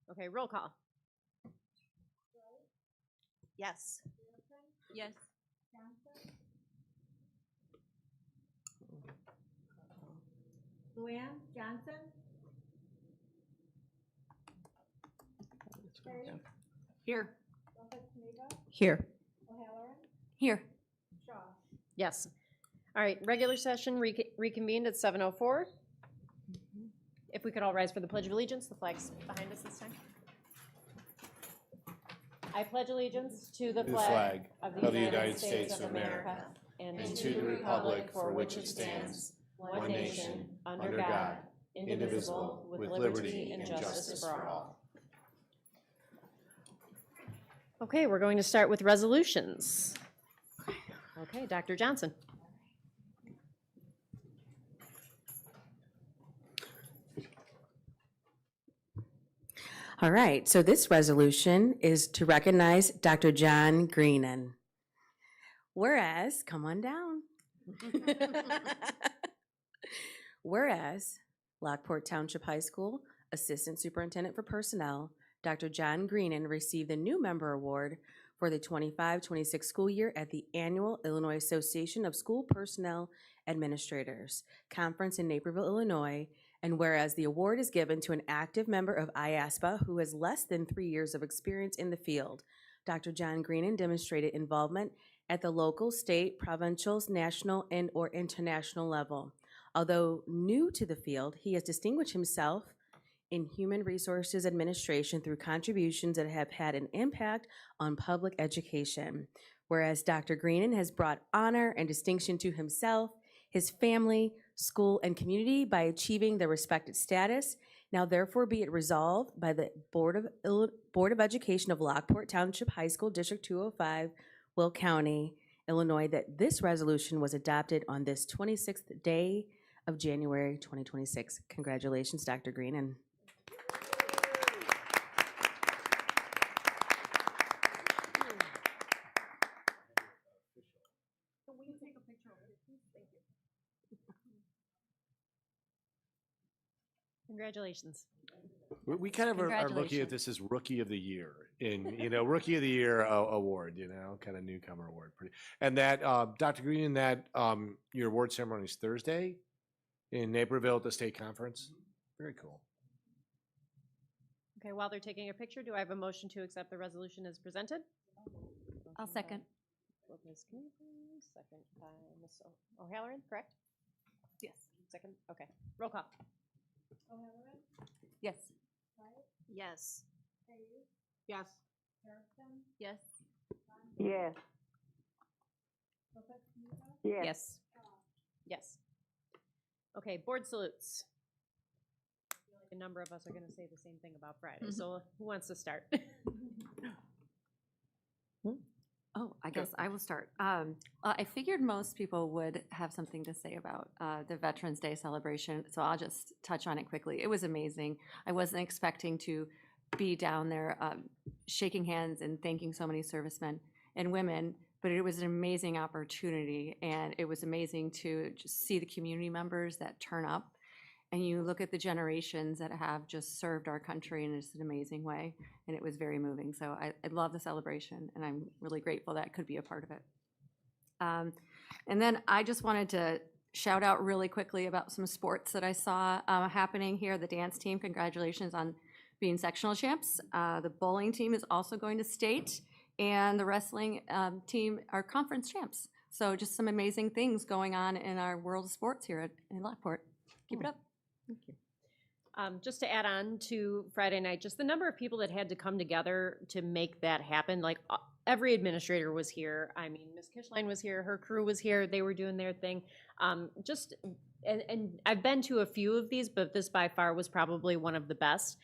Okay, roll call. Yes. Yes. Luann Johnson. Here. Here. O'Halloran. Here. Shaw. Yes. All right, regular session reconvened at 7:04. If we could all rise for the Pledge of Allegiance, the flag's behind us this time. I pledge allegiance to the flag of the United States of America and to the republic for which it stands, one nation, under God, indivisible, with liberty and justice for all. Okay, we're going to start with resolutions. Okay, Dr. Johnson. All right, so this resolution is to recognize Dr. John Greenan. Whereas, come on down. Whereas, Lockport Township High School Assistant Superintendent for Personnel, Dr. John Greenan received the New Member Award for the 25-26 school year at the annual Illinois Association of School Personnel Administrators Conference in Naperville, Illinois. And whereas the award is given to an active member of IASPA who has less than 3 years of experience in the field, Dr. John Greenan demonstrated involvement at the local, state, provincial, national, and/or international level. Although new to the field, he has distinguished himself in human resources administration through contributions that have had an impact on public education. Whereas Dr. Greenan has brought honor and distinction to himself, his family, school, and community by achieving the respected status. Now therefore be it resolved by the Board of Education of Lockport Township High School District 205, Will County, Illinois, that this resolution was adopted on this 26th day of January 2026. Congratulations, Dr. Greenan. Congratulations. We kind of are looking at this as Rookie of the Year Rookie of the Year award, kind of newcomer award. And that, Dr. Green, your award ceremony is Thursday in Naperville at the state conference. Very cool. Okay, while they're taking a picture, do I have a motion to accept the resolution as presented? I'll second. Ms. Knievel, second by Ms. O'Halloran, correct? Yes. Second, okay. Roll call. O'Halloran. Yes. Wright. Yes. Hayes. Yes. Harrison. Yes. Yes. Yes. Yes. Yes. Okay, board salutes. I feel like a number of us are going to say the same thing about Friday, so who wants to start? Oh, I guess I will start. I figured most people would have something to say about the Veterans Day celebration, so I'll just touch on it quickly. It was amazing. I wasn't expecting to be down there shaking hands and thanking so many servicemen and women, but it was an amazing opportunity, and it was amazing to just see the community members that turn up. And you look at the generations that have just served our country in just an amazing way, and it was very moving. So I love the celebration, and I'm really grateful that I could be a part of it. And then I just wanted to shout out really quickly about some sports that I saw happening here. The dance team, congratulations on being sectional champs. The bowling team is also going to state, and the wrestling team are conference champs. So just some amazing things going on in our world of sports here in Lockport. Keep it up. Thank you. Just to add on to Friday night, just the number of people that had to come together to make that happen. Like every administrator was here. I mean, Ms. Kishline was here. Her crew was here. They were doing their thing. And I've been to a few of these, but this by far was probably one of the best,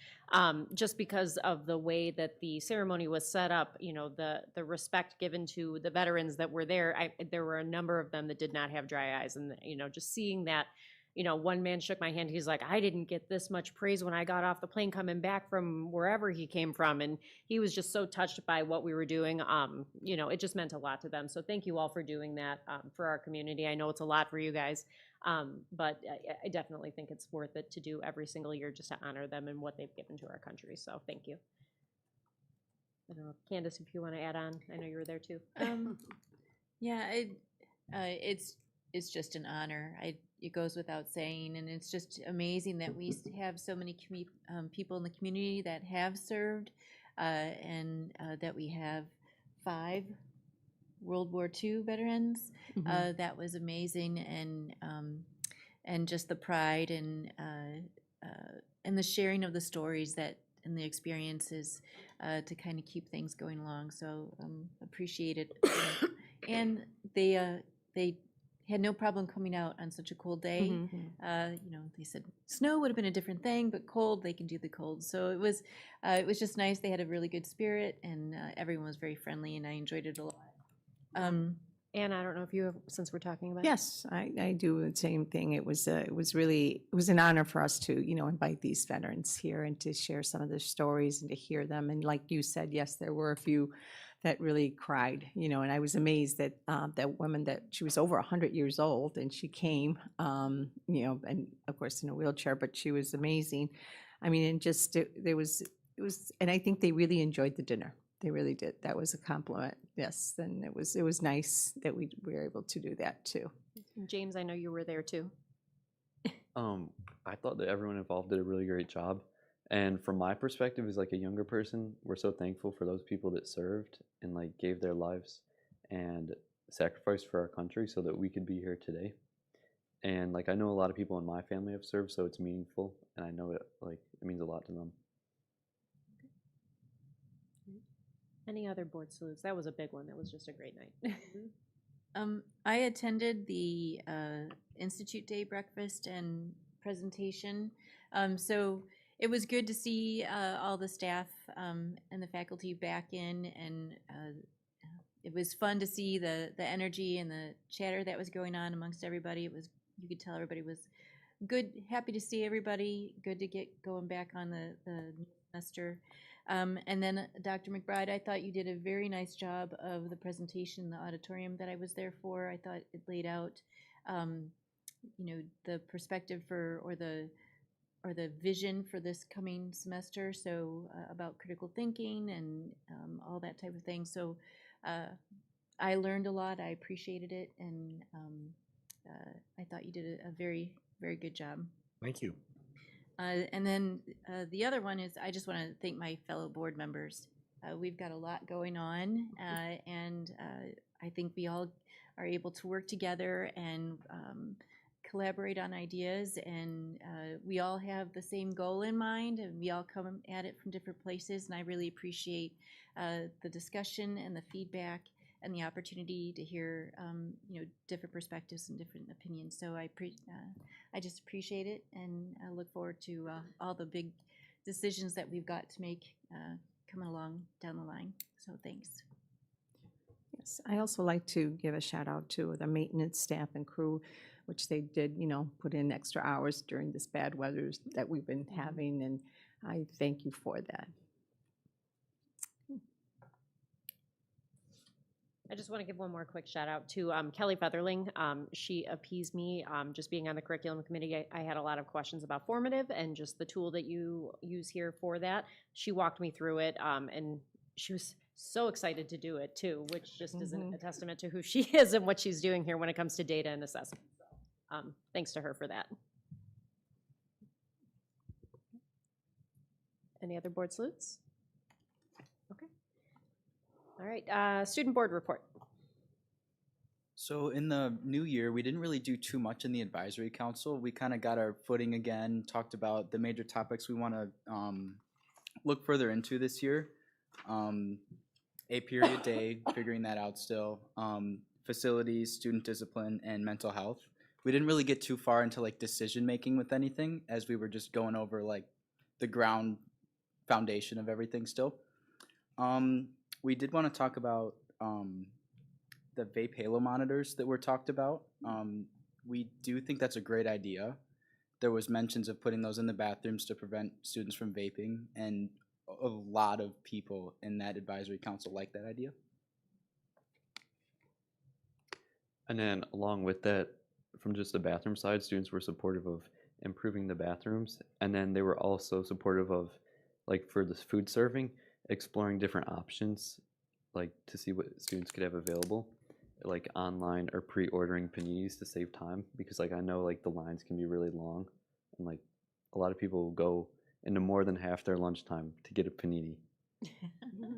just because of the way that the ceremony was set up. The respect given to the veterans that were there. There were a number of them that did not have dry eyes, and just seeing that one man shook my hand. He's like, I didn't get this much praise when I got off the plane coming back from wherever he came from. And he was just so touched by what we were doing. It just meant a lot to them. So thank you all for doing that for our community. I know it's a lot for you guys, but I definitely think it's worth it to do every single year just to honor them and what they've given to our country. So thank you. I don't know, Candace, if you want to add on, I know you were there too. Yeah, it's just an honor. It goes without saying, and it's just amazing that we have so many people in the community that have served, and that we have 5 World War II veterans. That was amazing, and just the pride and the sharing of the stories and the experiences to kind of keep things going along. So appreciate it. And they had no problem coming out on such a cold day. They said snow would have been a different thing, but cold, they can do the cold. So it was just nice. They had a really good spirit, and everyone was very friendly, and I enjoyed it a lot. Anna, I don't know if you have, since we're talking about Yes, I do the same thing. It was an honor for us to, invite these veterans here and to share some of their stories and to hear them. And like you said, yes, there were a few that really cried, and I was amazed that that woman, that she was over 100 years old and she came, and of course in a wheelchair, but she was amazing. I mean, and just it was, and I think they really enjoyed the dinner. They really did. That was a compliment. Yes, and it was nice that we were able to do that too. James, I know you were there too. I thought that everyone involved did a really great job. And from my perspective as like a younger person, we're so thankful for those people that served and like gave their lives and sacrificed for our country so that we could be here today. And like I know a lot of people in my family have served, so it's meaningful, and I know it means a lot to them. Any other board salutes? That was a big one. That was just a great night. I attended the Institute Day breakfast and presentation. So it was good to see all the staff and the faculty back in, and it was fun to see the energy and the chatter that was going on amongst everybody. You could tell everybody was good, happy to see everybody, good to get going back on the semester. And then Dr. McBride, I thought you did a very nice job of the presentation in the auditorium that I was there for. I thought it laid out, the perspective or the vision for this coming semester. So about critical thinking and all that type of thing. So I learned a lot. I appreciated it, and I thought you did a very, very good job. Thank you. And then the other one is I just want to thank my fellow board members. We've got a lot going on, and I think we all are able to work together and collaborate on ideas, and we all have the same goal in mind, and we all come at it from different places, and I really appreciate the discussion and the feedback and the opportunity to hear different perspectives and different opinions. So I just appreciate it, and I look forward to all the big decisions that we've got to make coming along down the line. So thanks. Yes, I also like to give a shout out to the maintenance staff and crew, which they did, put in extra hours during this bad weather that we've been having, and I thank you for that. I just want to give one more quick shout out to Kelly Featherling. She appeased me just being on the curriculum committee. I had a lot of questions about formative and just the tool that you use here for that. She walked me through it, and she was so excited to do it too, which just is a testament to who she is and what she's doing here when it comes to data and assessment. So, thanks to her for that. Any other board salutes? Okay. All right, student board report. So in the new year, we didn't really do too much in the advisory council. We kind of got our footing again, talked about the major topics we want to look further into this year. A period day, figuring that out still. Facilities, student discipline, and mental health. We didn't really get too far into like decision making with anything, as we were just going over like the ground foundation of everything still. We did want to talk about the vape halo monitors that were talked about. We do think that's a great idea. There was mentions of putting those in the bathrooms to prevent students from vaping, and a lot of people in that advisory council like that idea. And then along with that, from just the bathroom side, students were supportive of improving the bathrooms. And then they were also supportive of, like for the food serving, exploring different options, like to see what students could have available, like online or pre-ordering paninis to save time. Because like I know like the lines can be really long, and like a lot of people will go into more than half their lunchtime to get a panini.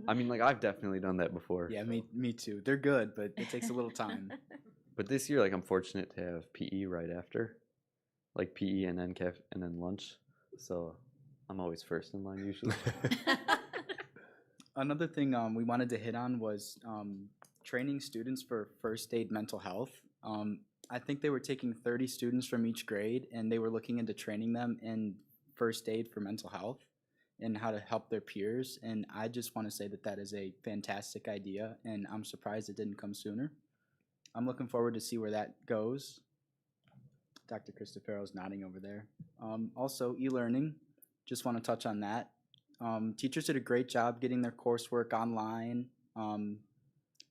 I mean, like I've definitely done that before. Yeah, me too. They're good, but it takes a little time. But this year, like I'm fortunate to have PE right after, like PE and then and then lunch. So I'm always first in line usually. Another thing we wanted to hit on was training students for first aid mental health. I think they were taking 30 students from each grade, and they were looking into training them in first aid for mental health and how to help their peers. And I just want to say that that is a fantastic idea, and I'm surprised it didn't come sooner. I'm looking forward to see where that goes. Dr. Cristofero's nodding over there. Also, e-learning, just want to touch on that. Teachers did a great job getting their coursework online.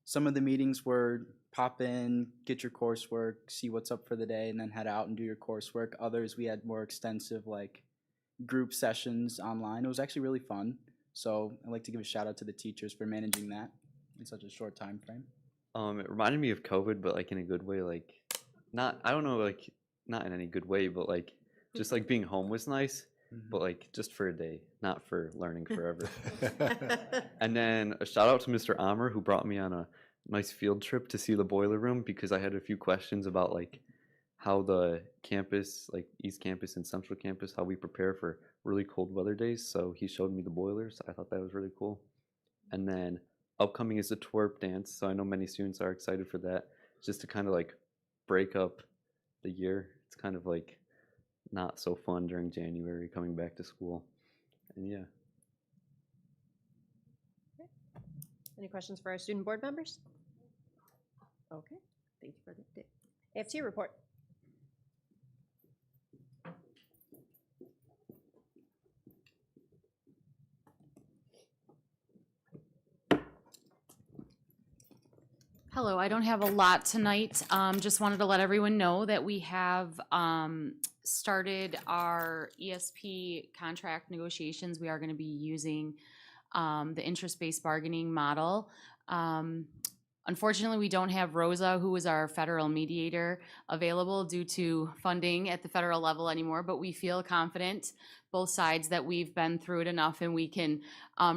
Some of the meetings were pop in, get your coursework, see what's up for the day, and then head out and do your coursework. Others, we had more extensive like group sessions online. It was actually really fun. So I'd like to give a shout out to the teachers for managing that in such a short time frame. It reminded me of COVID, but like in a good way. Like, not I don't know, like not in any good way, but like just like being home was nice, but like just for a day, not for learning forever. And then a shout out to Mr. Amer, who brought me on a nice field trip to see the boiler room, because I had a few questions about like how the campus, like East Campus and Central Campus, how we prepare for really cold weather days. So he showed me the boilers. I thought that was really cool. And then upcoming is the twerp dance, so I know many students are excited for that, just to kind of like break up the year. It's kind of like not so fun during January coming back to school. And yeah. Any questions for our student board members? Okay, thank you for the update. AFT report. Hello, I don't have a lot tonight. Just wanted to let everyone know that we have started our ESP contract negotiations. We are going to be using the interest-based bargaining model. Unfortunately, we don't have Rosa, who is our federal mediator, available due to funding at the federal level anymore, but we feel confident, both sides, that we've been through it enough and we can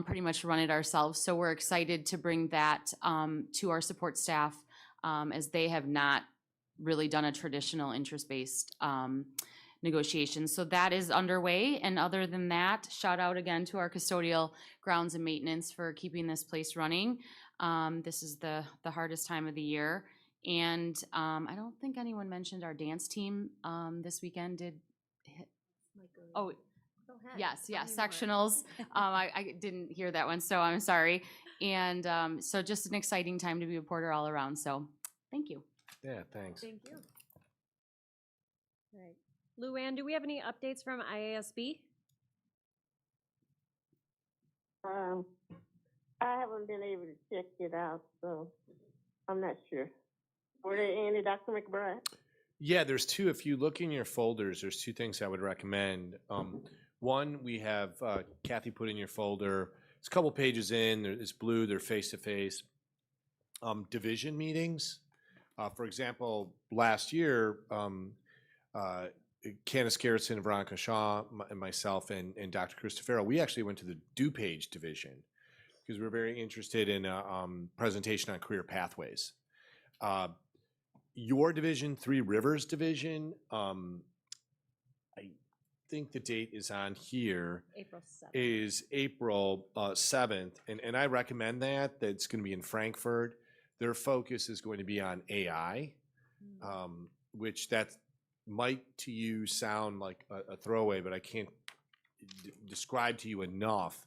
pretty much run it ourselves. So we're excited to bring that to our support staff, as they have not really done a traditional interest-based negotiation. So that is underway. And other than that, shout out again to our custodial grounds and maintenance for keeping this place running. This is the hardest time of the year. And I don't think anyone mentioned our dance team this weekend did hit. Oh, yes, sectionals. I didn't hear that one, so I'm sorry. And so just an exciting time to be a Porter all around. So thank you. Yeah, thanks. Thank you. All right. Luann, do we have any updates from IASB? I haven't been able to check it out, so I'm not sure. Were there any, Dr. McBride? Yeah, there's two. If you look in your folders, there's two things I would recommend. One, we have Kathy put in your folder. It's a couple pages in. It's blue. They're face-to-face. Division meetings. For example, last year, Candace Garrettson, Veronica Shaw, and myself, and Dr. Cristofero, we actually went to the DuPage division because we're very interested in a presentation on career pathways. Your division, Three Rivers division, I think the date is on here. April 7th. Is April 7th, and I recommend that. That's going to be in Frankfurt. Their focus is going to be on AI, which that might to you sound like a throwaway, but I can't describe to you enough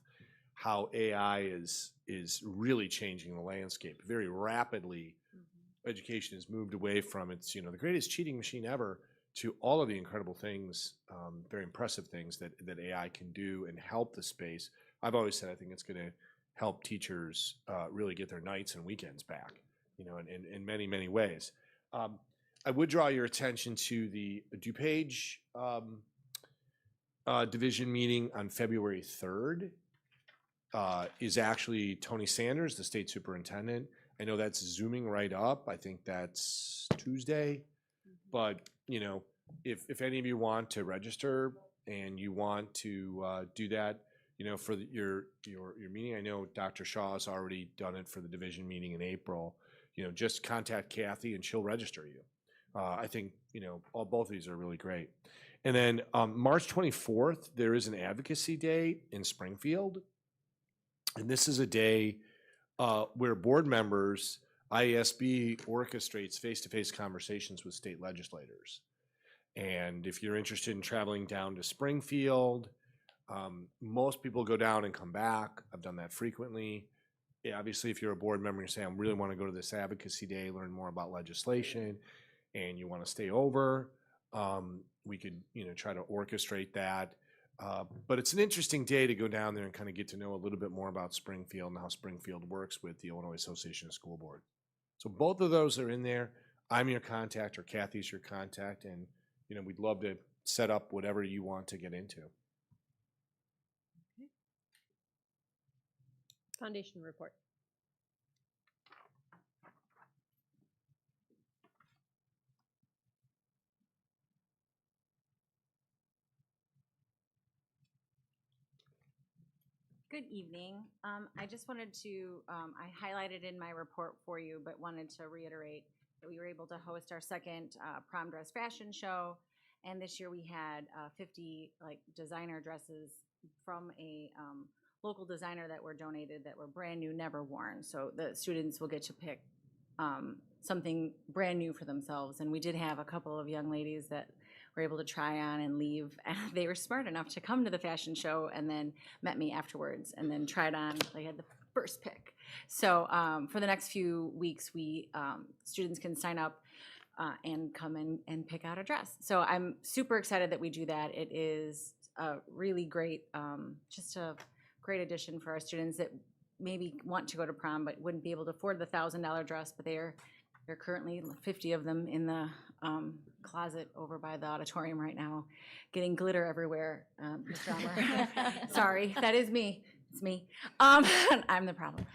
how AI is really changing the landscape very rapidly. education has moved away from its, the greatest cheating machine ever to all of the incredible things, very impressive things that AI can do and help the space. I've always said I think it's going to help teachers really get their nights and weekends back, in many, many ways. I would draw your attention to the DuPage division meeting on February 3rd. Is actually Tony Sanders, the state superintendent. I know that's zooming right up. I think that's Tuesday. But, if any of you want to register and you want to do that, for your meeting, I know Dr. Shaw has already done it for the division meeting in April. Just contact Kathy and she'll register you. I think, both of these are really great. And then March 24th, there is an advocacy day in Springfield. And this is a day where board members, IASB orchestrates face-to-face conversations with state legislators. And if you're interested in traveling down to Springfield, most people go down and come back. I've done that frequently. Yeah, obviously, if you're a board member and you say, I really want to go to this advocacy day, learn more about legislation, and you want to stay over, we could, try to orchestrate that. But it's an interesting day to go down there and kind of get to know a little bit more about Springfield and how Springfield works with the Illinois Association of School Board. So both of those are in there. I'm your contact or Kathy's your contact, and we'd love to set up whatever you want to get into. Foundation report. Good evening. I just wanted to, I highlighted in my report for you, but wanted to reiterate that we were able to host our second prom dress fashion show. And this year we had 50 designer dresses from a local designer that were donated that were brand new, never worn. So the students will get to pick something brand new for themselves. And we did have a couple of young ladies that were able to try on and leave. They were smart enough to come to the fashion show and then met me afterwards and then tried on. They had the first pick. So for the next few weeks, we students can sign up and come in and pick out a dress. So I'm super excited that we do that. It is a really great, just a great addition for our students that maybe want to go to prom but wouldn't be able to afford the $1,000 dress, but there are currently 50 of them in the closet over by the auditorium right now, getting glitter everywhere. Mr. Armour. Sorry, that is me. It's me. I'm the problem.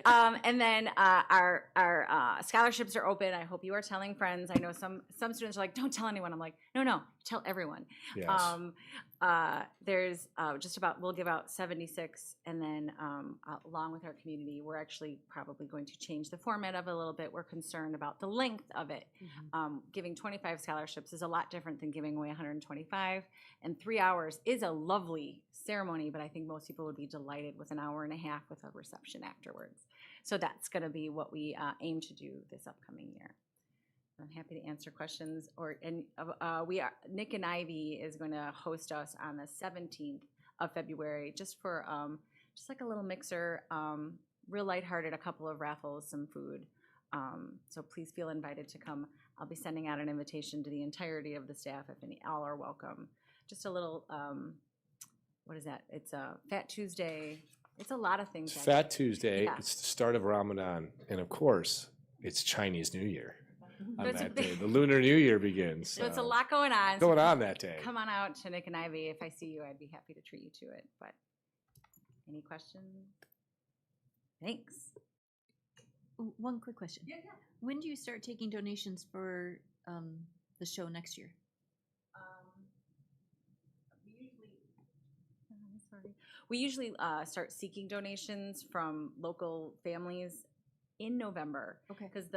And then our scholarships are open. I hope you are telling friends. I know some students are like, don't tell anyone. I'm like, no, tell everyone. Yes. There's we'll give out 76, and then along with our community, we're actually probably going to change the format of it a little bit. We're concerned about the length of it. Giving 25 scholarships is a lot different than giving away 125, and 3 hours is a lovely ceremony, but I think most people would be delighted with an hour and a half with a reception afterwards. So that's going to be what we aim to do this upcoming year. I'm happy to answer questions. Nick and Ivy is going to host us on the 17th of February, just for just like a little mixer, real lighthearted, a couple of raffles, some food. So please feel invited to come. I'll be sending out an invitation to the entirety of the staff. If any, all are welcome. Just a little, what is that? It's a Fat Tuesday. It's a lot of things. It's Fat Tuesday. Yeah. It's the start of Ramadan, and of course, it's Chinese New Year. On It's a that big- day, the Lunar New Year begins. So it's a lot going on. Going on that day. Come on out to Nick and Ivy. If I see you, I'd be happy to treat you to it. But any questions? Thanks. Ooh, one quick question. Yeah. When do you start taking donations for the show next year? We usually start seeking donations from local families in November. Okay. Because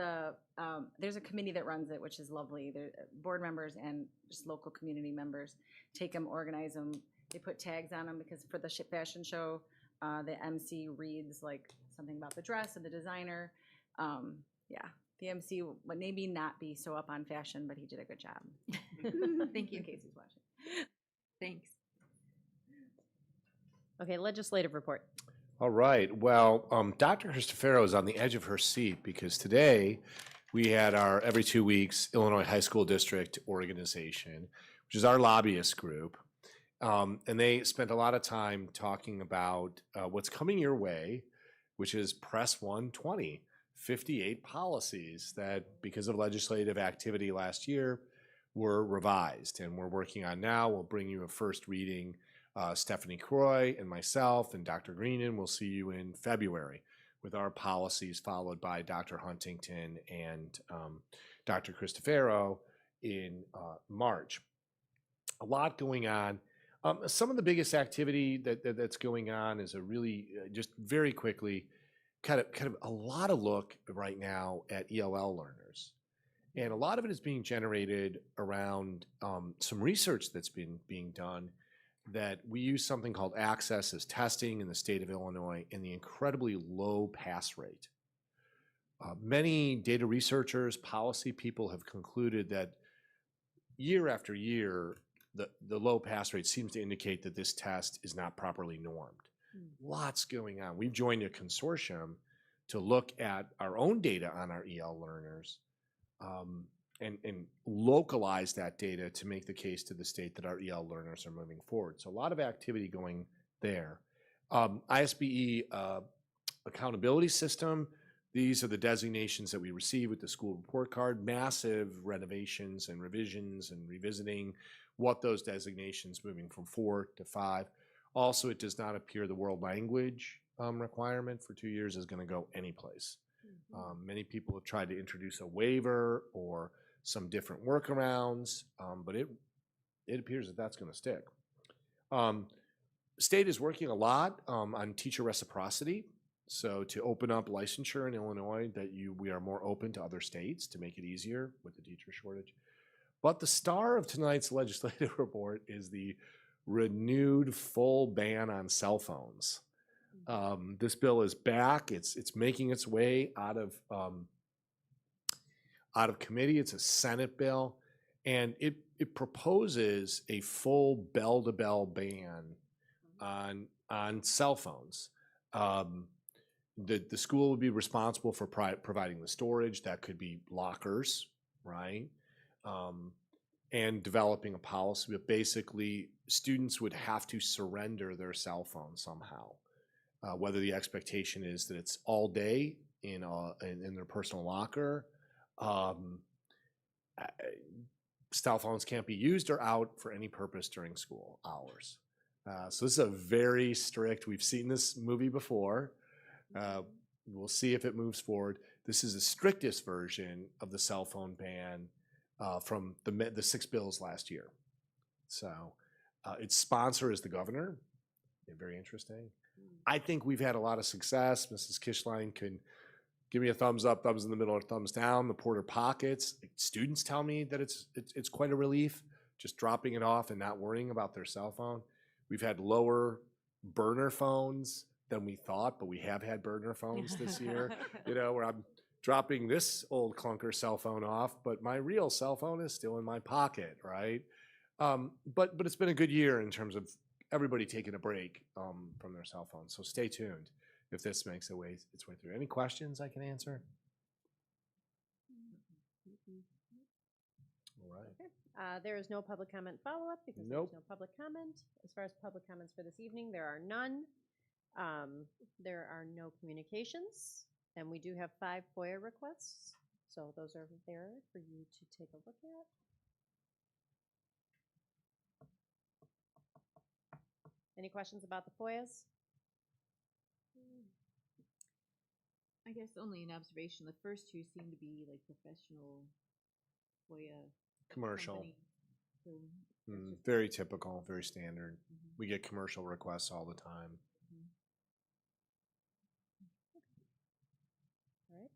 there's a committee that runs it, which is lovely. The board members and just local community members take them, organize them. They put tags on them because for the fashion show, the MC reads like something about the dress and the designer. The MC would maybe not be so up on fashion, but he did a good job. Thank you. In case he's watching. Thanks. Okay, legislative report. All right. Well, Dr. Cristofero is on the edge of her seat because today we had our every 2 weeks Illinois High School District Organization, which is our lobbyist group. And they spent a lot of time talking about what's coming your way, which is Press 120, 58 policies that, because of legislative activity last year, were revised and we're working on now. We'll bring you a first reading. Stephanie Croy and myself and Dr. Greenan will see you in February with our policies, followed by Dr. Huntington and Dr. Cristofero in March. A lot going on. Some of the biggest activity that's going on is a really, just very quickly, kind of a lot of look right now at ELL learners. And a lot of it is being generated around some research that's been being done, that we use something called access as testing in the state of Illinois and the incredibly low pass rate. Many data researchers, policy people have concluded that year after year, the low pass rate seems to indicate that this test is not properly normed. Lots going on. We've joined a consortium to look at our own data on our EL learners and localize that data to make the case to the state that our EL learners are moving forward. So a lot of activity going there. ISBE accountability system. These are the designations that we receive with the school report card, massive renovations and revisions and revisiting what those designations moving from 4 to 5. Also, it does not appear the world language requirement for 2 years is going to go anyplace. Many people have tried to introduce a waiver or some different workarounds, but it appears that that's going to stick. State is working a lot on teacher reciprocity. So to open up licensure in Illinois, we are more open to other states to make it easier with the teacher shortage. But the star of tonight's legislative report is the renewed full ban on cell phones. This bill is back. It's making its way out of committee. It's a Senate bill, and it proposes a full bell-to-bell ban on cell phones. The school would be responsible for providing the storage. That could be lockers, right? And developing a policy. But basically, students would have to surrender their cell phone somehow. Whether the expectation is that it's all day in their personal locker. Cell phones can't be used or out for any purpose during school hours. So this is a very strict, we've seen this movie before. We'll see if it moves forward. This is the strictest version of the cell phone ban from the 6 bills last year. So its sponsor is the governor. Very interesting. I think we've had a lot of success. Mrs. Kishline can give me a thumbs up, thumbs in the middle, or thumbs down. The porter pockets. Students tell me that it's quite a relief, just dropping it off and not worrying about their cell phone. We've had lower burner phones than we thought, but we have had burner phones this year. Where I'm dropping this old clunker cell phone off, but my real cell phone is still in my pocket, right? But it's been a good year in terms of everybody taking a break from their cell phones. So stay tuned if this makes its way through. Any questions I can answer? All right. Okay. There is no public comment follow-up because Nope. there's no public comment. As far as public comments for this evening, there are none. There are no communications, and we do have 5 FOIA requests. So those are there for you to take a look at. Any questions about the FOIAs? I guess only an observation. The first 2 seem to be like professional FOIA Commercial. companies. So that's just- Very typical, very standard. We get commercial requests all the time. All right.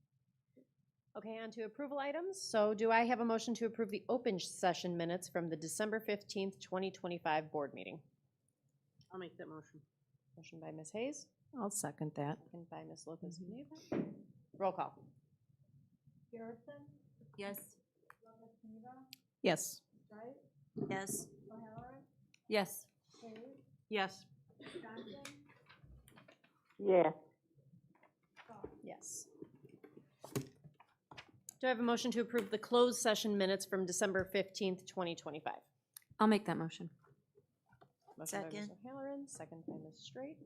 Okay, on to approval items. So do I have a motion to approve the open session minutes from the December 15th, 2025 board meeting? I'll make that motion. Motion by Ms. Hayes, I'll second that. second by Ms. Lopez Neva. Roll call. Garrison, Yes. Lopez Neva, Yes. Strike, Yes. O'Halloran, Yes. Hayes, Yes. Johnson, Yes. Yes. Do I have a motion to approve the closed session minutes from December 15th, 2025? I'll make that motion. Motion by Ms. O'Halloran, second by Ms. Straight.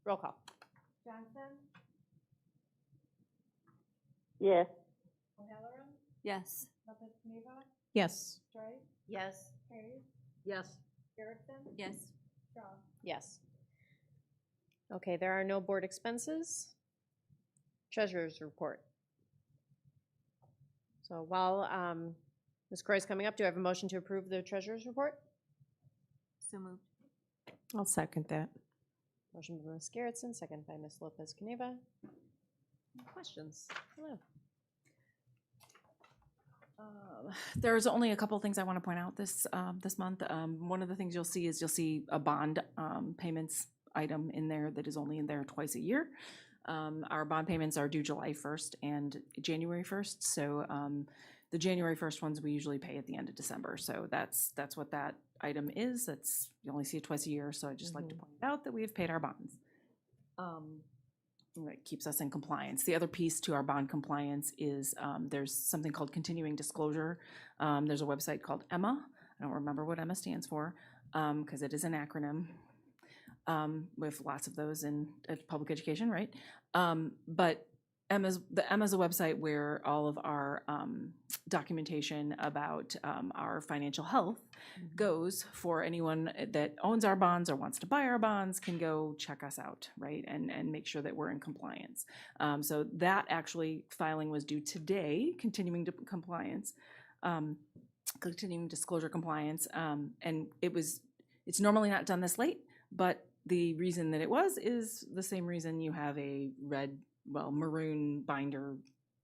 Roll call. Johnson, Yes. O'Halloran, Yes. Lopez Caniva, Yes. Strike, Yes. Hayes, Yes. Garrison, Yes. Shaw. Yes. Okay, there are no board expenses. Treasurer's report. So while Ms. Croy's coming up, do I have a motion to approve the treasurer's report? So moved. I'll second that. Motion by Ms. Garrettson, second by Ms. Lopez Caniva. Questions? Hello. There's only a couple things I want to point out this month. One of the things you'll see a bond payments item in there that is only in there twice a year. Our bond payments are due July 1st and January 1st. So the January 1st ones we usually pay at the end of December. So that's what that item is. You only see it twice a year. So I'd just like to point out that we have paid our bonds. It keeps us in compliance. The other piece to our bond compliance is there's something called continuing disclosure. There's a website called EMMA. I don't remember what EMMA stands for because it is an acronym. With lots of those in public education, right? But EMMA's a website where all of our documentation about our financial health goes for anyone that owns our bonds or wants to buy our bonds can go check us out, right? And make sure that we're in compliance. So that actually filing was due today, continuing disclosure compliance. And it's normally not done this late, but the reason that it is the same reason you have a maroon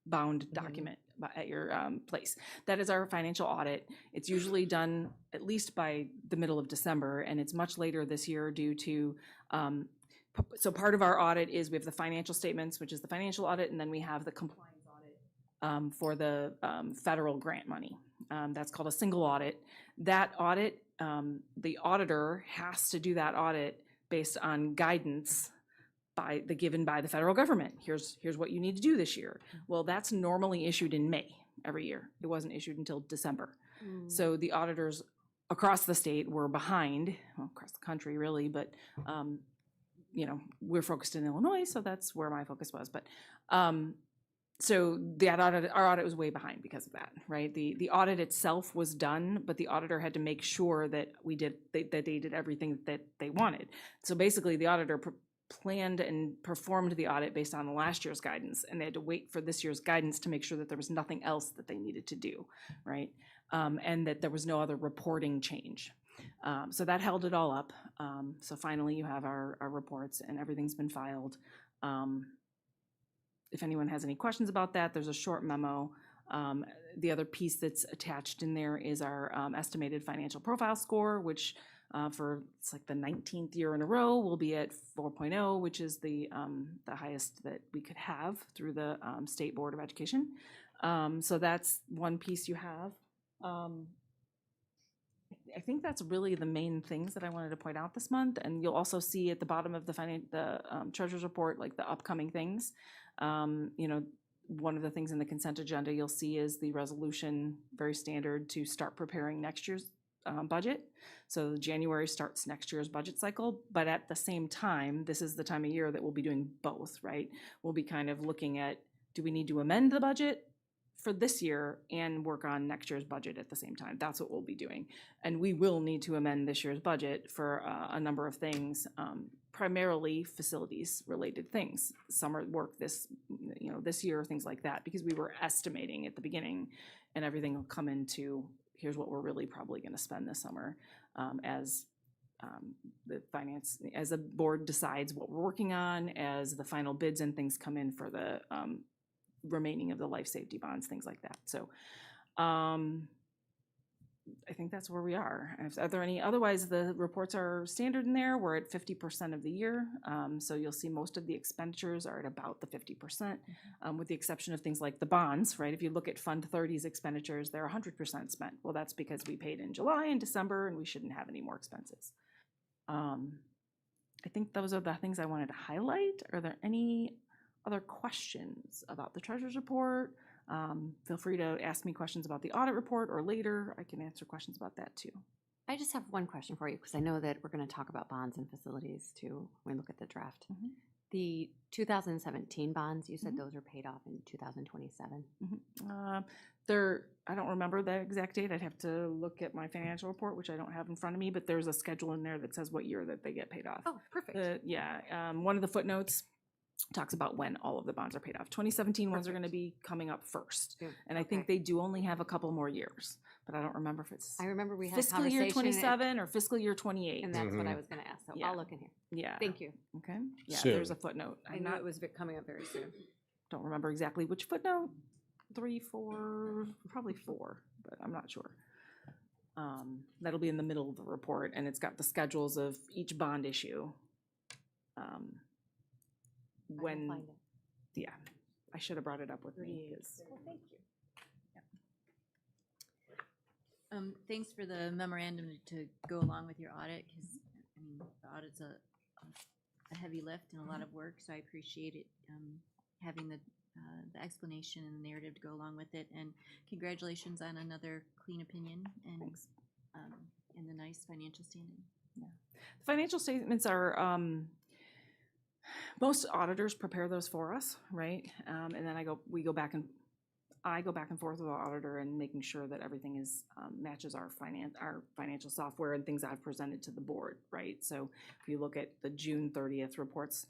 bound document at your place. That is our financial audit. It's usually done at least by the middle of December, and it's much later this year due to, so part of our audit is we have the financial statements, which is the financial audit, and then we have the compliance audit for the federal grant money. That's called a single audit. That audit, the auditor has to do that audit based on guidance given by the federal government. Here's what you need to do this year. Well, that's normally issued in May every year. It wasn't issued until December. So the auditors across the state were behind, across the country really, but we're focused in Illinois, so that's where my focus was. But so our audit was way behind because of that, right? The audit itself was done, but the auditor had to make sure that they did everything that they wanted. So basically, the auditor planned and performed the audit based on last year's guidance, and they had to wait for this year's guidance to make sure that there was nothing else that they needed to do, right? And that there was no other reporting change. So that held it all up. So finally, you have our reports, and everything's been filed. If anyone has any questions about that, there's a short memo. The other piece that's attached in there is our estimated financial profile score, which it's like the 19th year in a row, we'll be at 4.0, which is the highest that we could have through the State Board of Education. So that's one piece you have. I think that's really the main things that I wanted to point out this month. And you'll also see at the bottom of the treasurer's report, like the upcoming things. One of the things in the consent agenda you'll see is the resolution, very standard, to start preparing next year's budget. So January starts next year's budget cycle, but at the same time, this is the time of year that we'll be doing both, right? We'll be kind of looking at, do we need to amend the budget for this year and work on next year's budget at the same time? That's what we'll be doing. And we will need to amend this year's budget for a number of things, primarily facilities related things, summer work this year, things like that, because we were estimating at the beginning and everything will come into, here's what we're really probably going to spend this summer as the board decides what we're working on, as the final bids and things come in for the remaining of the life safety bonds, things like that. So I think that's where we are. Are there any, otherwise the reports are standard in there. We're at 50% of the year. So you'll see most of the expenditures are at about the 50%, with the exception of things like the bonds, right? If you look at Fund 30's expenditures, they're 100% spent. Well, that's because we paid in July and December and we shouldn't have any more expenses. I think those are the things I wanted to highlight. Are there any other questions about the treasurer's report? Feel free to ask me questions about the audit report, or later I can answer questions about that too. I just have one question for you, because I know that we're going to talk about bonds and facilities too when we look at the draft. The 2017 bonds, you said those are paid off in 2027. I don't remember the exact date. I'd have to look at my financial report, which I don't have in front of me, but there's a schedule in there that says what year that they get paid off. Oh, perfect. One of the footnotes talks about when all of the bonds are paid off. 2017 ones are going to be coming up first. And I think they do only have a couple more years, but I don't remember if it's I remember we had fiscal year conversation 27 or fiscal year 28. and that's what I was going to ask. So I'll look in here. Yeah. Thank you. Okay. Yeah, Soon. there's a footnote. I know it was coming up very soon. Don't remember exactly which footnote. 3, 4, probably 4, but I'm not sure. That'll be in the middle of the report, and it's got the schedules of each bond issue. I should have brought it up with me. Well, thank you. Thanks for the memorandum to go along with your audit, because I mean, the audit's a heavy lift and a lot of work, so I appreciate it, having the explanation and the narrative to go along with it. And congratulations on another clean opinion and the nice financial standing. Yeah. The financial statements are, most auditors prepare those for us, right? And then I go back and forth with the auditor and making sure that everything is matches our financial software and things I've presented to the board, right? So if you look at the June 30th reports,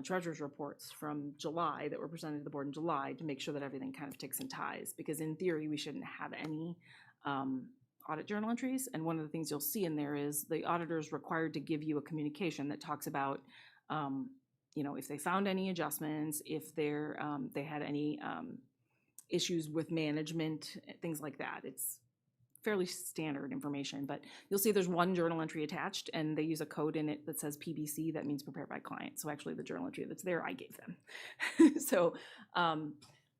treasurer's reports from July that were presented to the board in July, to make sure that everything kind of ticks and ties, because in theory we shouldn't have any audit journal entries. And one of the things you'll see in there is the auditor is required to give you a communication that talks about if they found any adjustments, if they had any issues with management, things like that. It's fairly standard information, but you'll see there's one journal entry attached, and they use a code in it that says PBC. That means prepared by client. So actually the journal entry that's there, I gave them. So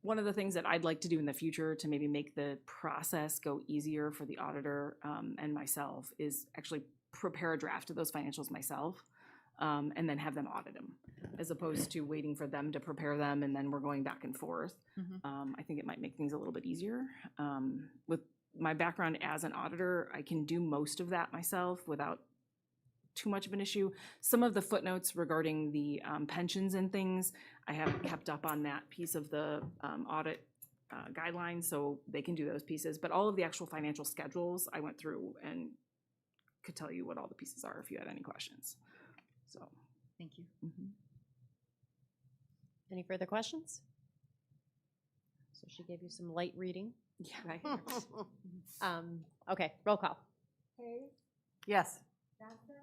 one of the things that I'd like to do in the future to maybe make the process go easier for the auditor and myself is actually prepare a draft of those financials myself. And then have them audit them, as opposed to waiting for them to prepare them and then we're going back and forth. I think it might make things a little bit easier. With my background as an auditor, I can do most of that myself without too much of an issue. Some of the footnotes regarding the pensions and things, I haven't kept up on that piece of the audit guidelines, so they can do those pieces. But all of the actual financial schedules, I went through and could tell you what all the pieces are if you had any questions. So, thank you. Any further questions? So she gave you some light reading. Yeah. Right. Okay, roll call. Hayes, Yes. Johnson,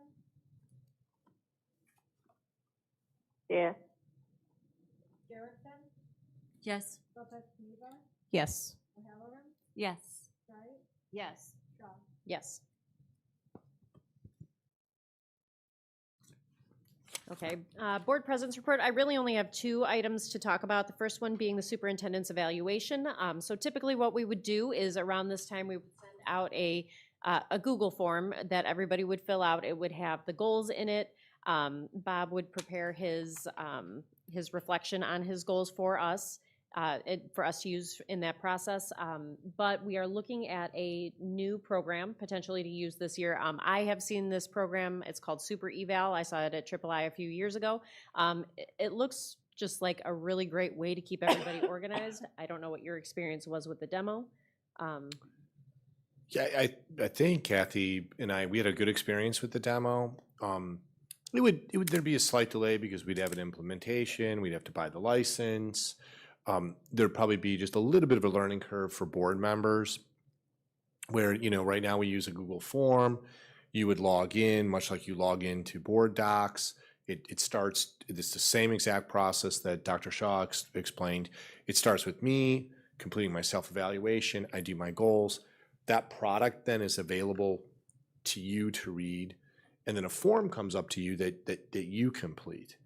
Yes. Garrison, Yes. Lopez Neva, Yes. O'Halloran, Yes. Wright, Yes. Shaw. Yes. Okay, board president's report. I really only have 2 items to talk about. The first one being the superintendent's evaluation. So typically what we would do is around this time, we would send out a Google form that everybody would fill out. It would have the goals in it. Bob would prepare his reflection on his goals for us. For us to use in that process. But we are looking at a new program potentially to use this year. I have seen this program. It's called Super Eval. I saw it at III a few years ago. It looks just like a really great way to keep everybody organized. I don't know what your experience was with the demo. Yeah, I think Kathy and we had a good experience with the demo. There'd be a slight delay because we'd have an implementation, we'd have to buy the license. There'd probably be just a little bit of a learning curve for board members where, right now we use a Google form. You would log in, much like you log into board docs. It's the same exact process that Dr. Shaw explained. It starts with me completing my self-evaluation. I do my goals. That product then is available to you to read. And then a form comes up to you that you complete.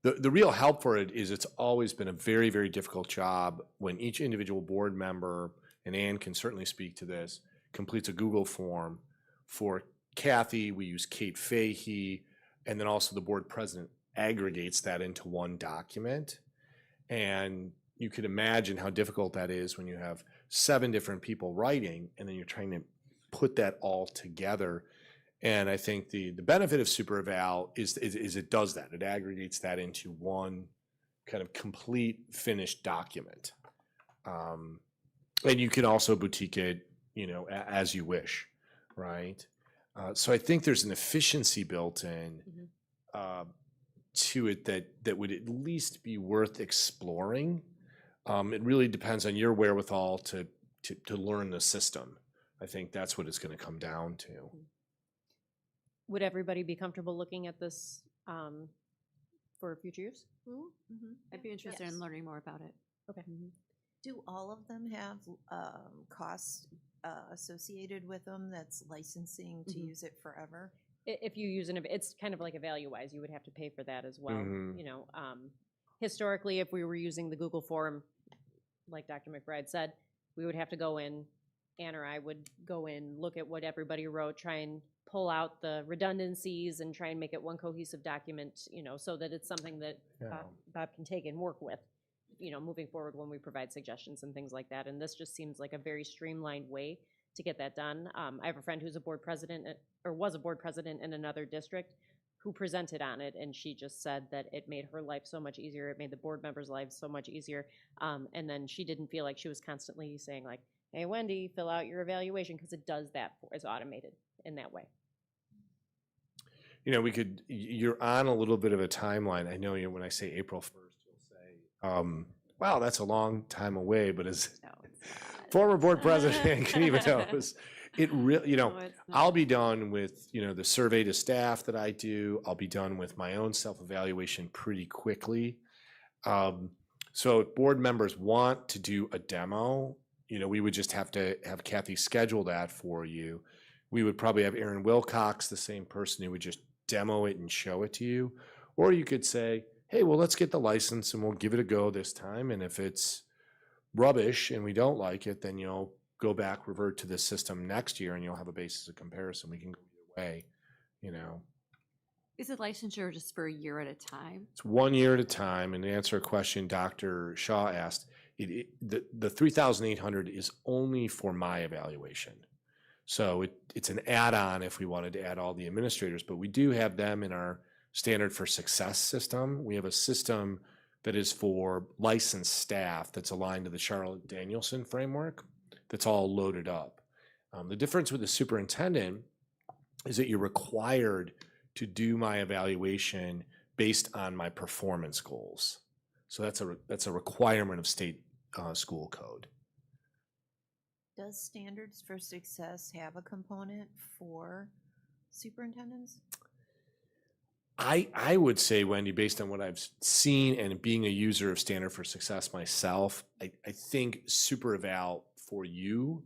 The real help for it is it's always been a very, very difficult job when each individual board member, and Ann can certainly speak to this, completes a Google form. For Kathy, we use Kate Fahey. and then also the board president aggregates that into one document. And you could imagine how difficult that is when you have 7 different people writing, and then you're trying to put that all together. And I think the benefit of Super Eval is it does that. It aggregates that into one kind of complete finished document. And you can also boutique it, as you wish, right? So I think there's an efficiency built in to it that would at least be worth exploring. It really depends on your wherewithal to learn the system. I think that's what it's going to come down to. Would everybody be comfortable looking at this for future use? I'd be interested in learning more about it. Okay. Do all of them have costs associated with them that's licensing to use it forever? If you use it's kind of like a value-wise, you would have to pay for that as well. Mhm. Historically, if we were using the Google form, like Dr. McBride said, we would have to go in, Ann or I would go in, look at what everybody wrote, try and pull out the redundancies and try and make it one cohesive document, so that it's something that Bob can take and work with, moving forward when we provide suggestions and things like that. And this just seems like a very streamlined way to get that done. I have a friend who's a board president, or was a board president in another district, who presented on it, and she just said that it made her life so much easier. It made the board members' lives so much easier. And then she didn't feel like she was constantly saying like, hey, Wendy, fill out your evaluation, because it does that, it's automated in that way. You're on a little bit of a timeline. I know when I say April 1st, you'll say, wow, that's a long time away, but as former board president Geneva knows, it really, I'll be done with, the survey to staff that I do. I'll be done with my own self-evaluation pretty quickly. So if board members want to do a demo, we would just have to have Kathy schedule that for you. We would probably have Aaron Wilcox, the same person who would just demo it and show it to you. Or you could say, hey, well, let's get the license and we'll give it a go this time. And if it's rubbish and we don't like it, then you'll go back, revert to the system next year, and you'll have a basis of comparison. We can go either way, Is it licensure just for a year at a time? It's 1 year at a time. And to answer a question Dr. Shaw asked, the 3,800 is only for my evaluation. So it's an add-on if we wanted to add all the administrators, but we do have them in our Standard for Success system. We have a system that is for licensed staff that's aligned to the Charlotte Danielson framework that's all loaded up. The difference with the superintendent is that you're required to do my evaluation based on my performance goals. So that's a requirement of state school code. Does Standards for Success have a component for superintendents? I would say, Wendy, based on what I've seen and being a user of Standard for Success myself, I think Super Eval for you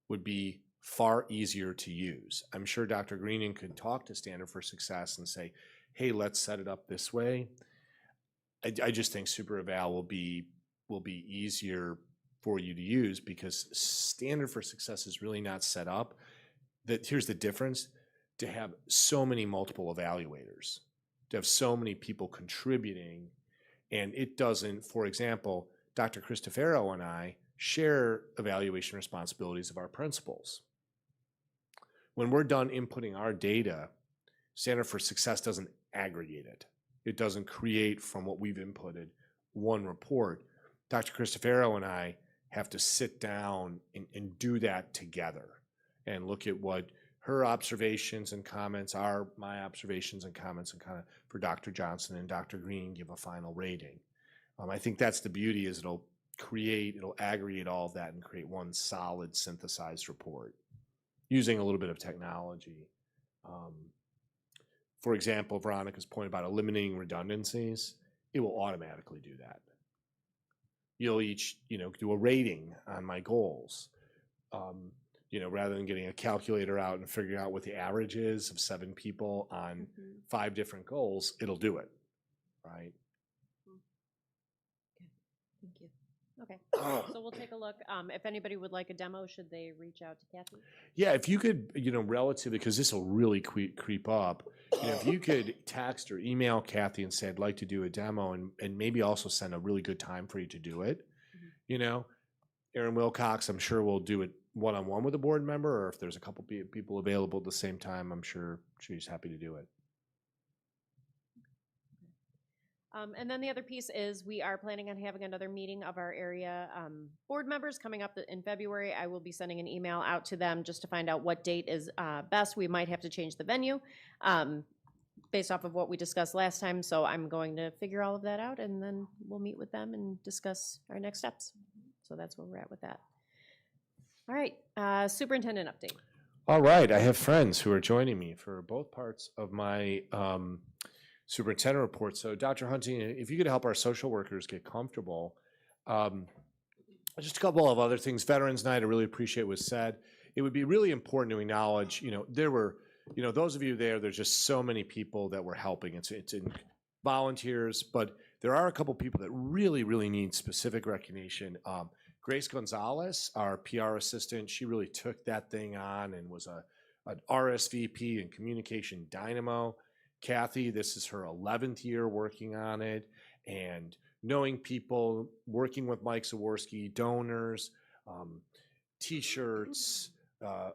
would be far easier to use. I'm sure Dr. Greening could talk to Standard for Success and say, hey, let's set it up this way. I just think Super Eval will be easier for you to use, because Standard for Success is really not set up. Here's the difference: to have so many multiple evaluators, to have so many people contributing, and it doesn't, for example, Dr. Cristofero and I share evaluation responsibilities of our principals. When we're done inputting our data, Standard for Success doesn't aggregate it. It doesn't create from what we've inputted one report. Dr. Cristofero and I have to sit down and do that together and look at what her observations and comments are, my observations and comments, and kind of for Dr. Johnson and Dr. Green give a final rating. I think that's the beauty, is it'll aggregate all of that and create one solid synthesized report using a little bit of technology. For example, Veronica's point about eliminating redundancies, it will automatically do that. You'll each, do a rating on my goals. Rather than getting a calculator out and figuring out what the average is of 7 people on 5 different goals, it'll do it, right? Thank you. Okay, so we'll take a look. If anybody would like a demo, should they reach out to Kathy? Yeah, if you could, relatively, because this will really creep up, if you could text or email Kathy and say, I'd like to do a demo, and maybe also send a really good time for you to do it. Aaron Wilcox, I'm sure will do it one-on-one with a board member, or if there's a couple people available at the same time, I'm sure she's happy to do it. And then the other piece is we are planning on having another meeting of our area board members coming up in February. I will be sending an email out to them just to find out what date is best. We might have to change the venue based off of what we discussed last time. So I'm going to figure all of that out, and then we'll meet with them and discuss our next steps. So that's where we're at with that. All right, superintendent update. All right, I have friends who are joining me for both parts of my superintendent report. So Dr. Hunting, if you could help our social workers get comfortable. Just a couple of other things. Veterans Night, I really appreciate was said. It would be really important to acknowledge, there were, those of you there's just so many people that were helping. It's in volunteers, but there are a couple people that really, really need specific recognition. Grace Gonzalez, our PR assistant, she really took that thing on and was an RSVP and communication dynamo. Kathy, this is her 11th year working on it, and knowing people, working with Mike Zaworski, donors, T-shirts,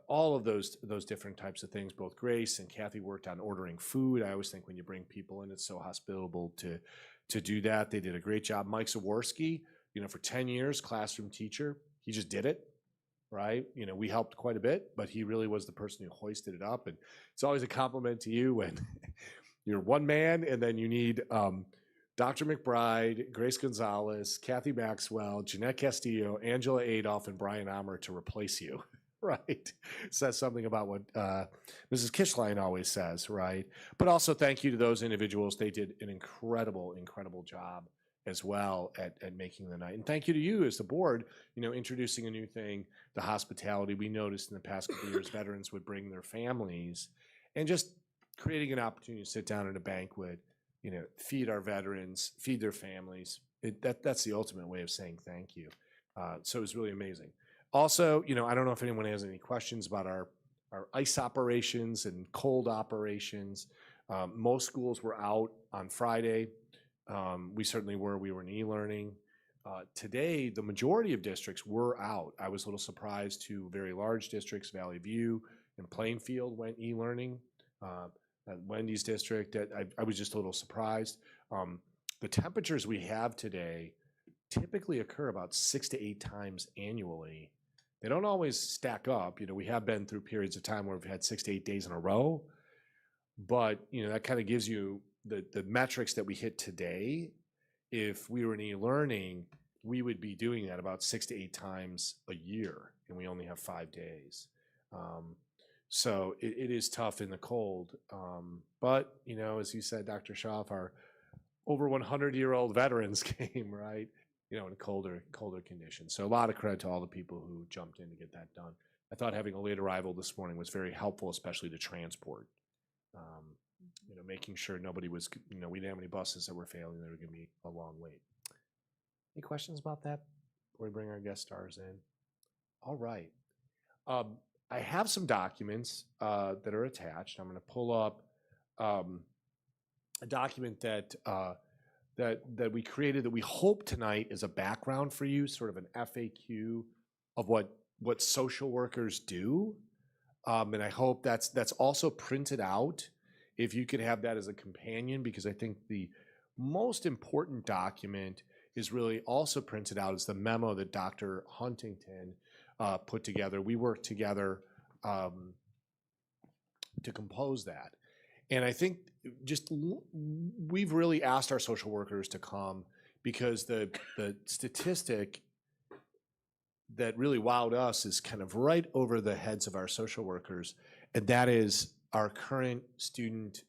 all of those different types of things. Both Grace and Kathy worked on ordering food. I always think when you bring people in, it's so hospitable to do that. They did a great job. Mike Zaworski, for 10 years, classroom teacher, he just did it. Right? We helped quite a bit, but he really was the person who hoisted it up. And it's always a compliment to you when you're one man and then you need Dr. McBride, Grace Gonzalez, Kathy Maxwell, Jeanette Castillo, Angela Adolph, and Brian Amer to replace you. Right? Says something about what Mrs. Kishline always says, right? But also thank you to those individuals. They did an incredible, incredible job as well at making the night. And thank you to you as the board, introducing a new thing, the hospitality. We noticed in the past couple of years, veterans would bring their families, and just creating an opportunity to sit down at a banquet, feed our veterans, feed their families. That's the ultimate way of saying thank you. So it was really amazing. Also, I don't know if anyone has any questions about our ice operations and cold operations. Most schools were out on Friday. We certainly were. We were in e-learning. Today, the majority of districts were out. I was a little surprised. Two very large districts, Valley View and Plainfield, went e-learning. Wendy's district, I was just a little surprised. The temperatures we have today typically occur about 6 to 8 times annually. They don't always stack up. We have been through periods of time where we've had 6 to 8 days in a row, but that kind of gives you the metrics that we hit today. If we were in e-learning, we would be doing that about 6 to 8 times a year, and we only have 5 days. So it is tough in the cold. But, as you said, Dr. Schaaf, our over 100-year-old veterans came, right, in colder conditions. So a lot of credit to all the people who jumped in to get that done. I thought having a late arrival this morning was very helpful, especially to transport. Making sure nobody was, we didn't have any buses that were failing. They were going to be a long wait. Any questions about that before we bring our guest stars in? All right. I have some documents that are attached. I'm going to pull up a document that we created that we hope tonight is a background for you, sort of an FAQ of what social workers do. And I hope that's also printed out. If you could have that as a companion, because I think the most important document is really also printed out as the memo that Dr. Huntington put together. We worked together to compose that. And I think we've really asked our social workers to come because the statistic that really wowed us is kind of right over the heads of our social workers, and that is our current student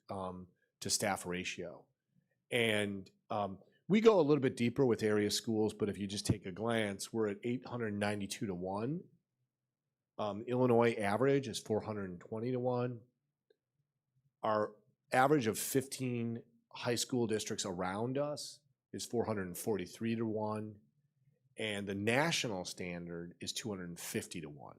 to staff ratio. And we go a little bit deeper with area schools, but if you just take a glance, we're at 892 to 1. Illinois average is 420 to 1. Our average of 15 high school districts around us is 443 to 1. and the national standard is 250 to 1.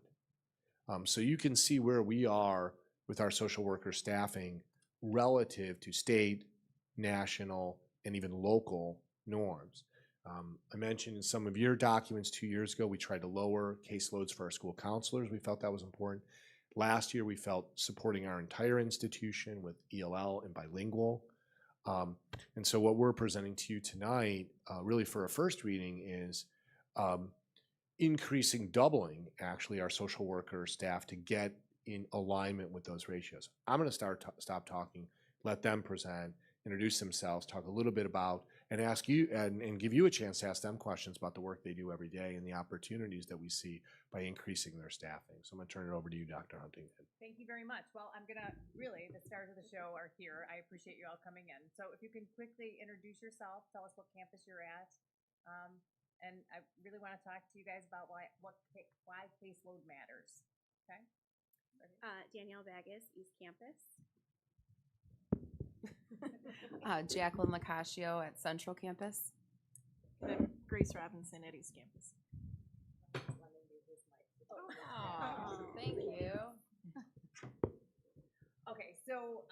So you can see where we are with our social worker staffing relative to state, national, and even local norms. I mentioned in some of your documents 2 years ago, we tried to lower caseloads for our school counselors. We felt that was important. Last year, we felt supporting our entire institution with ELL and bilingual. And so what we're presenting to you tonight, really for a first reading, is increasing, doubling actually our social worker staff to get in alignment with those ratios. I'm going to stop talking, let them present, introduce themselves, talk a little bit about, and ask you and give you a chance to ask them questions about the work they do every day and the opportunities that we see by increasing their staffing. So I'm going to turn it over to you, Dr. Huntington. Thank you very much. Well, I'm gonna, really, the stars of the show are here. I appreciate you all coming in. So if you can quickly introduce yourself, tell us what campus you're at. And I really want to talk to you guys about why caseload matters. Okay? Danielle Vagas, East Campus. Jacqueline Lacascio at Central Campus. Grace Robinson at East Campus. Oh, thank you. Okay, so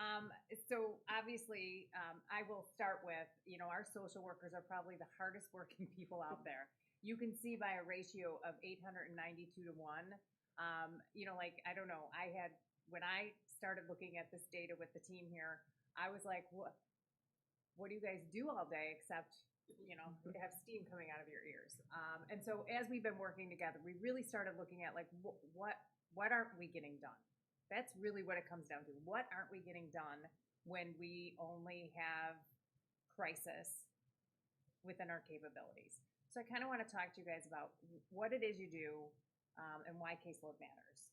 obviously, I will start with, our social workers are probably the hardest working people out there. You can see by a ratio of 892 to 1, I don't know, when I started looking at this data with the team here, I was like, what do you guys do all day except, have steam coming out of your ears? And so as we've been working together, we really started looking at what aren't we getting done? That's really what it comes down to. What aren't we getting done when we only have crisis within our capabilities? So I kind of want to talk to you guys about what it is you do and why caseload matters.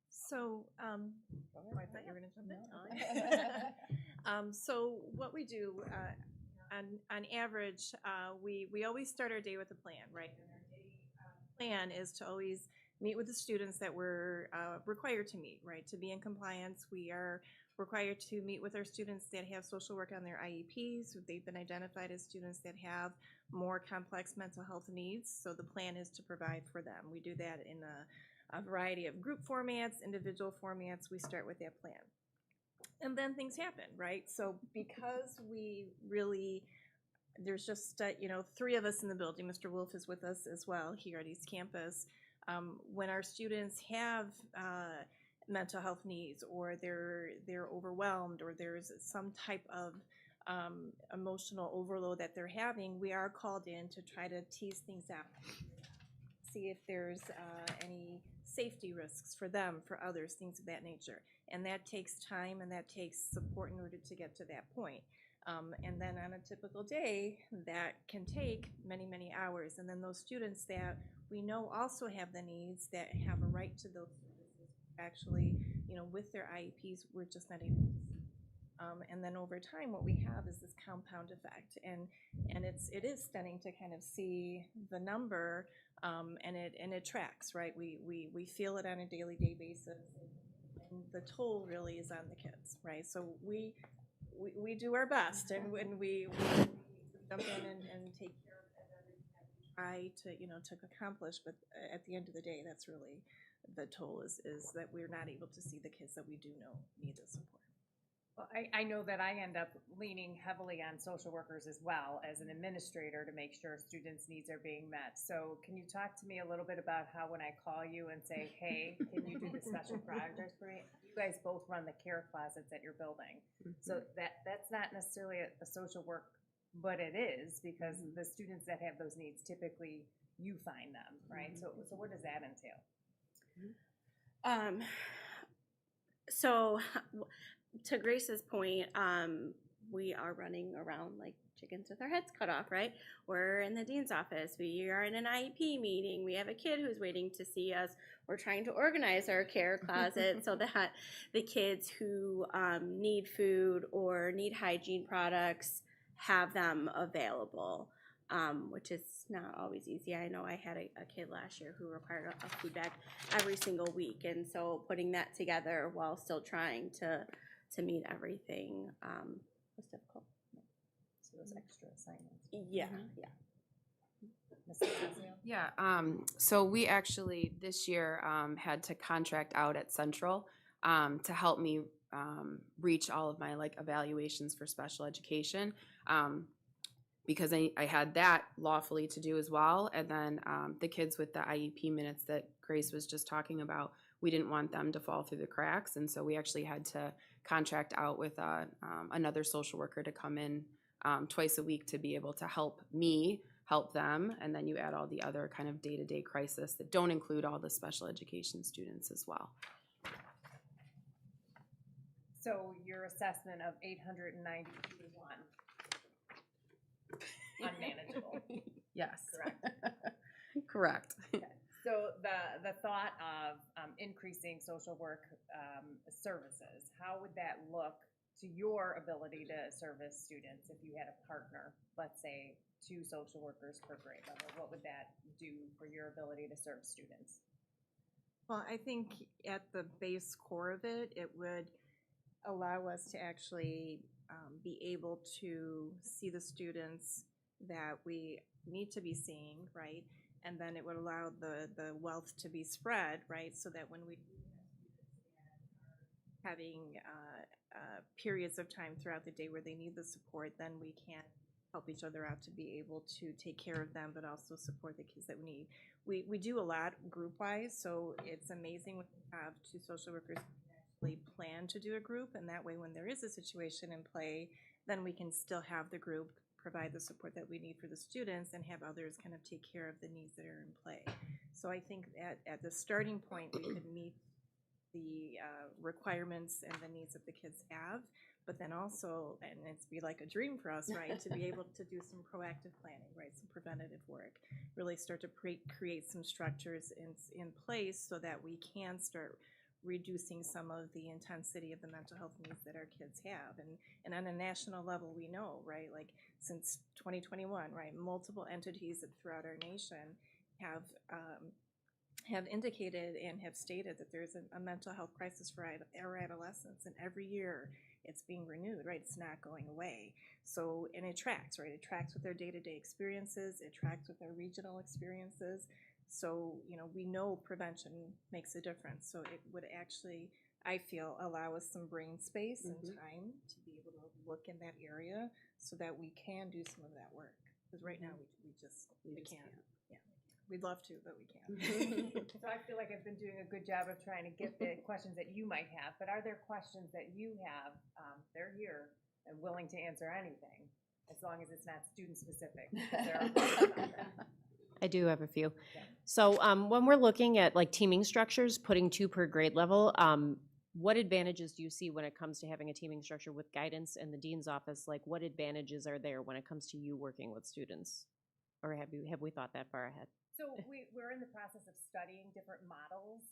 So, I thought you were going to jump in. So what we do, on average, we always start our day with a plan, right? And our day plan is to always meet with the students that we're required to meet, right? To be in compliance, we are required to meet with our students that have social work on their IEPs. They've been identified as students that have more complex mental health needs, so the plan is to provide for them. We do that in a variety of group formats, individual formats. We start with that plan. And then things happen, right? So because there's just, 3 of us in the building. Mr. Wolf is with us as well here at East Campus. When our students have mental health needs, or they're overwhelmed, or there's some type of emotional overload that they're having, we are called in to try to tease things out, see if there's any safety risks for them, for others, things of that nature. And that takes time and that takes support in order to get to that point. And then on a typical day, that can take many, many hours. And then those students that we know also have the needs, that have a right to those services, actually, with their IEPs, we're just not able to see. And then over time, what we have is this compound effect, and it is stunning to kind of see the number, and it tracks, right? We feel it on a daily basis, and the toll really is on the kids, right? So we do our best, and when we jump in and take care of everything that we try to accomplish, but at the end of the day, that's really the toll is that we're not able to see the kids that we do know need the support. Well, I know that I end up leaning heavily on social workers as well as an administrator to make sure students' needs are being met. So can you talk to me a little bit about how when I call you and say, hey, can you do the special projects for me? You guys both run the care closets at your building. So that's not necessarily a social work, but it is, because the students that have those needs, typically you find them, right? So what does that entail? So to Grace's point, we are running around like chickens with our heads cut off, right? We're in the dean's office. We are in an IEP meeting. We have a kid who's waiting to see us. We're trying to organize our care closet so that the kids who need food or need hygiene products have them available, which is not always easy. I know I had a kid last year who required a food bag every single week, and so putting that together while still trying to meet everything was difficult. So those extra assignments. Yeah, Ms. Ignacio? Yeah, so we actually this year had to contract out at Central to help me reach all of my like evaluations for special education. Because I had that lawfully to do as well. And then the kids with the IEP minutes that Grace was just talking about, we didn't want them to fall through the cracks. And so we actually had to contract out with another social worker to come in twice a week to be able to help me help them. And then you add all the other kind of day-to-day crisis that don't include all the special education students as well. So your assessment of 892 to 1, unmanageable. Yes. Correct. Correct. Okay. So the thought of increasing social work services, how would that look to your ability to service students if you had a partner, let's say 2 social workers per grade level? What would that do for your ability to serve students? Well, I think at the base core of it, it would allow us to actually be able to see the students that we need to be seeing, right? And then it would allow the wealth to be spread, right? So that when we having periods of time throughout the day where they need the support, then we can help each other out to be able to take care of them, but also support the kids that we need. We do a lot group-wise, so it's amazing when we have 2 social workers actually plan to do a group, and that way when there is a situation in play, then we can still have the group provide the support that we need for the students and have others kind of take care of the needs that are in play. So I think at the starting point, we could meet the requirements and the needs that the kids have, but then also, and it's be like a dream for us, right, to be able to do some proactive planning, right, some preventative work, really start to create some structures in place so that we can start reducing some of the intensity of the mental health needs that our kids have. And on a national level, we know, right, like since 2021, right, multiple entities throughout our nation have indicated and have stated that there's a mental health crisis for our adolescents, and every year it's being renewed, right? It's not going away. So, and it tracks, right? It tracks with their day-to-day experiences, it tracks with their regional experiences. So, you know, we know prevention makes a difference. So it would actually, I feel, allow us some brain space and time to be able to look in that area so that we can do some of that work. Because right now we can't. Yeah. We'd love to, but we can't. So I feel like I've been doing a good job of trying to get the questions that you might have, but are there questions that you have? They're here and willing to answer anything, as long as it's not student-specific. There are questions out there. I do have a few. Yeah. So when we're looking at like teaming structures, putting 2 per grade level, what advantages do you see when it comes to having a teaming structure with guidance and the dean's office? Like what advantages are there when it comes to you working with students? Or have we thought that far ahead? So we're in the process of studying different models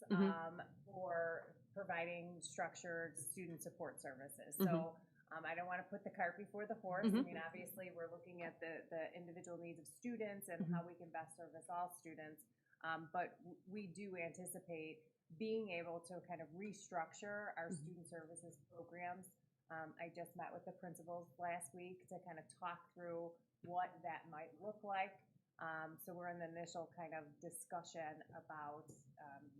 for providing structured student support services. So I don't want to put the cart before the horse. I mean, obviously, we're looking at the individual needs of students and how we can best service all students. But we do anticipate being able to kind of restructure our student services programs. I just met with the principals last week to kind of talk through what that might look like. So we're in the initial kind of discussion about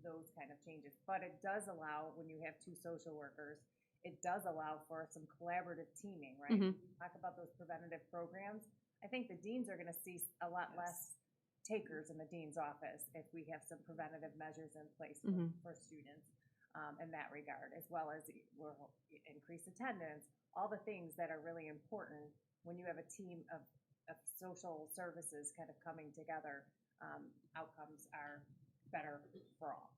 those kind of changes. But it does allow, when you have 2 social workers, it does allow for some collaborative teaming, right? Talk about those preventative programs. I think the deans are going to see a lot less takers in the dean's office if we have some preventative measures in place for students in that regard, as well as we'll increase attendance, all the things that are really important when you have a team of social services kind of coming together. Outcomes are better for all.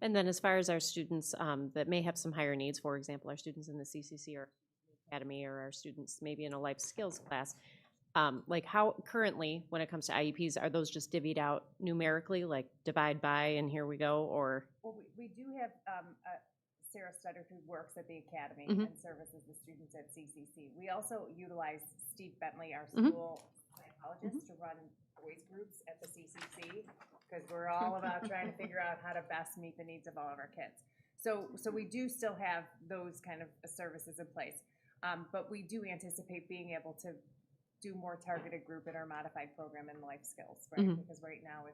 And then as far as our students that may have some higher needs, for example, our students in the CCC or Academy, or our students maybe in a life skills class, like how currently when it comes to IEPs, are those just divvied out numerically, like divide by and here we go, or? Well, we do have Sarah Studdard, who works at the Academy and services the students at CCC. We also utilize Steve Bentley, our school psychologist, to run boys groups at the CCC, because we're all about trying to figure out how to best meet the needs of all of our kids. So we do still have those kind of services in place, but we do anticipate being able to do more targeted group in our modified program in life skills, right? Because right now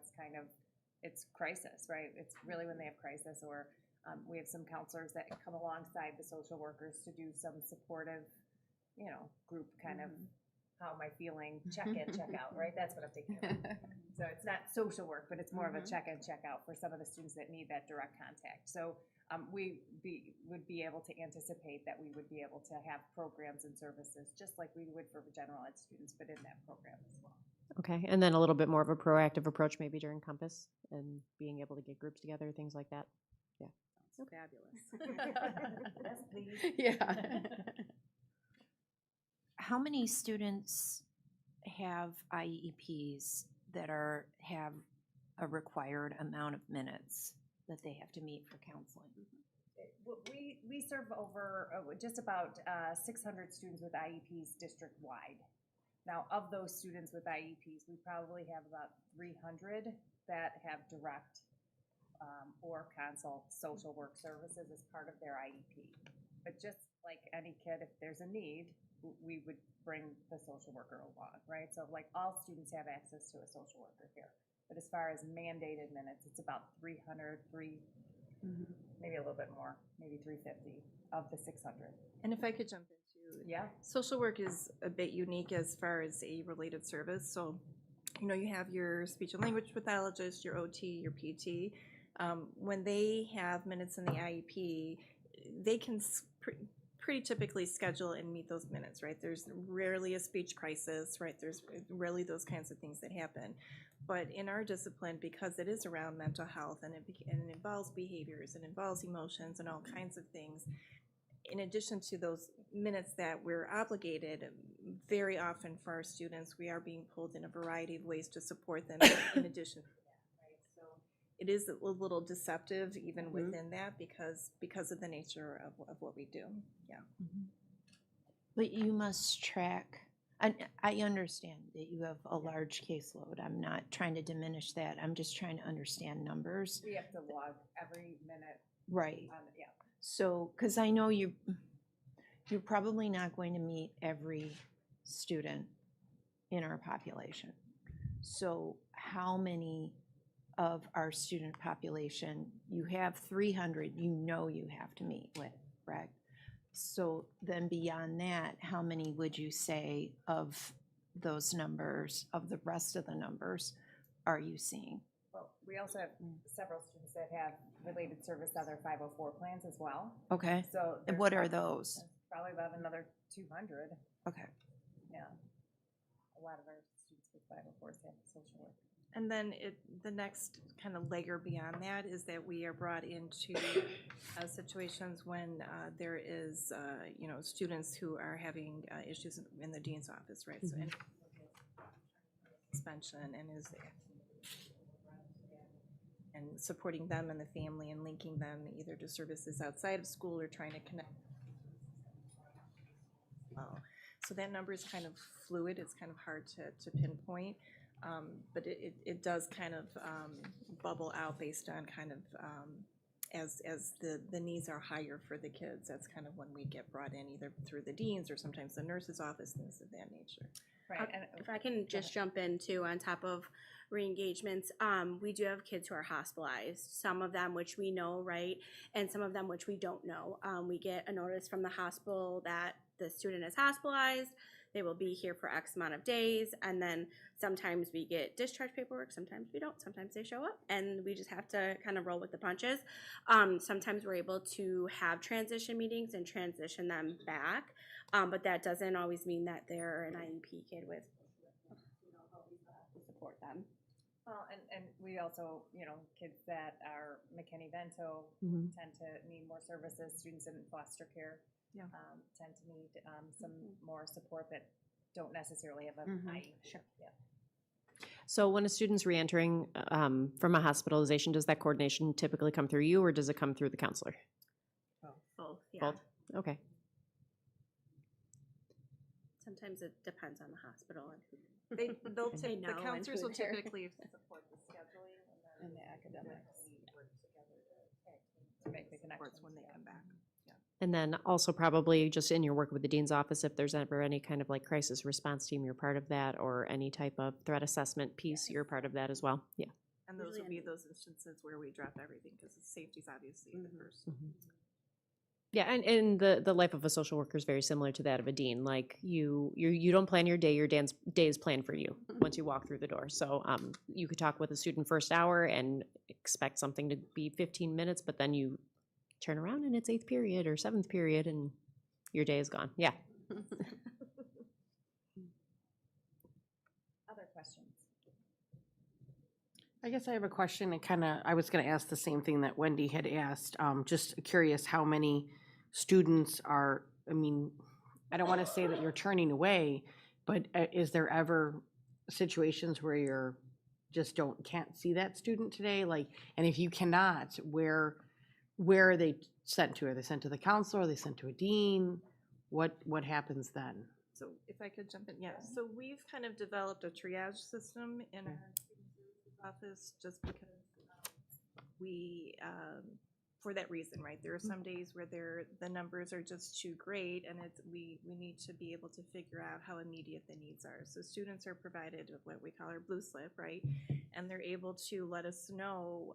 it's crisis, right? It's really when they have crisis, or we have some counselors that come alongside the social workers to do some supportive, group kind of, how am I feeling, check in, check out, right? That's what I'm thinking about. So it's not social work, but it's more of a check in, check out for some of the students that need that direct contact. So we would be able to anticipate that we would be able to have programs and services just like we would for general ed students, but in that program as well. Okay, and then a little bit more of a proactive approach maybe during Compass and being able to get groups together, things like that. Yeah. Fabulous. Yes, please. Yeah. How many students have IEPs that have a required amount of minutes that they have to meet for counseling? We serve over just about 600 students with IEPs district-wide. Now, of those students with IEPs, we probably have about 300 that have direct or consult social work services as part of their IEP. But just like any kid, if there's a need, we would bring the social worker along, right? So like all students have access to a social worker here. But as far as mandated minutes, it's about 300, maybe a little bit more, maybe 350 of the 600. And if I could jump into, Yeah. social work is a bit unique as far as a related service. So, you have your speech and language pathologist, your OT, your PT. When they have minutes in the IEP, they can pretty typically schedule and meet those minutes, right? There's rarely a speech crisis, right? There's rarely those kinds of things that happen. But in our discipline, because it is around mental health and it involves behaviors, it involves emotions and all kinds of things, in addition to those minutes that we're obligated, very often for our students, we are being pulled in a variety of ways to support them in addition to that, right? So it is a little deceptive even within that because of the nature of what we do. Yeah. But you must track, and I understand that you have a large caseload. I'm not trying to diminish that. I'm just trying to understand numbers. We have to log every minute. Right. Yeah. So, because I know you're probably not going to meet every student in our population. So how many of our student population, you have 300 you have to meet with, correct? So then beyond that, how many would you say of those numbers, of the rest of the numbers, are you seeing? Well, we also have several students that have related service other 504 plans as well. Okay. So and what are those? Probably about another 200. Okay. Yeah. A lot of our students with 504s have social work. And then the next kind of layer beyond that is that we are brought into situations when there is, students who are having issues in the dean's office, right? So suspension and supporting them and the family and linking them either to services outside of school or trying to connect. So that number is kind of fluid. It's kind of hard to pinpoint. But it does kind of bubble out based on kind of as the needs are higher for the kids. That's kind of when we get brought in either through the deans or sometimes the nurse's office, things of that nature. Right. If I can just jump in too, on top of re-engagements, we do have kids who are hospitalized, some of them which we know, right, and some of them which we don't know. We get a notice from the hospital that the student is hospitalized. They will be here for X amount of days, and then sometimes we get discharge paperwork, sometimes we don't, sometimes they show up, and we just have to kind of roll with the punches. Sometimes we're able to have transition meetings and transition them back, but that doesn't always mean that they're an IEP kid with to support them. Well, and we also, kids that are McKinney-Vento tend to need more services. Students in foster care tend to need some more support that don't necessarily have an IEP. Sure. Yeah. So when a student's reentering from a hospitalization, does that coordination typically come through you or does it come through the counselor? Both, yeah. Both? Okay. Sometimes it depends on the hospital and who. The counselors will typically support the scheduling and the academics. To make the connections when they come back. Yeah. And then also probably just in your work with the dean's office, if there's ever any kind of like crisis response team, you're part of that, or any type of threat assessment piece, you're part of that as well. Yeah. And those would be those instances where we drop everything because safety's obviously the first. Yeah, and the life of a social worker is very similar to that of a dean. Like you don't plan your day day is planned for you once you walk through the door. So you could talk with a student first hour and expect something to be 15 minutes, but then you turn around and it's 8th period or 7th period and your day is gone. Yeah. Other questions? I guess I have a question and I was gonna ask the same thing that Wendy had asked. Just curious how many students are, I mean, I don't wanna say that you're turning away, but is there ever situations where you're just can't see that student today? Like, and if you cannot, where are they sent to? Are they sent to the counselor? Are they sent to a dean? What happens then? So if I could jump in, yeah. So we've kind of developed a triage system in our student services office just because we, for that reason, right? There are some days where the numbers are just too great, and we need to be able to figure out how immediate the needs are. So students are provided with what we call our blue slip, right? And they're able to let us know,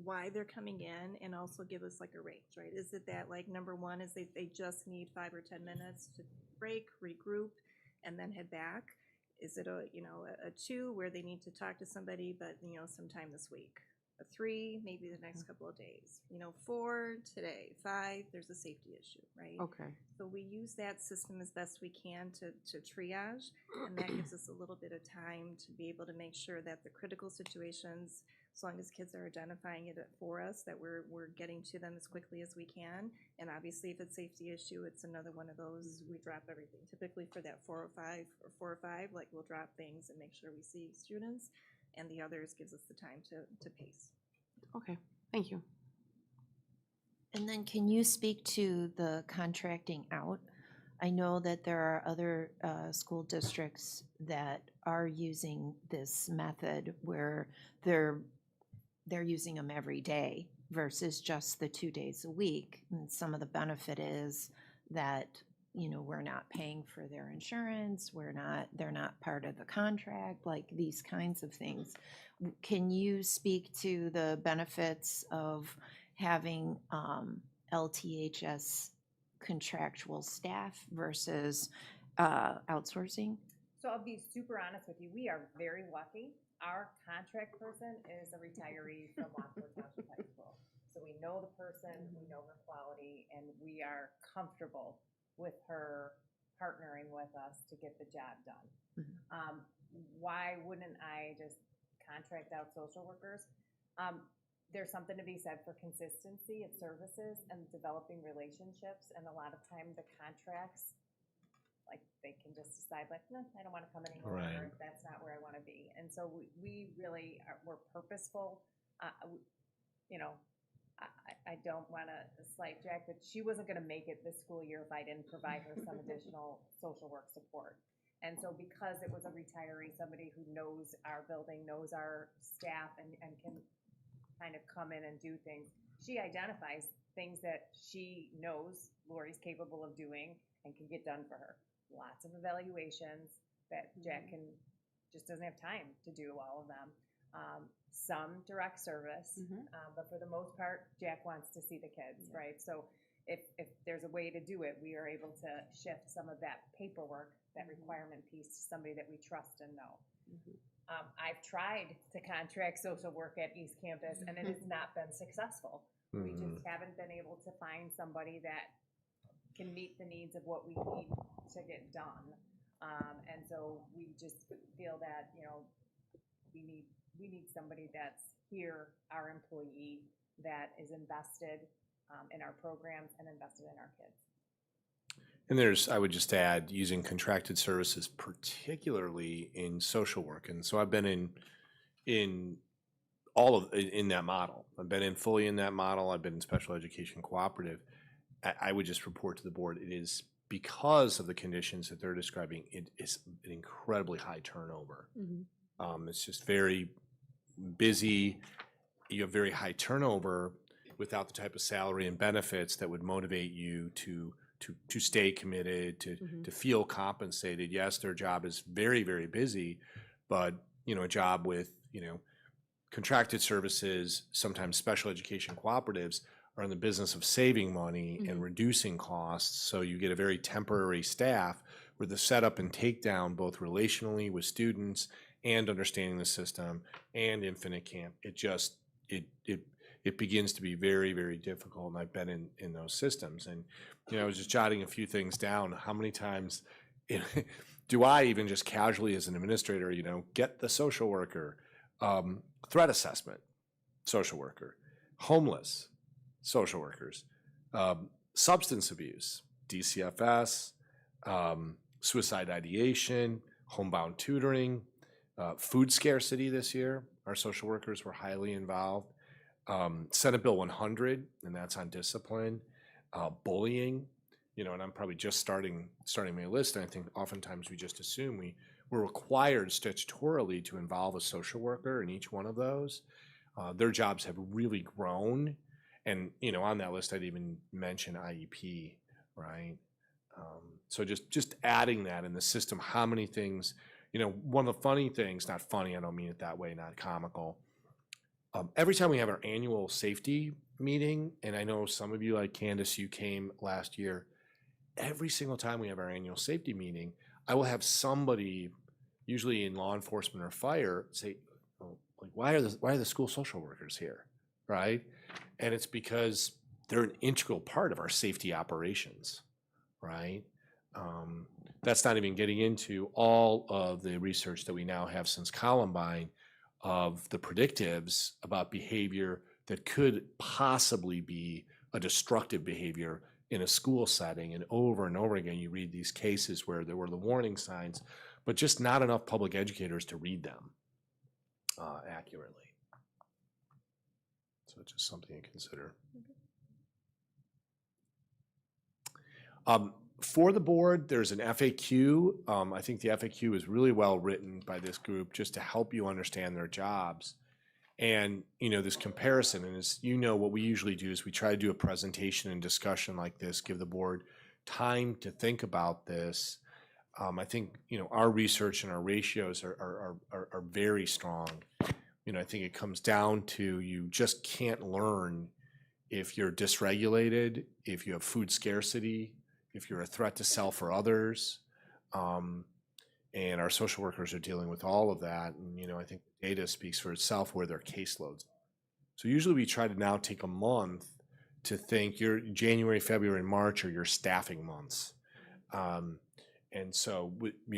why they're coming in, and also give us like a range, right? Is it that like number one is they just need 5 or 10 minutes to break, regroup, and then head back? Is it a 2 where they need to talk to somebody, but sometime this week? A 3, maybe the next couple of days. 4 today. 5, there's a safety issue, right? Okay. So we use that system as best we can to triage, and that gives us a little bit of time to be able to make sure that the critical situations, as long as kids are identifying it for us, that we're getting to them as quickly as we can. And obviously, if it's a safety issue, it's another one of those, we drop everything. Typically for that 4 or 5, like we'll drop things and make sure we see students, and the others gives us the time to pace. Okay, thank you. And then can you speak to the contracting out? I know that there are other school districts that are using this method where they're using them every day versus just the 2 days a week. And some of the benefit is that, we're not paying for their insurance, they're not part of the contract, like these kinds of things. Can you speak to the benefits of having LTHS contractual staff versus outsourcing? So I'll be super honest with you. We are very lucky. Our contract person is a retiree from Lockport Township High School. So we know the person, we know her quality, and we are comfortable with her partnering with us to get the job done. Why wouldn't I just contract out social workers? There's something to be said for consistency of services and developing relationships, and a lot of time the contracts, like they can just decide like, no, I don't want to come anymore, Right. or that's not where I want to be. And so we really we're purposeful. I don't want to slight Jack, but she wasn't going to make it this school year if I didn't provide her some additional social work support. And so because it was a retiree, somebody who knows our building, knows our staff, and can kind of come in and do things, she identifies things that she knows Lori's capable of doing and can get done for her. Lots of evaluations that Jack just doesn't have time to do all of them. Some direct service, but for the most part, Jack wants to see the kids, right? So if there's a way to do it, we are able to shift some of that paperwork, that requirement piece, to somebody that we trust and know. I've tried to contract social work at East Campus, and it has not been successful. We just haven't been able to find somebody that can meet the needs of what we need to get done. And so we just feel that, we need somebody that's here, our employee, that is invested in our programs and invested in our kids. And I would just add, using contracted services, particularly in social work. And so I've been in that model. I've been fully in that model. I've been in special education cooperative. I would just report to the board, it is because of the conditions that they're describing, it is an incredibly high turnover. It's just very busy. You have very high turnover. without the type of salary and benefits that would motivate you to stay committed, to feel compensated. Yes, their job is very, very busy, but a job with contracted services, sometimes special education cooperatives, are in the business of saving money and reducing costs. So you get a very temporary staff where the setup and takedown, both relationally with students and understanding the system and Infinite Camp, it begins to be very, very difficult. And I've been in those systems. And I was just jotting a few things down. How many times do I even just casually as an administrator, get the social worker, threat assessment, social worker, homeless, social workers, substance abuse, DCFS, suicide ideation, homebound tutoring, food scarcity this year. Our social workers were highly involved. Senate Bill 100, and that's on discipline, bullying, and I'm probably just starting my list. And I think oftentimes we just assume we're required statutorily to involve a social worker in each one of those. Their jobs have really grown. And, on that list, I'd even mention IEP, right? So just adding that in the system, how many things, one of the funny things, not funny, I don't mean it that way, not comical. Every time we have our annual safety meeting, and I know some of you, like Candace, you came last year, every single time we have our annual safety meeting, I will have somebody, usually in law enforcement or fire, say, oh, like, why are the school social workers here, right? And it's because they're an integral part of our safety operations, right? That's not even getting into all of the research that we now have since Columbine of the predictives about behavior that could possibly be a destructive behavior in a school setting. And over again, you read these cases where there were the warning signs, but just not enough public educators to read them accurately. So it's just something to consider. For the board, there's an FAQ. I think the FAQ is really well written by this group just to help you understand their jobs. And, this comparison, and as what we usually do is we try to do a presentation and discussion like this, give the board time to think about this. I think, our research and our ratios are very strong. I think it comes down to you just can't learn if you're dysregulated, if you have food scarcity, if you're a threat to self or others. And our social workers are dealing with all of that. And, I think the data speaks for itself where their caseloads. So usually we try to now take a month to think your January, February, and March are your staffing months. And so,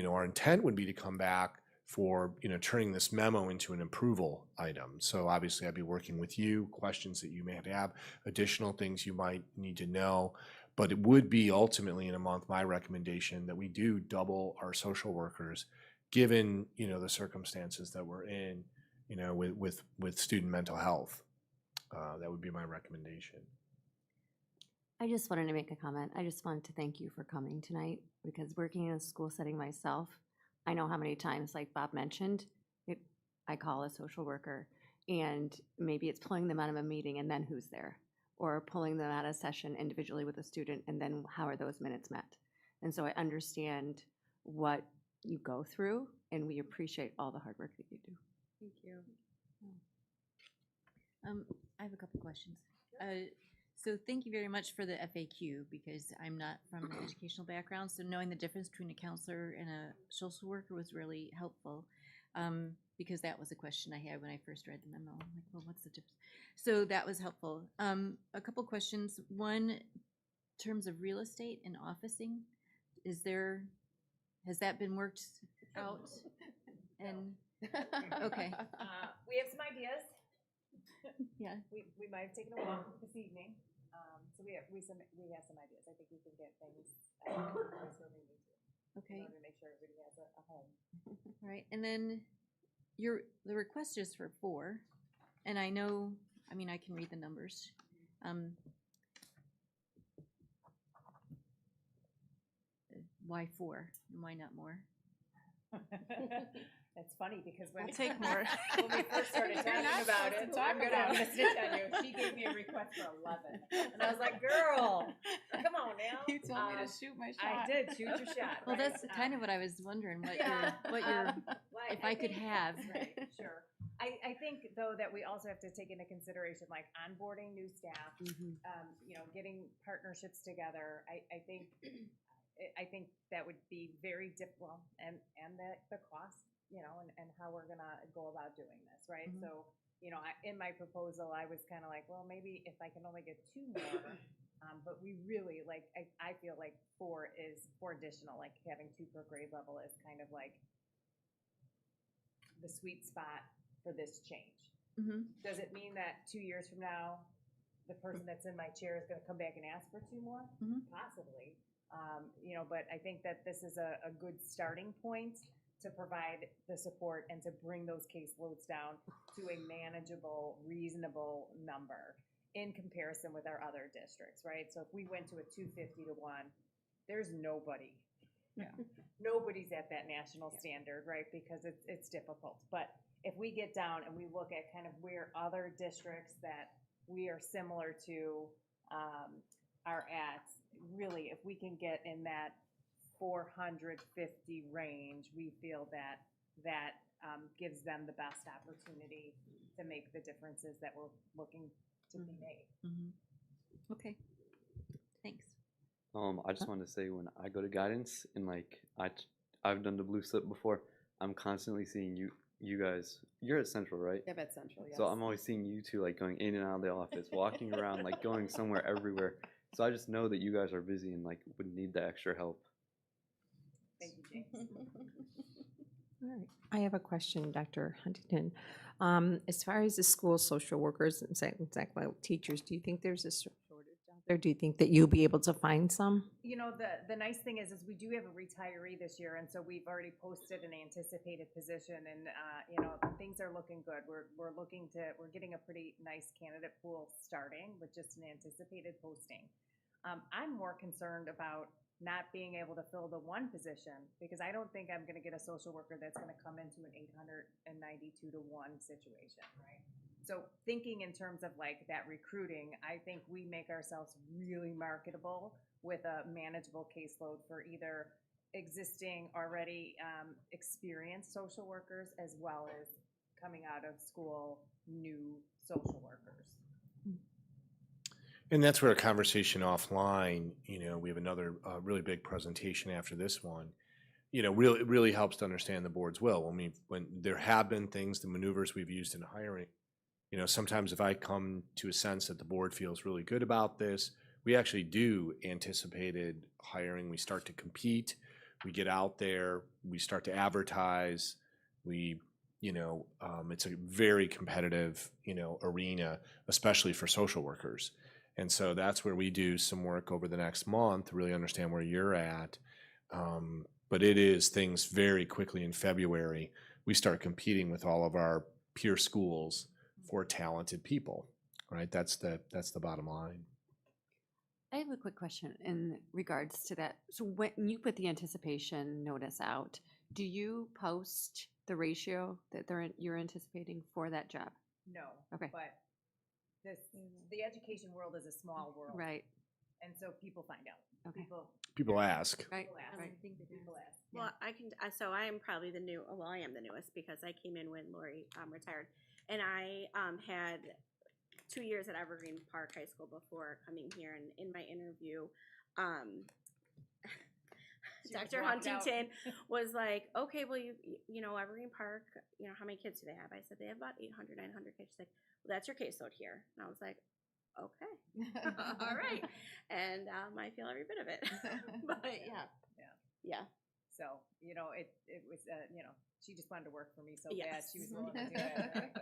our intent would be to come back for, turning this memo into an approval item. So obviously I'd be working with you, questions that you may have, additional things you might need to know. But it would be ultimately in a month, my recommendation that we do double our social workers, given, the circumstances that we're in, with student mental health. That would be my recommendation. I just wanted to make a comment. I just wanted to thank you for coming tonight, because working in a school setting myself, I know how many times, like Bob mentioned, I call a social worker, and maybe it's pulling them out of a meeting and then who's there, or pulling them out of session individually with a student and then how are those minutes met. And so I understand what you go through, and we appreciate all the hard work that you do. Thank you. I have a couple questions. So thank you very much for the FAQ, because I'm not from an educational background, so knowing the difference between a counselor and a social worker was really helpful, because that was a question I had when I first read the memo. I'm like, well, what's the difference? So that was helpful. A couple questions. One, in terms of real estate and officing, has that been worked out? And okay. We have some ideas. Yeah. We might have taken a walk this evening. So we have some ideas. I think we can get things where we need to. Okay. In order to make sure everybody has a home. All right, and then the request is for 4, and I know, I can read the numbers. Why 4 and why not more? That's funny because when We'll take more. when we first started You're talking not about supposed it, to I'm talk gonna about it. snitch on you. She gave me a request for 11, and I was like, "Girl, come on now." You told me to shoot my I shot. did shoot your shot. Well, right? that's kind of what I was wondering, what Yeah, your, like, if I could think- have. Right, sure. I think though that we also have to take into consideration like onboarding new staff, you know, getting partnerships together. I think that would be very difficult, and the cost, you know, and how we're gonna go about doing this, right? So, you know, in my proposal, I was kind of like, well, maybe if I can only get 2 more. But we really like, I feel like 4 additional, like having 2 per grade level is kind of like the sweet spot for this change. Does it mean that 2 years from now, the person that's in my chair is going to come back and ask for 2 more? Possibly. You know, but I think that this is a good starting point to provide the support and to bring those caseloads down to a manageable, reasonable number in comparison with our other districts, right? So if we went to a 250 to 1, there's nobody. Nobody's at that national standard, right? Because it's difficult. But if we get down and we look at kind of where other districts that we are similar to are at, really, if we can get in that 450 range, we feel that gives them the best opportunity to make the differences that we're looking to be made. Okay, thanks. I just wanted to say, when I go to guidance and like I've done the blue slip before, I'm constantly seeing you guys. You're at Central, right? Yep, at Central, yes. So I'm always seeing you two like going in and out of the office, walking around, like going somewhere everywhere. So I just know that you guys are busy and like would need the extra help. Thank you, James. All right. I have a question, Dr. Huntington. As far as the school social workers and exactly teachers, do you think there's a shortage out there? Do you think that you'll be able to find some? You know, the nice thing is we do have a retiree this year, and so we've already posted an anticipated position, and you know, things are looking good. We're getting a pretty nice candidate pool starting with just an anticipated posting. I'm more concerned about not being able to fill the one position, because I don't think I'm going to get a social worker that's going to come into an 892 to 1 situation, right? So thinking in terms of like that recruiting, I think we make ourselves really marketable with a manageable caseload for either existing, already experienced social workers, as well as coming out of school new social workers. And that's where a conversation offline, you know, we have another really big presentation after this one, you know, really helps to understand the board's will. When there have been things, the maneuvers we've used in hiring, you know, sometimes if I come to a sense that the board feels really good about this, we actually do anticipated hiring. We start to compete, we get out there, we start to advertise, you know, it's a very competitive, you know, arena, especially for social workers. And so that's where we do some work over the next month to really understand where you're at. But it is things very quickly in February. We start competing with all of our peer schools for talented people, right? That's the bottom line. I have a quick question in regards to that. So when you put the anticipation notice out, do you post the ratio that you're anticipating for that job? No. Okay. But the education world is a small world. Right. And so people find out. Okay. People ask. Right. People ask. Right. People ask. Well, I am probably I am the newest because I came in when Lori retired. And I had 2 years at Evergreen Park High School before coming here. And in my interview, Dr. Huntington was like, okay, well, you know, Evergreen Park, you know, how many kids do they have? I said, they have about 800, 900 kids. She's like, well, that's your caseload here. And I was like, okay, all right. And I feel every bit of it. But yeah. So, you know, it was, you know, she just wanted to work for me so bad. Yes. She was willing to do it.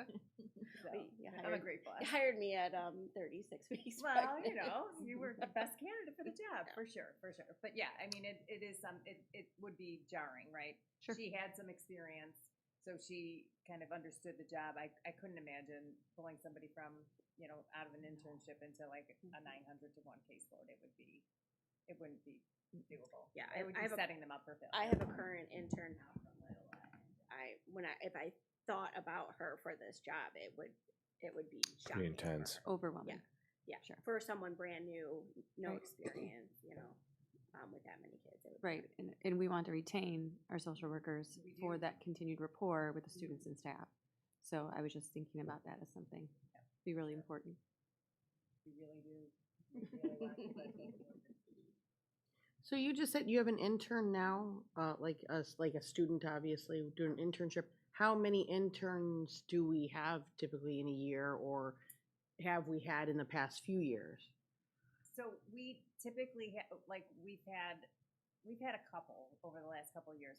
Right? So, I'm a great boss. You hired me at 36 weeks. Well, pregnant. you know, you were the best candidate for the job, for sure. But yeah, I mean, it is it would be jarring, right? Sure. She had some experience, so she kind of understood the job. I couldn't imagine pulling somebody from, you know, out of an internship into like a 900 to 1 caseload. It wouldn't be doable. Yeah, it would be setting them up for failure. I have a current intern now from Little if I thought about her for this job, it would be shocking. Pretty intense. Overwhelming. Yeah, Sure. for someone brand new, no Right. experience, with that many kids. It would be Right, and we want to retain our social workers for that continued rapport with the students and staff. So I was just thinking about that as something be really important. We really do. We really want to keep our kids. So you just said you have an intern now, like a student, obviously, doing an internship. How many interns do we have typically in a year, or have we had in the past few years? So we typically we've had a couple over the last couple of years.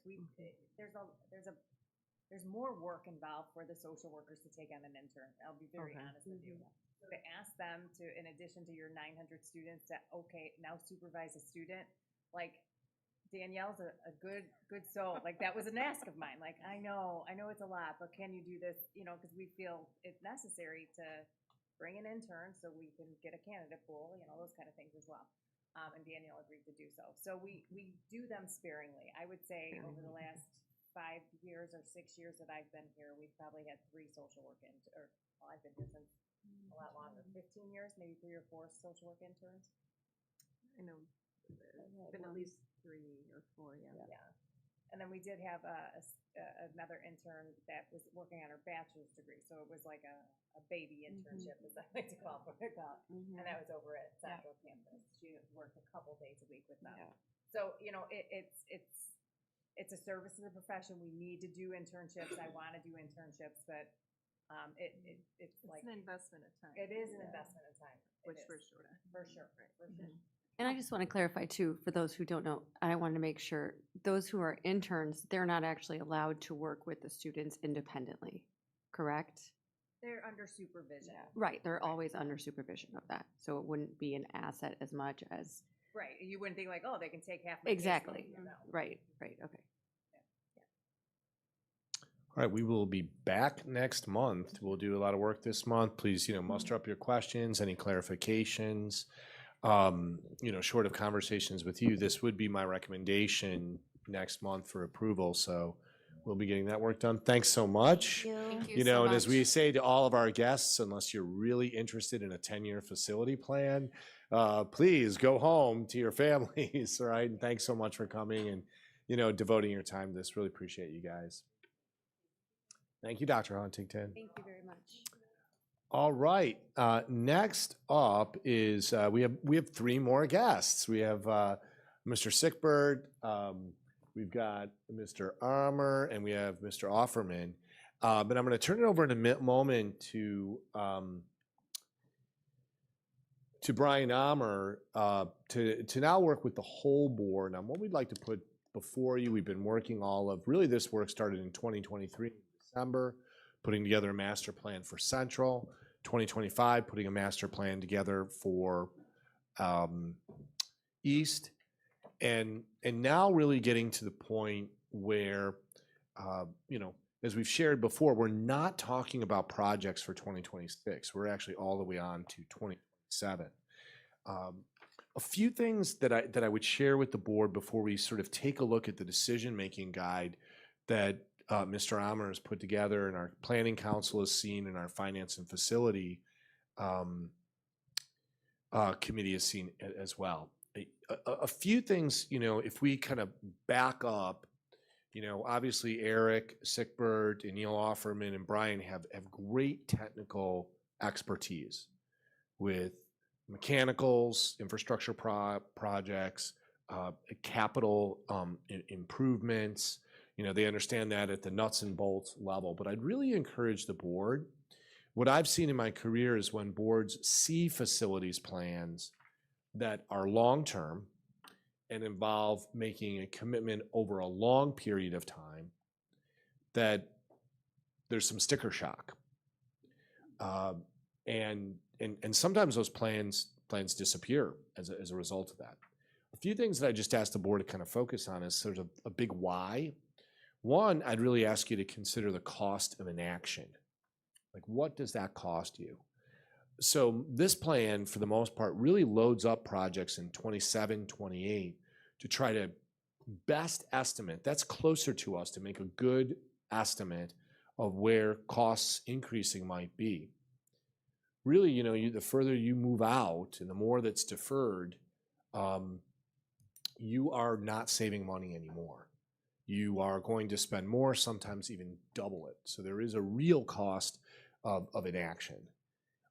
There's more work involved for the social workers to take on an intern. I'll be very honest with you. So to ask them to, in addition to your 900 students, to now supervise a student, like Danielle's a good soul. Like that was an ask of mine. Like I know it's a lot, but can you do this? Because we feel it's necessary to bring an intern so we can get a candidate pool, those kind of things as well. And Danielle agreed to do so. So we do them sparingly. I would say over the last 5 years or 6 years that I've been here, we've probably had 3 social work I've been here since a lot longer, 15 years, maybe 3 or 4 social work interns. I know, been at least 3 or 4, yeah. And then we did have another intern that was working on her bachelor's degree, so it was like a baby internship, as I like to call it. And that was over at Central Campus. She worked a couple days a week with them. So it's a service to the profession. We need to do internships. I want to do internships, but it's like an investment of time. It is an investment of time, Which we're sure. for sure. And I just want to clarify too, for those who don't know, I wanted to make sure, those who are interns, they're not actually allowed to work with the students independently, correct? They're under supervision. Right, they're always under supervision of that, so it wouldn't be an asset as much as. Right, you wouldn't think like, oh, they can take half my Exactly, caseload. No. right, okay. All right, we will be back next month. We'll do a lot of work this month. Please, muster up your questions, any clarifications. Short of conversations with you, this would be my recommendation next month for approval. So we'll be getting that work done. Thanks so much. Thank you You know, so and as we much. say to all of our guests, unless you're really interested in a 10-year facility plan, please go home to your families, all right? And thanks so much for coming and, devoting your time to this. Really appreciate you guys. Thank you, Dr. Huntington. Thank you very much. All right. Next up is we have 3 more guests. We have Mr. Sickbird, we've got Mr. Armour, and we have Mr. Offerman. But I'm going to turn it over in a moment to Brian Armour to now work with the whole board on what we'd like to put before you. We've been working really this work started in 2023, December, putting together a master plan for Central. 2025, putting a master plan together for East, and now really getting to the point where, as we've shared before, we're not talking about projects for 2026. We're actually all the way on to 2027. A few things that I would share with the board before we sort of take a look at the decision-making guide that Mr. Armour has put together and our planning council has seen and our finance and facility committee has seen as well. A few things, if we kind of back up, obviously Eric Sickbird and Neil Offerman and Brian have great technical expertise with mechanicals, infrastructure projects, capital improvements. They understand that at the nuts and bolts level. But I'd really encourage the board. What I've seen in my career is when boards see facilities plans that are long-term and involve making a commitment over a long period of time, that there's some sticker shock. And sometimes those plans disappear as a result of that. A few things that I just asked the board to kind of focus on is sort of a big why. One, I'd really ask you to consider the cost of inaction. Like, what does that cost you? So this plan, for the most part, really loads up projects in 27, 28 to try to best estimate, that's closer to us, to make a good estimate of where costs increasing might be. Really, you know, the further you move out and the more that's deferred, you are not saving money anymore. You are going to spend more, sometimes even double it. So there is a real cost of inaction.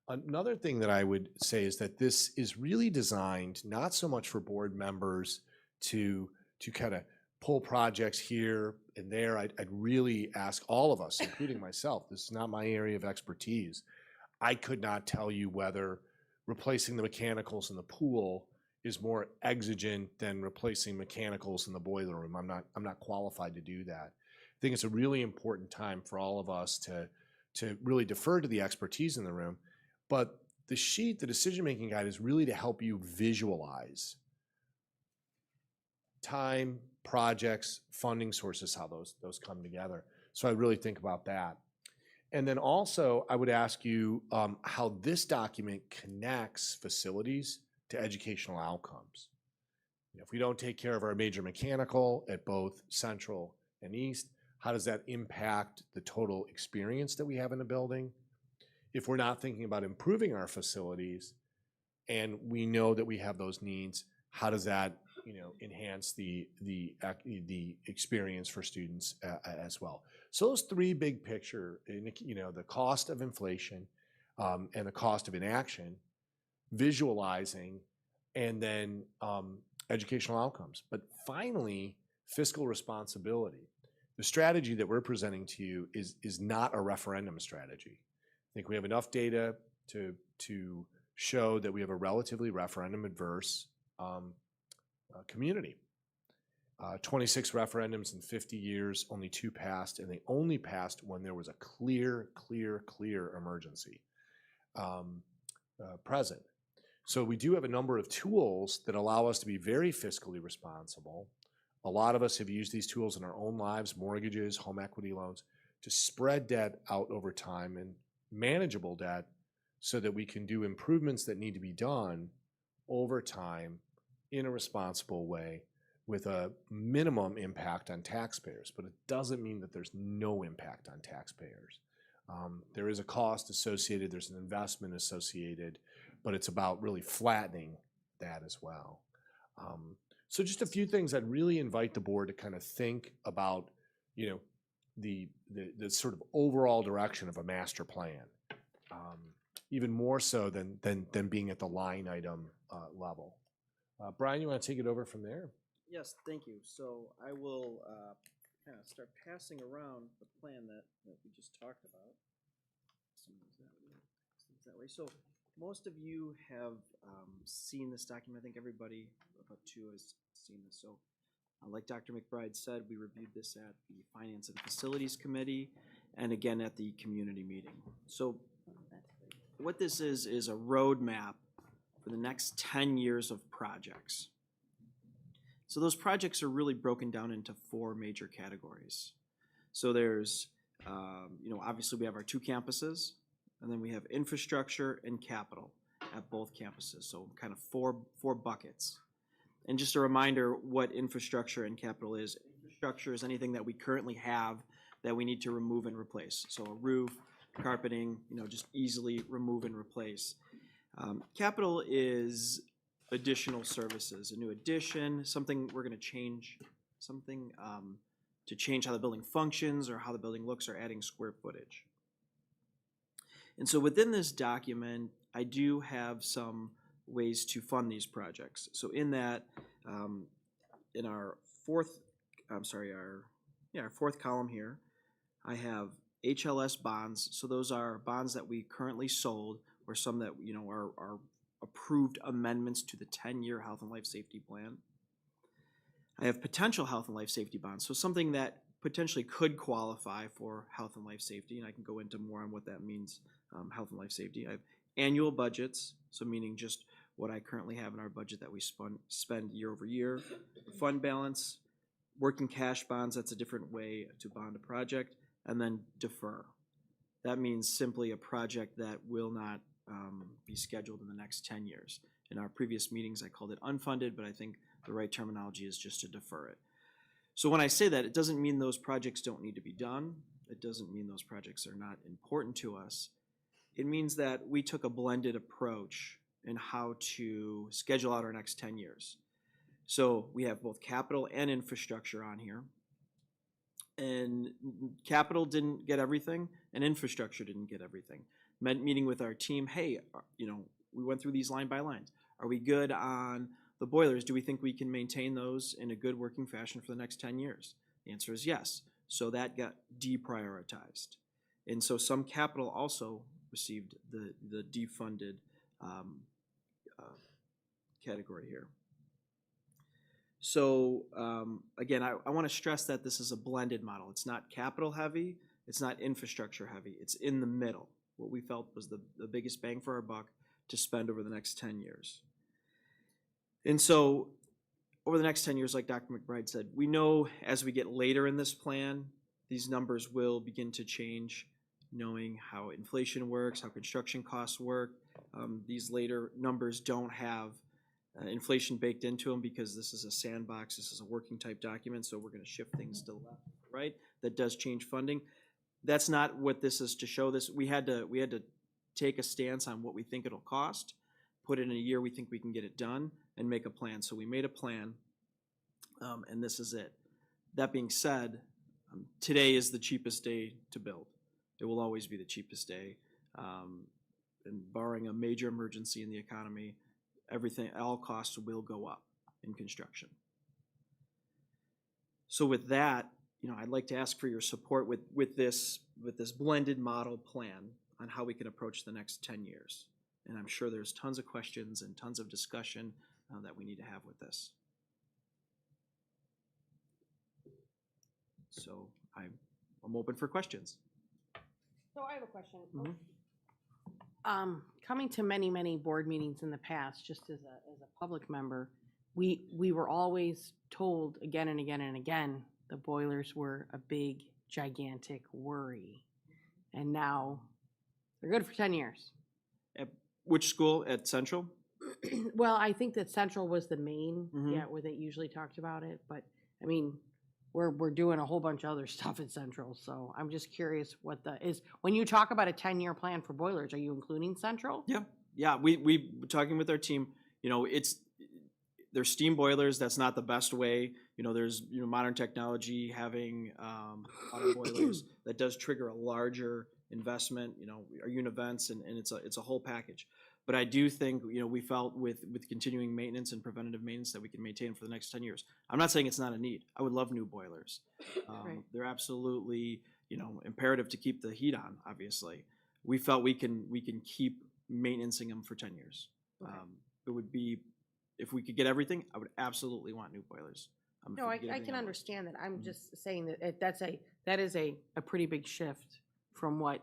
Another thing that I would say is that this is really designed not so much for board members to kind of pull projects here and there. I'd really ask all of us, including myself, this is not my area of expertise. I could not tell you whether replacing the mechanicals in the pool is more exigent than replacing mechanicals in the boiler room. I'm not qualified to do that. I think it's a really important time for all of us to really defer to the expertise in the room. But the sheet, the decision-making guide, is really to help you visualize time, projects, funding sources, how those come together. So I really think about that. And then also, I would ask you how this document connects facilities to educational outcomes. If we don't take care of our major mechanical at both Central and East, how does that impact the total experience that we have in the building? If we're not thinking about improving our facilities and we know that we have those needs, how does that, you know, enhance the experience for students as well? So those three big picture, you know, the cost of inflation and the cost of inaction, visualizing, and then educational outcomes. But finally, fiscal responsibility. The strategy that we're presenting to you is not a referendum strategy. I think we have enough data to show that we have a relatively referendum-adverse community. 26 referendums in 50 years, only 2 passed, and they only passed when there was a clear emergency present. So we do have a number of tools that allow us to be very fiscally responsible. A lot of us have used these tools in our own lives, mortgages, home equity loans, to spread debt out over time and manageable debt so that we can do improvements that need to be done over time in a responsible way with a minimum impact on taxpayers. But it doesn't mean that there's no impact on taxpayers. There is a cost associated, there's an investment associated, but it's about really flattening that as well. So just a few things I'd really invite the board to kind of think about, you know, the sort of overall direction of a master plan, even more so than being at the line item level. Brian, you want to take it over from there? Yes, thank you. So I will kind of start passing around the plan that we just talked about. That way. So most of you have seen this document. I think everybody but 2 has seen this. So like Dr. McBride said, we reviewed this at the Finance and Facilities Committee and again at the community meeting. So what this is a roadmap for the next 10 years of projects. So those projects are really broken down into 4 major categories. So there's, you know, obviously we have our 2 campuses, and then we have infrastructure and capital at both campuses. So kind of four buckets. And just a reminder what infrastructure and capital is. Infrastructure is anything that we currently have that we need to remove and replace. So a roof, carpeting, you know, just easily remove and replace. Capital is additional services, a new addition, something we're going to change, something to change how the building functions or how the building looks or adding square footage. And so within this document, I do have some ways to fund these projects. So in that, in our fourth column here, I have HLS bonds. So those are bonds that we currently sold or some that, you know, are approved amendments to the 10-year health and life safety plan. I have potential health and life safety bonds. So something that potentially could qualify for health and life safety, and I can go into more on what that means, health and life safety. I have annual budgets, so meaning just what I currently have in our budget that we spend year over year. Fund balance, working cash bonds, that's a different way to bond a project, and then defer. That means simply a project that will not be scheduled in the next 10 years. In our previous meetings, I called it unfunded, but I think the right terminology is just to defer it. So when I say that, it doesn't mean those projects don't need to be done. It doesn't mean those projects are not important to us. It means that we took a blended approach in how to schedule out our next 10 years. So we have both capital and infrastructure on here. And capital didn't get everything, and infrastructure didn't get everything. Meeting with our team, hey, we went through these line by line. Are we good on the boilers? Do we think we can maintain those in a good working fashion for the next 10 years? The answer is yes. So that got deprioritized. And so some capital also received the defunded category here. So again, I want to stress that this is a blended model. It's not capital heavy. It's not infrastructure heavy. It's in the middle, what we felt was the biggest bang for our buck to spend over the next 10 years. And so over the next 10 years, like Dr. McBride said, we know as we get later in this plan, these numbers will begin to change, knowing how inflation works, how construction costs work. These later numbers don't have inflation baked into them because this is a sandbox, this is a working type document, so we're going to shift things to the left, right? That does change funding. That's not what this is to show this. We had to take a stance on what we think it'll cost, put it in a year we think we can get it done, and make a plan. So we made a plan, and this is it. That being said, today is the cheapest day to build. It will always be the cheapest day. And barring a major emergency in the economy, everything, all costs will go up in construction. So with that, I'd like to ask for your support with this blended model plan on how we can approach the next 10 years. And I'm sure there's tons of questions and tons of discussion that we need to have with this. So I'm open for questions. So I have a question. Coming to many, many board meetings in the past, just as a public member, we were always told again and again and again, the boilers were a big, gigantic worry. And now they're good for 10 years. At which school? At Central? Well, I think that Central was the main, where they usually talked about it. But I mean, we're doing a whole bunch of other stuff at Central. So I'm just curious what when you talk about a 10-year plan for boilers, are you including Central? Yeah. We talking with our team, there's steam boilers. That's not the best way. There's modern technology having auto boilers that does trigger a larger investment. Our univents, and it's a whole package. But I do think we felt with continuing maintenance and preventative maintenance that we can maintain for the next 10 years. I'm not saying it's not a need. I would love new boilers. Right. They're absolutely imperative to keep the heat on. Obviously, we felt we can keep maintaining them for 10 years. Okay. It would be, if we could get everything, I would absolutely want new boilers. No, I can understand that. I'm just saying that that is a pretty big shift from what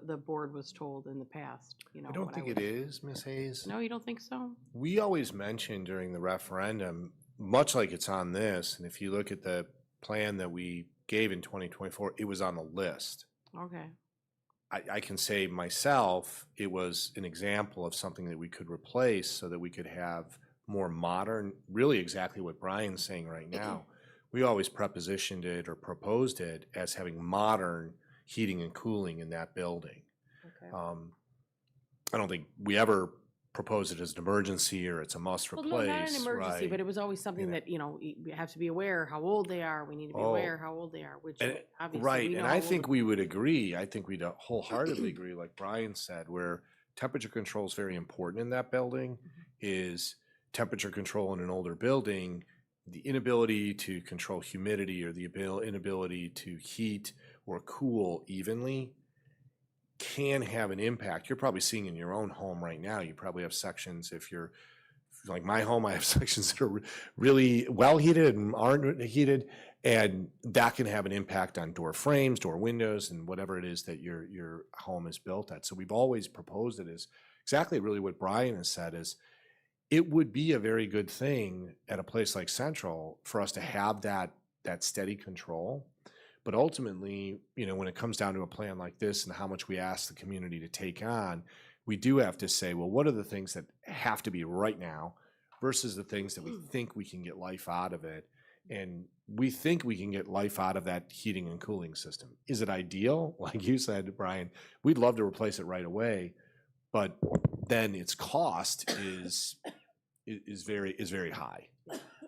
the board was told in the past. I don't think it is, Ms. Hayes. No, you don't think so? We always mentioned during the referendum, much like it's on this, and if you look at the plan that we gave in 2024, it was on the list. Okay. I can say myself, it was an example of something that we could replace so that we could have more modern, really exactly what Brian's saying right now. We always prepositioned it or proposed it as having modern heating and cooling in that building. Okay. I don't think we ever proposed it as an emergency or it's a must replace. Well, no, not an emergency, right? but it was always something that, we have to be aware how old they are. We need to be aware how old they are, which obviously right. we know And how I old think we would agree. I think we'd wholeheartedly agree, like Brian said, where temperature control is very important in that building, is temperature control in an older building, the inability to control humidity or the inability to heat or cool evenly can have an impact. You're probably seeing in your own home right now. You probably have sections, if you're like my home, I have sections that are really well heated and aren't heated, and that can have an impact on door frames, door windows, and whatever it is that your home is built at. So we've always proposed it as exactly really what Brian has said, is it would be a very good thing at a place like Central for us to have that steady control. But ultimately, when it comes down to a plan like this and how much we ask the community to take on, we do have to say, well, what are the things that have to be right now versus the things that we think we can get life out of it? And we think we can get life out of that heating and cooling system. Is it ideal? Like you said, Brian, we'd love to replace it right away, but then its cost is very high,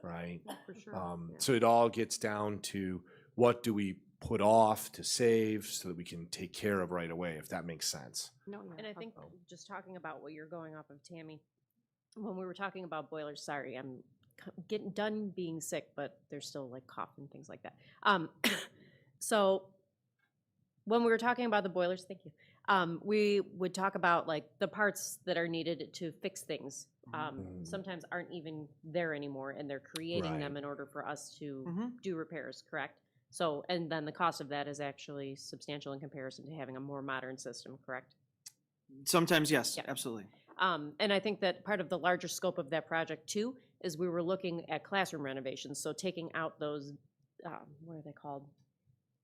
right? For sure. So it all gets down to what do we put off to save so that we can take care of right away, if that makes sense. No, yeah. And I think just talking about what you're going off of, Tammy, when we were talking about boilers, sorry, I'm getting done being sick, but there's still like cough and things like that. So when we were talking about the boilers, thank you, we would talk about like the parts that are needed to fix things. Sometimes aren't even there anymore, and they're creating them in order for us to do repairs, correct? So, and then the cost of that is actually substantial in comparison to having a more modern system, correct? Sometimes, yes, Yeah. absolutely. And I think that part of the larger scope of that project too is we were looking at classroom renovations, so taking out those, what are they called?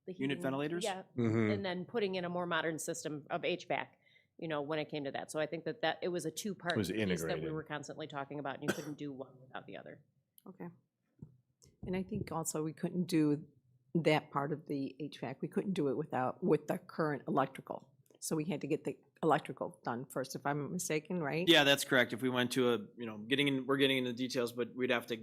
The Unit heating- ventilators? Yeah, and then putting in a more modern system of HVAC, you know, when it came to that. So I think that it was a two-part was piece that we integrated. were constantly talking about, and you couldn't do one without the other. Okay. And I think also we couldn't do that part of the HVAC. We couldn't do it with the current electrical. So we had to get the electrical done first, if I'm mistaken, right? Yeah, that's correct. If we went to we're getting into details, but we'd have to,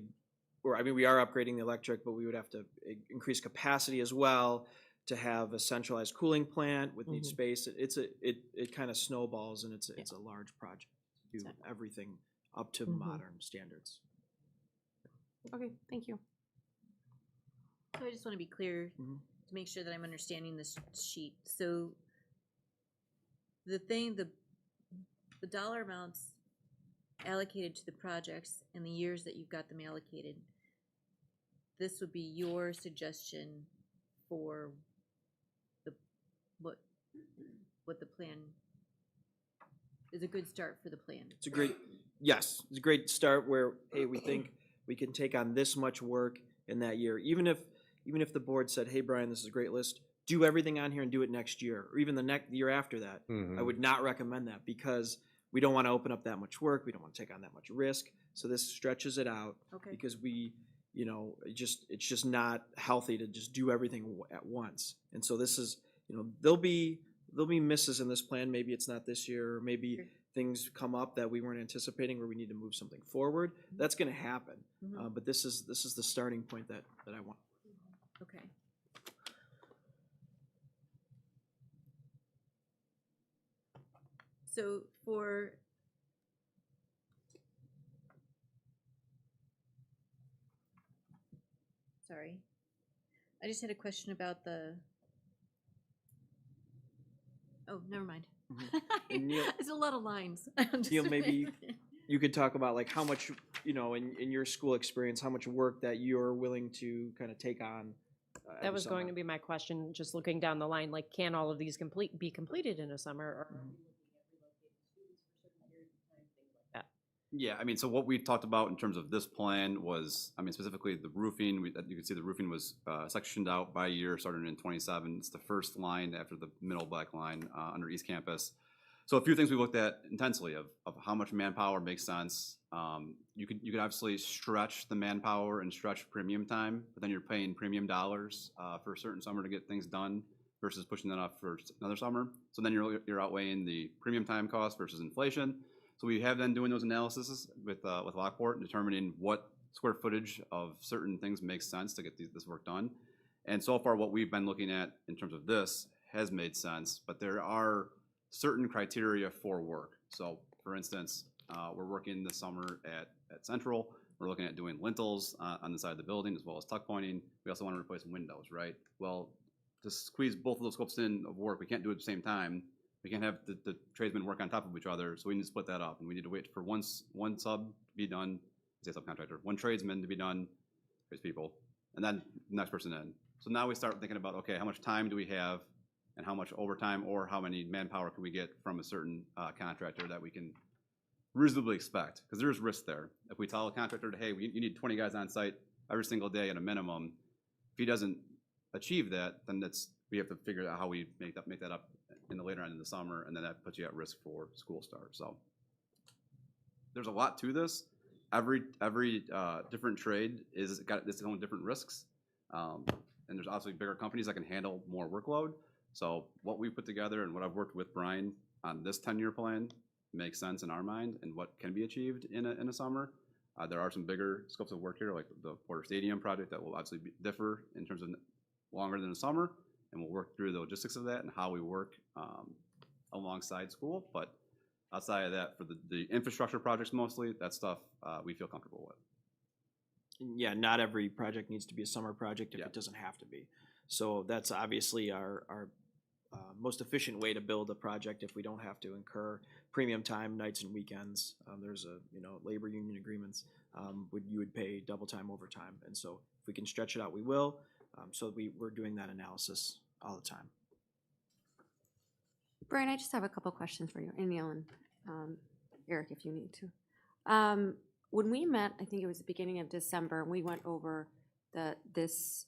we are upgrading the electric, but we would have to increase capacity as well to have a centralized cooling plant with each space. It kind of snowballs, and it's a large project to do everything up to modern standards. Okay, thank you. So I just want to be clear to make sure that I'm understanding this sheet. So the dollar amounts allocated to the projects and the years that you've got them allocated, this would be your suggestion for what the plan is a good start for the plan. It's a great start where, hey, we think we can take on this much work in that year. Even if the board said, hey, Brian, this is a great list, do everything on here and do it next year, or even the next year after that. I would not recommend that because we don't want to open up that much work. We don't want to take on that much risk. So this stretches it out because it's just not healthy to just do everything at once. And so this is, there'll be misses in this plan. Maybe it's not this year, or maybe things come up that we weren't anticipating where we need to move something forward. That's going to happen. But this is the starting point that I want. Okay. So sorry, I just had a question about oh, never mind. Neil, it's a lot of lines. Neil, maybe you could talk about like how much, in your school experience, how much work that you're willing to kind of take on. That was going to be my question, just looking down the line, like, can all of these be completed in a summer? Or Yeah, I mean, so what we talked about in terms of this plan was, I mean, specifically the roofing. You can see the roofing was sectioned out by year, starting in 27. It's the first line after the middle black line under East Campus. So a few things we looked at intensely of how much manpower makes sense. You could obviously stretch the manpower and stretch premium time, but then you're paying premium dollars for a certain summer to get things done versus pushing that off for another summer. So then you're outweighing the premium time cost versus inflation. So we have been doing those analyses with Lockport and determining what square footage of certain things makes sense to get this work done. And so far, what we've been looking at in terms of this has made sense, but there are certain criteria for work. So, for instance, we're working this summer at Central. We're looking at doing lintels on the side of the building as well as tuck pointing. We also want to replace windows, right? Well, to squeeze both of those scopes in of work, we can't do it at the same time. We can't have the tradesmen work on top of each other, so we need to split that up, and we need to wait for one sub to be done, say subcontractor, one tradesman to be done, tradespeople, and then the next person in. So now we start thinking about, okay, how much time do we have, and how much overtime or how many manpower can we get from a certain contractor that we can reasonably expect, because there's risk there. If we tell a contractor, hey, you need 20 guys on site every single day at a minimum, if he doesn't achieve that, then we have to figure out how we make that up in the later end of the summer, and then that puts you at risk for school start. So there's a lot to this, every different trade is got its own different risks. And there's obviously bigger companies that can handle more workload. So what we put together and what I've worked with Brian on this 10-year plan makes sense in our mind and what can be achieved in a summer. There are some bigger scopes of work here, like the Porter Stadium project that will obviously differ in terms of longer than the summer, and we'll work through the logistics of that and how we work alongside school. But outside of that, for the infrastructure projects mostly, that stuff we feel comfortable with. Yeah, not every project needs to be a summer project if it doesn't have to be. So that's obviously our most efficient way to build a project if we don't have to incur premium time, nights and weekends. There's labor union agreements. You would pay double time overtime, and so if we can stretch it out, we will. So we're doing that analysis all the time. Brian, I just have a couple questions for you, and Neil and Eric, if you need to. When we met, I think it was the beginning of December, we went over this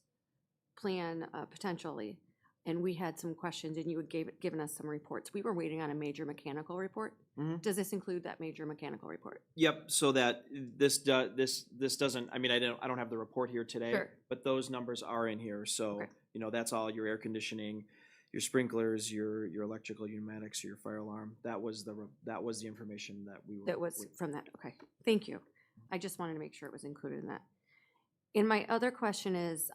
plan potentially, and we had some questions, and you had given us some reports. We were waiting on a major mechanical report. Does this include that major mechanical report? Yep. So that this doesn't. I mean, I don't have the report here today, Sure. but those numbers are in here. So that's all your air conditioning, your sprinklers, your electrical, your pneumatics, your fire alarm. That was the information that we were. That was from that. Okay. Thank you. I just wanted to make sure it was included in that. And my other question is,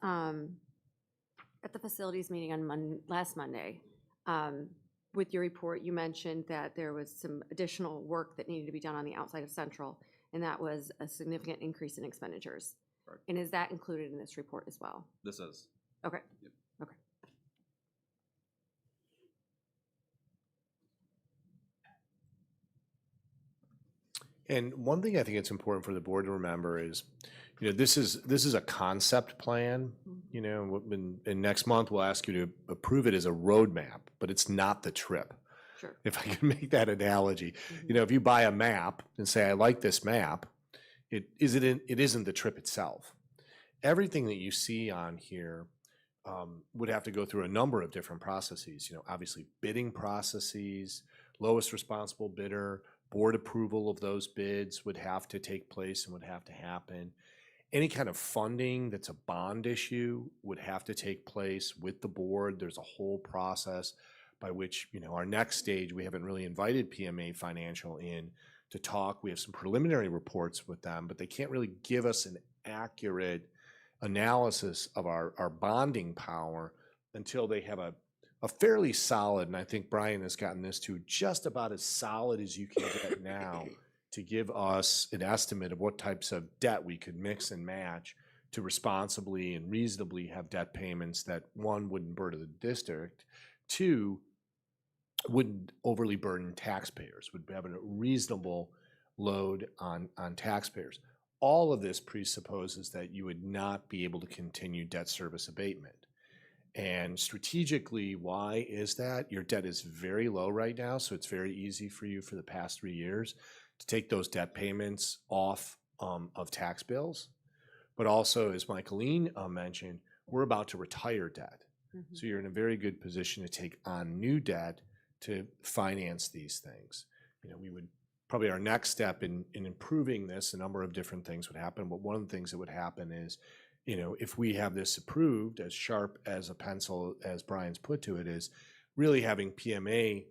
at the facilities meeting on last Monday, with your report, you mentioned that there was some additional work that needed to be done on the outside of Central, and that was a significant increase in expenditures. Right. And is that included in this report as well? This is. Okay. Yep. Okay. And one thing I think it's important for the board to remember is, this is a concept plan, and next month we'll ask you to approve it as a roadmap, but it's not the trip. Sure. If I can make that analogy. If you buy a map and say, I like this map, it isn't the trip itself. Everything that you see on here would have to go through a number of different processes, obviously bidding processes, lowest responsible bidder, board approval of those bids would have to take place and would have to happen. Any kind of funding that's a bond issue would have to take place with the board. There's a whole process by which, our next stage, we haven't really invited PMA Financial in to talk. We have some preliminary reports with them, but they can't really give us an accurate analysis of our bonding power until they have a fairly solid, and I think Brian has gotten this to just about as solid as you can get now to give us an estimate of what types of debt we could mix and match to responsibly and reasonably have debt payments that, one, wouldn't burden the district, two, wouldn't overly burden taxpayers, would have a reasonable load on taxpayers. All of this presupposes that you would not be able to continue debt service abatement. And strategically, why is that? Your debt is very low right now, so it's very easy for you for the past 3 years to take those debt payments off of tax bills. But also, as Michaeline mentioned, we're about to retire debt. So you're in a very good position to take on new debt to finance these things. We would probably, our next step in improving this, a number of different things would happen, but one of the things that would happen is, if we have this approved, as sharp as a pencil as Brian's put to it, is really having PMA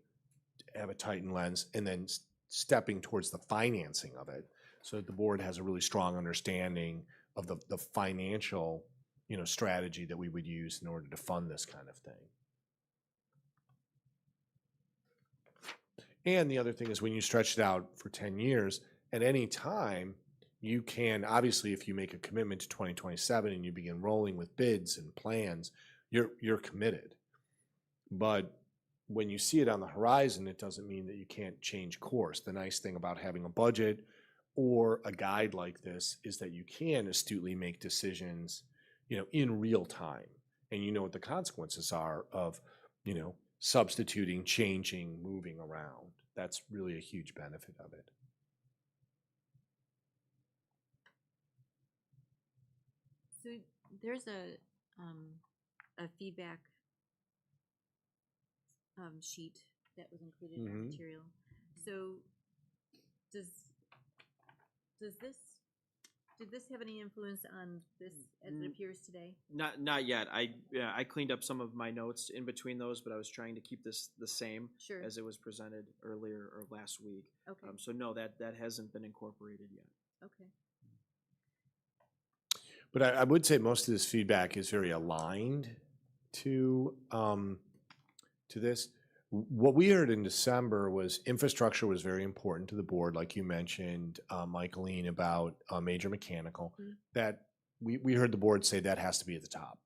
have a tightened lens and then stepping towards the financing of it so that the board has a really strong understanding of the financial, strategy that we would use in order to fund this kind of thing. And the other thing is when you stretch it out for 10 years, at any time, you can, obviously, if you make a commitment to 2027 and you begin rolling with bids and plans, you're committed. But when you see it on the horizon, it doesn't mean that you can't change course. The nice thing about having a budget or a guide like this is that you can astutely make decisions, in real time. And you know what the consequences are of, substituting, changing, moving around. That's really a huge benefit of it. So there's a feedback sheet that was included in the material. So does this Did this have any influence on this as it appears today? Not yet. I cleaned up some of my notes in between those, but I was trying to keep this the same Sure. as it was presented earlier or last week. Okay. So no, that hasn't been incorporated yet. Okay. But I would say most of this feedback is very aligned to this. What we heard in December was infrastructure was very important to the board, like you mentioned, Michaeline, about major mechanical, that we heard the board say that has to be at the top.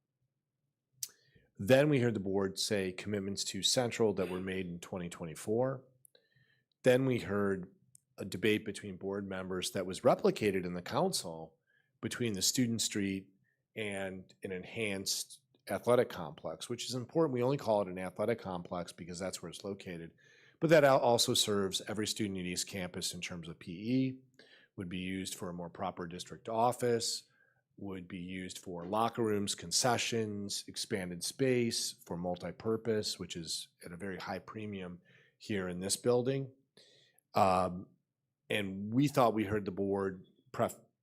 Then we heard the board say commitments to central that were made in 2024. Then we heard a debate between board members that was replicated in the council between the student street and an enhanced athletic complex, which is important. We only call it an athletic complex because that's where it's located. But that also serves every student at East Campus in terms of PE, would be used for a more proper district office, would be used for locker rooms, concessions, expanded space, for multi-purpose, which is at a very high premium here in this building. And we thought we heard the board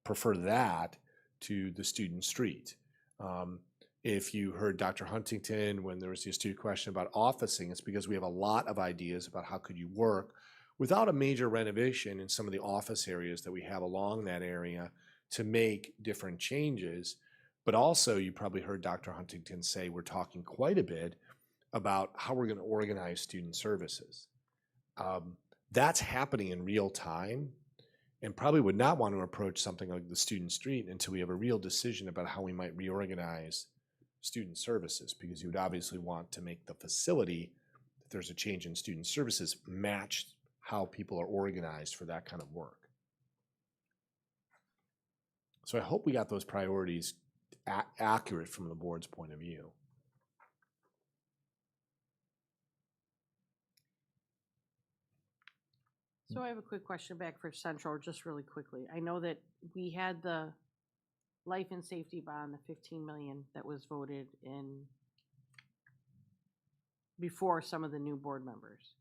prefer that to the student street. If you heard Dr. Huntington when there was the astute question about officing, it's because we have a lot of ideas about how could you work without a major renovation in some of the office areas that we have along that area to make different changes. But also, you probably heard Dr. Huntington say we're talking quite a bit about how we're going to organize student services. That's happening in real time, and probably would not want to approach something like the student street until we have a real decision about how we might reorganize student services, because you would obviously want to make the facility, if there's a change in student services, match how people are organized for that kind of work. So I hope we got those priorities accurate from the board's point of view. So I have a quick question back for Central, just really quickly. I know that we had the life and safety bond, the 15 million that was voted in before some of the new board members.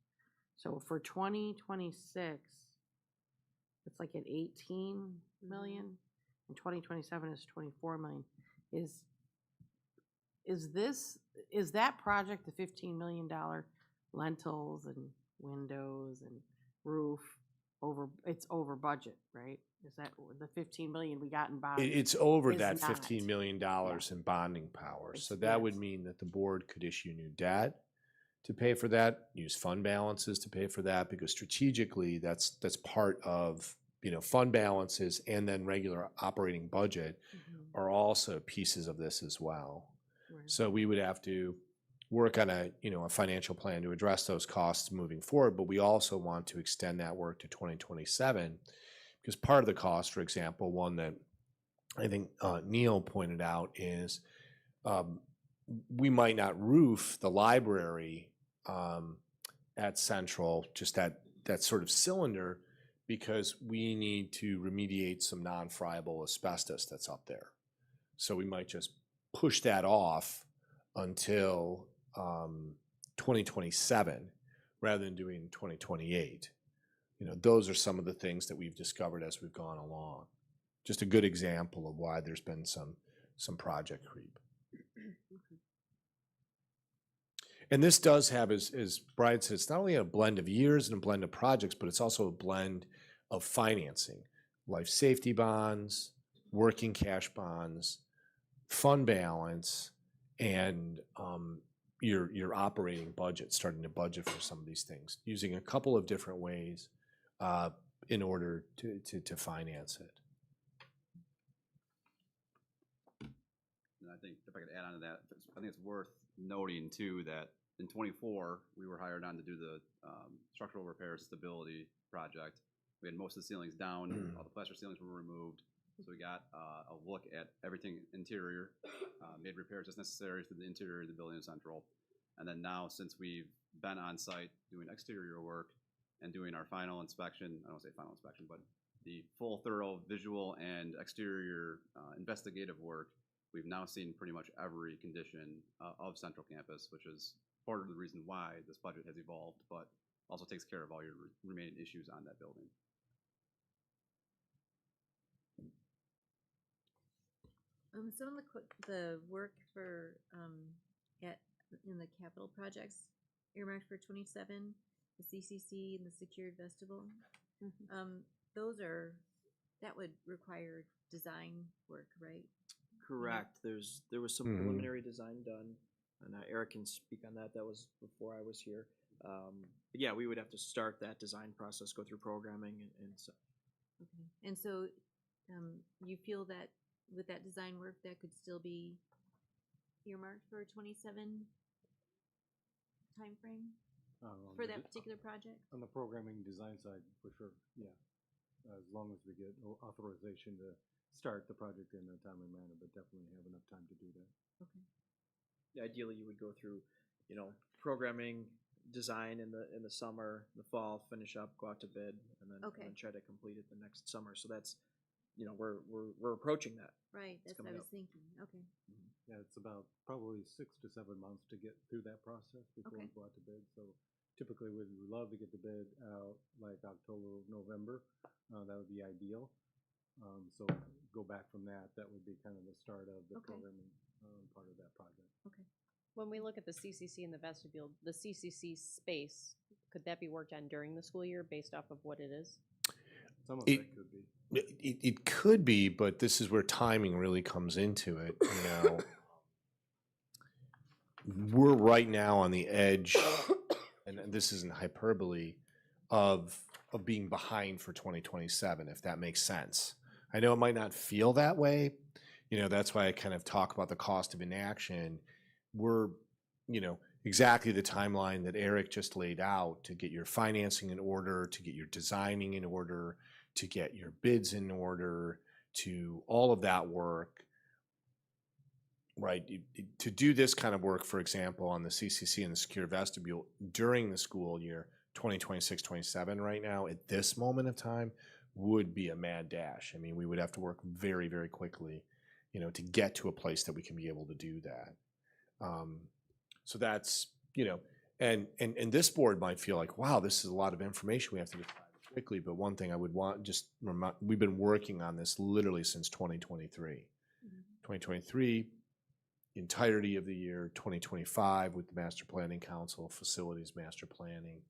So for 2026, it's like at 18 million, and 2027 is 24 million. Is that project the $15 million lentils and windows and roof it's over budget, right? Is that the 15 million we got in bonds? It's over is that not. $15 million in bonding power. So that would mean that the board could issue new debt to pay for that, use fund balances to pay for that, because strategically that's part of, fund balances, and then regular operating budget are also pieces of this as well. Right. So we would have to work on a financial plan to address those costs moving forward, but we also want to extend that work to 2027, because part of the cost, for example, one that I think Neil pointed out is we might not roof the library at Central, just that sort of cylinder, because we need to remediate some non-friable asbestos that's up there. So we might just push that off until 2027 rather than doing 2028. Those are some of the things that we've discovered as we've gone along. Just a good example of why there's been some project creep. And this does have, as Brian said, it's not only a blend of years and a blend of projects, but it's also a blend of financing, life safety bonds, working cash bonds, fund balance, and your operating budget, starting to budget for some of these things, using a couple of different ways in order to finance it. And I think if I could add on to that, I think it's worth noting too that in '24 we were hired on to do the structural repair stability project. We had most of the ceilings down, all the plaster ceilings were removed. So we got a look at everything interior, made repairs as necessary to the interior of the building in Central. And then now, since we've been on site doing exterior work and doing our final inspection, I don't say final inspection, but the full, thorough visual and exterior investigative work, we've now seen pretty much every condition of Central Campus, which is part of the reason why this budget has evolved, but also takes care of all your remaining issues on that building. Some of the work for, in the capital projects earmarked for 27, the CCC and the secured vestibule, that would require design work, right? Correct. There was some preliminary design done, and Eric can speak on that. That was before I was here. But yeah, we would have to start that design process, go through programming, and so. Okay. And so, you feel that with that design work, that could still be earmarked for a 27 timeframe for that particular project? On the programming design side, for sure, yeah. As long as we get authorization to start the project in a timely manner, but definitely have enough time to do that. Okay. Ideally, you would go through, programming, design in the summer, the fall, finish up, go out to bid, and then try to complete it the next summer. So that's, we're approaching that. Right, that's what I was thinking. Okay. Yeah, it's about probably 6 to 7 months to get through that process before we go out to bid. So typically, we'd love to get the bid out like October, November. That would be ideal. So go back from that. That would be kind of the start of the programming part of that project. Okay. When we look at the CCC in the vestibule, the CCC space, could that be worked on during the school year based off of what it is? Some of it could be. It could be, but this is where timing really comes into it. We're right now on the edge, and this isn't hyperbole, of being behind for 2027, if that makes sense. I know it might not feel that way. That's why I kind of talk about the cost of inaction. We're, exactly the timeline that Eric just laid out to get your financing in order, to get your designing in order, to get your bids in order, to all of that work, right? To do this kind of work, for example, on the CCC and the secure vestibule during the school year, 2026-27 right now, at this moment of time, would be a mad dash. I mean, we would have to work very, very quickly, to get to a place that we can be able to do that. So that's, and this board might feel like, wow, this is a lot of information we have to get quickly. But one thing I would want, we've been working on this literally since 2023. 2023, entirety of the year, 2025 with the Master Planning Council, facilities master planning.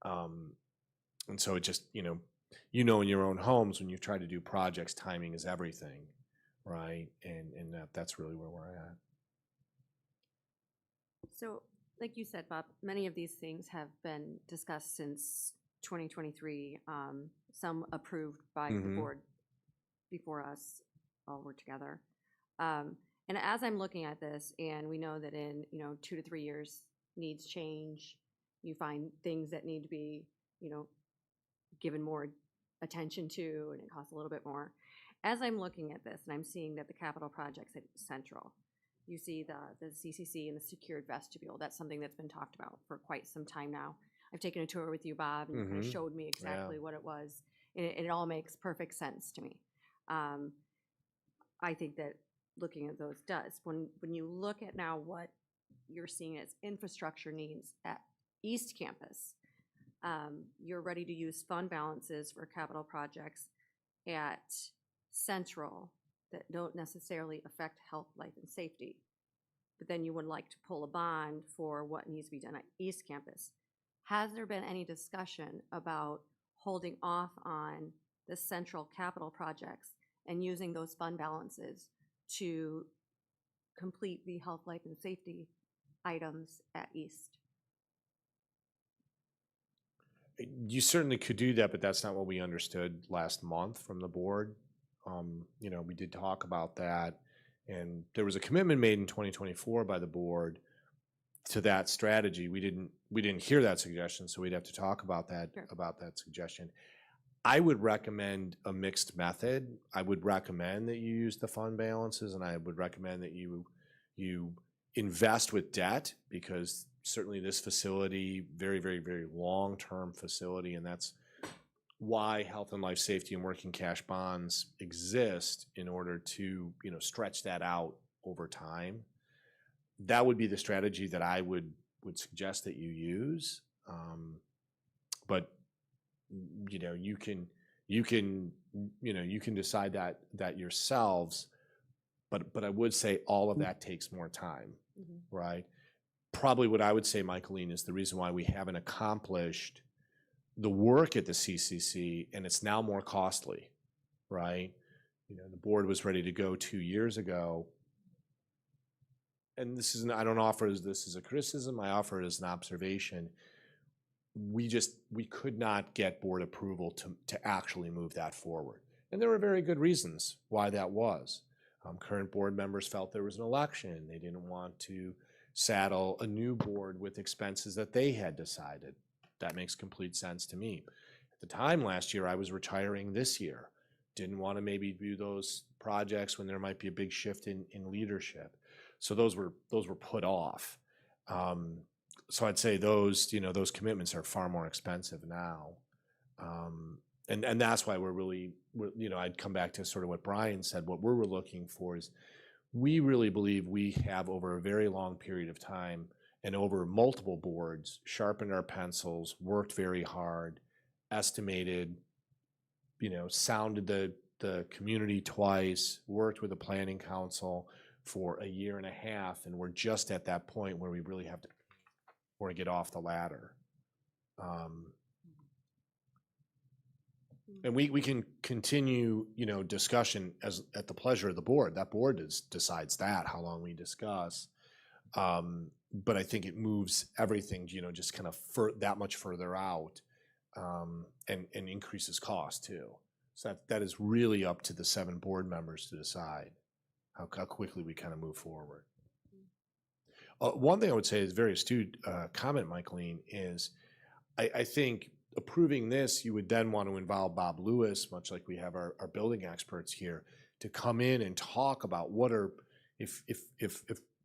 And so it just, in your own homes, when you try to do projects, timing is everything, right? And that's really where we're at. So, like you said, Bob, many of these things have been discussed since 2023, some approved by the board before us all were together. And as I'm looking at this, and we know that in 2 to 3 years needs change, you find things that need to be given more attention to, and it costs a little bit more. As I'm looking at this, and I'm seeing that the capital projects at Central, you see the CCC and the secured vestibule. That's something that's been talked about for quite some time now. I've taken a tour with you, Bob, and you kind of showed me exactly what it was. And it all makes perfect sense to me. I think that looking at those does. When you look at now what you're seeing as infrastructure needs at East Campus, you're ready to use fund balances for capital projects at Central that don't necessarily affect health, life, and safety. But then you would like to pull a bond for what needs to be done at East Campus. Has there been any discussion about holding off on the Central capital projects and using those fund balances to complete the health, life, and safety items at East? You certainly could do that, but that's not what we understood last month from the board. We did talk about that, and there was a commitment made in 2024 by the board to that strategy. We didn't hear that suggestion, so we'd have to talk about that suggestion. I would recommend a mixed method. I would recommend that you use the fund balances, and I would recommend that you invest with debt, because certainly this facility, very, very, very long-term facility, and that's why health and life safety and working cash bonds exist, in order to stretch that out over time. That would be the strategy that I would suggest that you use. But you can decide that yourselves. But I would say all of that takes more time, right? Probably what I would say, Michaeline, is the reason why we haven't accomplished the work at the CCC, and it's now more costly, right? You know, the board was ready to go 2 years ago. And this isn't, I don't offer this as a criticism, I offer it as an observation. We could not get board approval to actually move that forward. And there were very good reasons why that was. Current board members felt there was an election. They didn't want to saddle a new board with expenses that they had decided. That makes complete sense to me. At the time last year, I was retiring this year. Didn't want to maybe do those projects when there might be a big shift in leadership. So those were put off. So I'd say those commitments are far more expensive now. And that's why I'd come back to sort of what Brian said. What we're looking for is we really believe we have, over a very long period of time and over multiple boards, sharpened our pencils, worked very hard, estimated, sounded the community twice, worked with the planning council for a year and a half, and we're just at that point where we really have to get off the ladder. And we can continue, discussion at the pleasure of the board. That board decides how long we discuss. But I think it moves everything, just kind of that much further out, and increases cost too. So that is really up to the 7 board members to decide how quickly we kind of move forward. One thing I would say is very astute comment, Michaeline, is I think approving this, you would then want to involve Bob Lewis, much like we have our building experts here, to come in and talk about if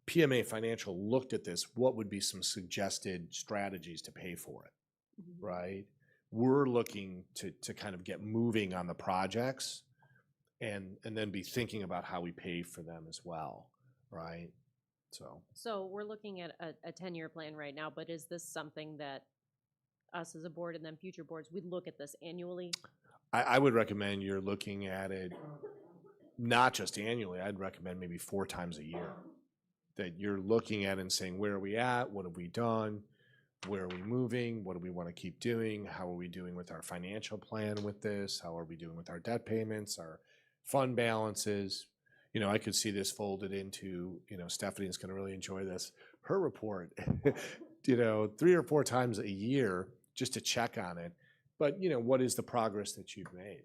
PMA Financial looked at this, what would be some suggested strategies to pay for it, right? We're looking to kind of get moving on the projects and then be thinking about how we pay for them as well, right? So we're looking at a 10-year plan right now, but is this something that us as a board and then future boards, we'd look at this annually? I would recommend you're looking at it not just annually. I'd recommend maybe 4 times a year. That you're looking at and saying, where are we at? What have we done? Where are we moving? What do we want to keep doing? How are we doing with our financial plan with this? How are we doing with our debt payments, our fund balances? I could see this folded into, Stephanie's going to really enjoy this, her report, 3 or 4 times a year just to check on it. But, what is the progress that you've made?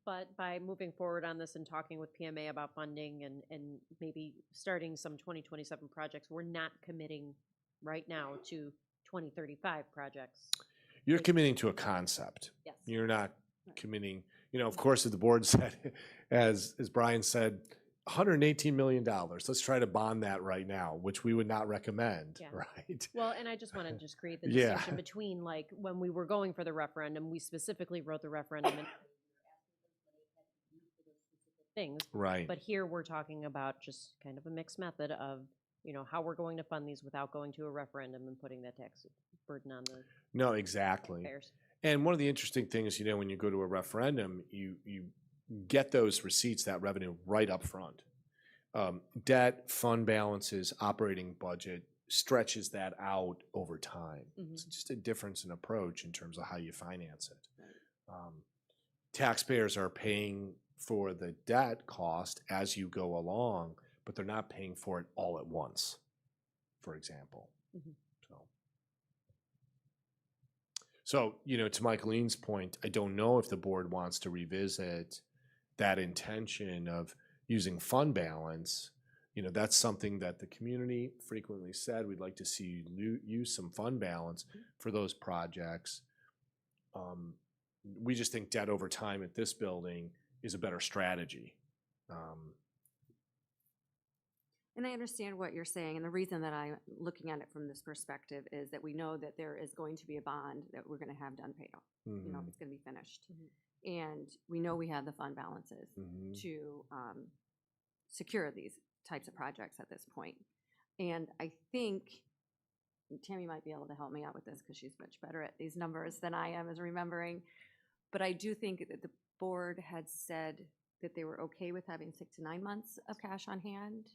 But by moving forward on this and talking with PMA about funding and maybe starting some 2027 projects, we're not committing right now to 2035 projects. You're committing to a concept. Yes. You're not committing, of course, if the board said, as Brian said, $118 million, let's try to bond that right now, which we would not recommend, right? Well, and I just want to create the distinction between, like, when we were going for the referendum, we specifically wrote the referendum and things. Right. But here we're talking about just kind of a mixed method of, how we're going to fund these without going to a referendum and putting that tax burden on the No, exactly. taxpayers. And one of the interesting things, when you go to a referendum, you get those receipts, that revenue right up front. Debt, fund balances, operating budget stretches that out over time. It's just a difference in approach in terms of how you finance it. Taxpayers are paying for the debt cost as you go along, but they're not paying for it all at once, for example. So, to Michaeline's point, I don't know if the board wants to revisit that intention of using fund balance. That's something that the community frequently said, we'd like to see you use some fund balance for those projects. We just think debt over time at this building is a better strategy. And I understand what you're saying, and the reason that I'm looking at it from this perspective is that we know that there is going to be a bond that we're going to have done paid off. It's going to be finished. And we know we have the fund balances to secure these types of projects at this point. And I think Tammy might be able to help me out with this because she's much better at these numbers than I am as remembering. But I do think that the board had said that they were okay with having 6 to 9 months of cash on hand.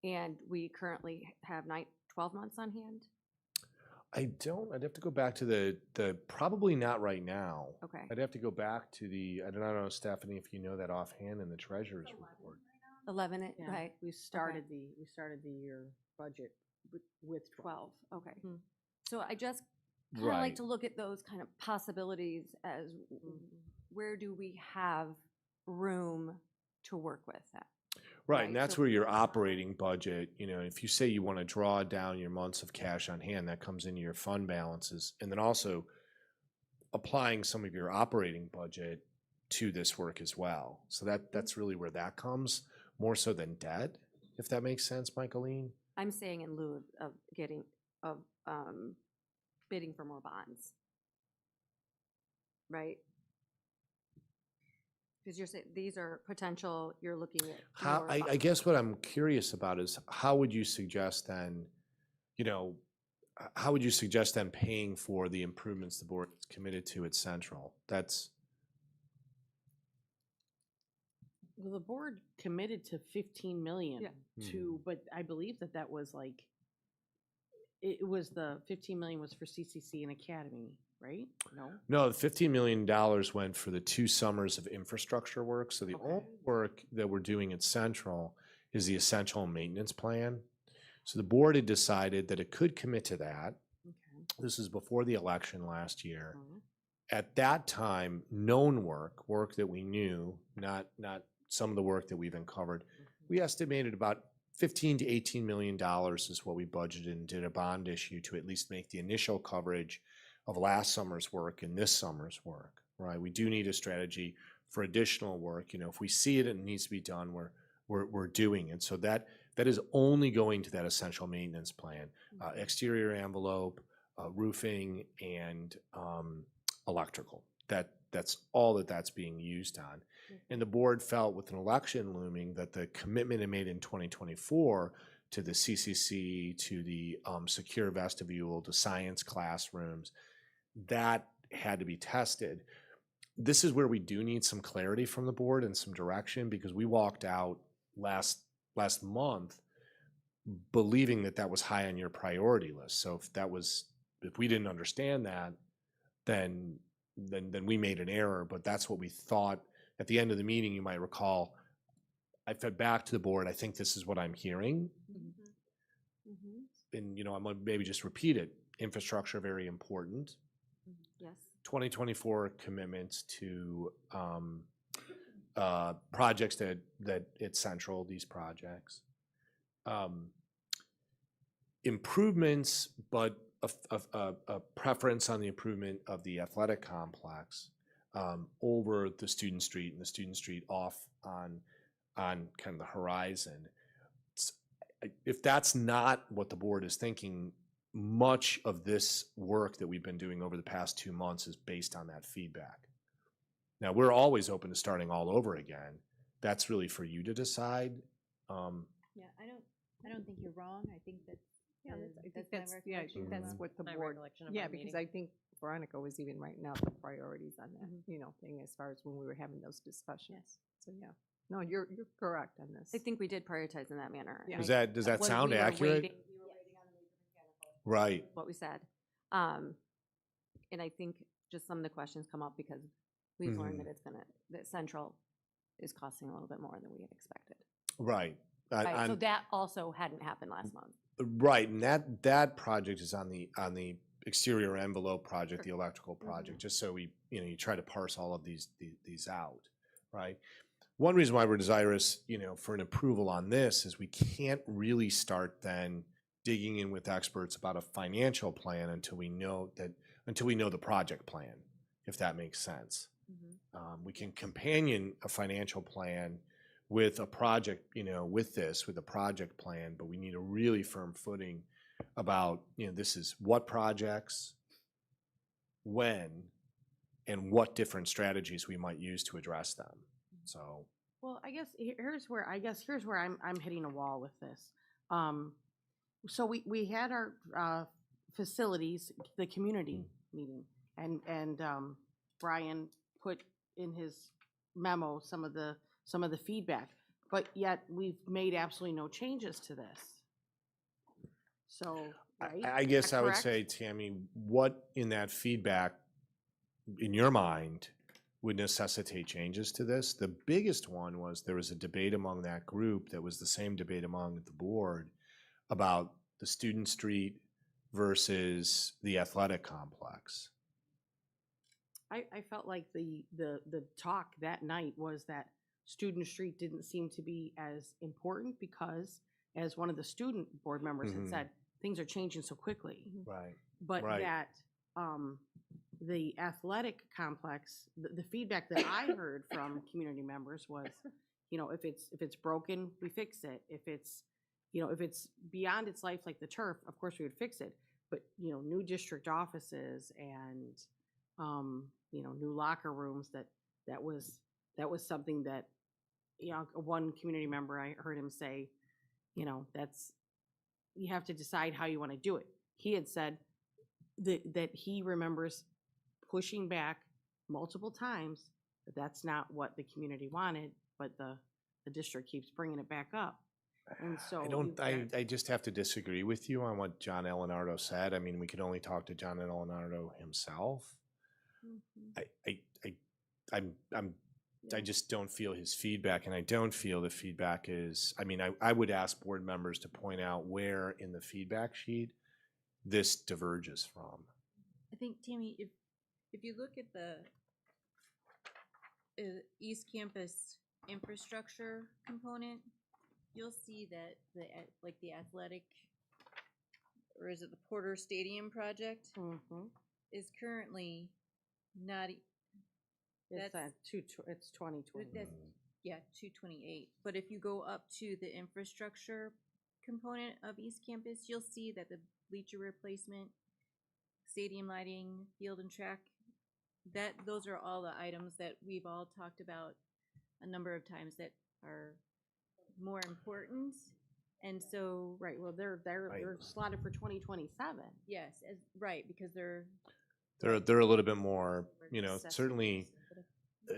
And we currently have 12 months on hand. I'd have to go back to the probably not right now. Okay. I'd have to go back to I don't know, Stephanie, if you know that offhand in the treasurer's report. 11, Yeah, right? we started the year budget with 12, okay. So I just kind of like Right. to look at those kind of possibilities as where do we have room to work with that? Right, and Right, that's so- where your operating budget, if you say you want to draw down your months of cash on hand, that comes into your fund balances. And then also applying some of your operating budget to this work as well. So that's really where that comes, more so than debt, if that makes sense, Michaeline? I'm saying in lieu of bidding for more bonds. Right? Because you're saying these are potential, you're looking at. How, more I bonds. guess what I'm curious about is how would you suggest then, how would you suggest then paying for the improvements the board is committed to at Central? That's, Well, the board committed to 15 million Yeah. to, but I believe that was like, it was the 15 million was for CCC and Academy, right? No? no, the $15 million went for the 2 summers of infrastructure work. So the only work that we're doing at Central is the essential maintenance plan. So the board had decided that it could commit to that. Okay. This is before the election last year. At that time, known work that we knew, not some of the work that we've uncovered, we estimated about $15 to $18 million is what we budgeted and did a bond issue to at least make the initial coverage of last summer's work and this summer's work, right? We do need a strategy for additional work. If we see it and it needs to be done, we're doing it. So that is only going to that essential maintenance plan, exterior envelope, roofing, and electrical. That's all that's being used on. And the board felt with an election looming that the commitment it made in 2024 to the CCC, to the secure vestibule, to science classrooms, that had to be tested. This is where we do need some clarity from the board and some direction, because we walked out last month believing that was high on your priority list. So if we didn't understand that, then we made an error. But that's what we thought. At the end of the meeting, you might recall, I fed back to the board, I think this is what I'm hearing. And, I'm going to maybe just repeat it. Infrastructure, very important. Yes. 2024 commitments to projects that it's Central, these projects. Improvements, but a preference on the improvement of the athletic complex over the Student Street, and the Student Street off on kind of the horizon. If that's not what the board is thinking, much of this work that we've been doing over the past 2 months is based on that feedback. Now, we're always open to starting all over again. That's really for you to decide. Yeah, I don't think you're wrong. I think that's. I think my that's recollection that's as well. what the My board, recollection of yeah, our because meeting. I think Veronica was even writing out the priorities on that, thing as far as when we were having those discussions. Yes. So, yeah. No, you're correct on this. I think we did prioritize in that manner. Yeah. Does that When sound we were accurate? waiting- Right. What we said. And I think just some of the questions come up because we've learned that that Central is costing a little bit more than we had expected. Right. Right, so that also hadn't happened last month. Right, and that project is on the exterior envelope project, the electrical project, just so you try to parse all of these out, right? One reason why we're desirous, for an approval on this is we can't really start then digging in with experts about a financial plan until we know the project plan, if that makes sense. We can companion a financial plan with a project, with a project plan, but we need a really firm footing about, this is what projects, when, and what different strategies we might use to address them. So. Well, I guess here's where I'm hitting a wall with this. So we had our facilities, the community meeting, and Brian put in his memo some of the feedback, but yet we've made absolutely no changes to this. So, right? I Is guess that I would correct? say, Tammy, what in that feedback, in your mind, would necessitate changes to this? The biggest one was there was a debate among that group that was the same debate among the board about the student street versus the athletic complex. I felt like the talk that night was that Student Street didn't seem to be as important because, as one of the student board members had said, things are changing so quickly. Right. But Right. yet, the athletic complex, the feedback that I heard from community members was, you know, if it's broken, we fix it. If it's beyond its life, like the turf, of course we would fix it. But, you know, new district offices and new locker rooms, that was something that, you know, one community member, I heard him say, you know, you have to decide how you want to do it. He had said that he remembers pushing back multiple times that that's not what the community wanted, but the district keeps bringing it back up. And so I just have to disagree with you on what John Elinardo said. I mean, we could only talk to John Elinardo himself. I just don't feel his feedback, and I don't feel the feedback is, I mean, I would ask board members to point out where in the feedback sheet this diverges from. I think, Tammy, if you look at the East Campus infrastructure component, you'll see that the athletic, or is it the Porter Stadium project, is currently not. It's 2020. Yeah, 228. But if you go up to the infrastructure component of East Campus, you'll see that the bleacher replacement, stadium lighting, field and track, those are all the items that we've all talked about a number of times that are more important. And so, right, well, they're slotted for 2027. Yes, right, because they're a little bit more, you know, certainly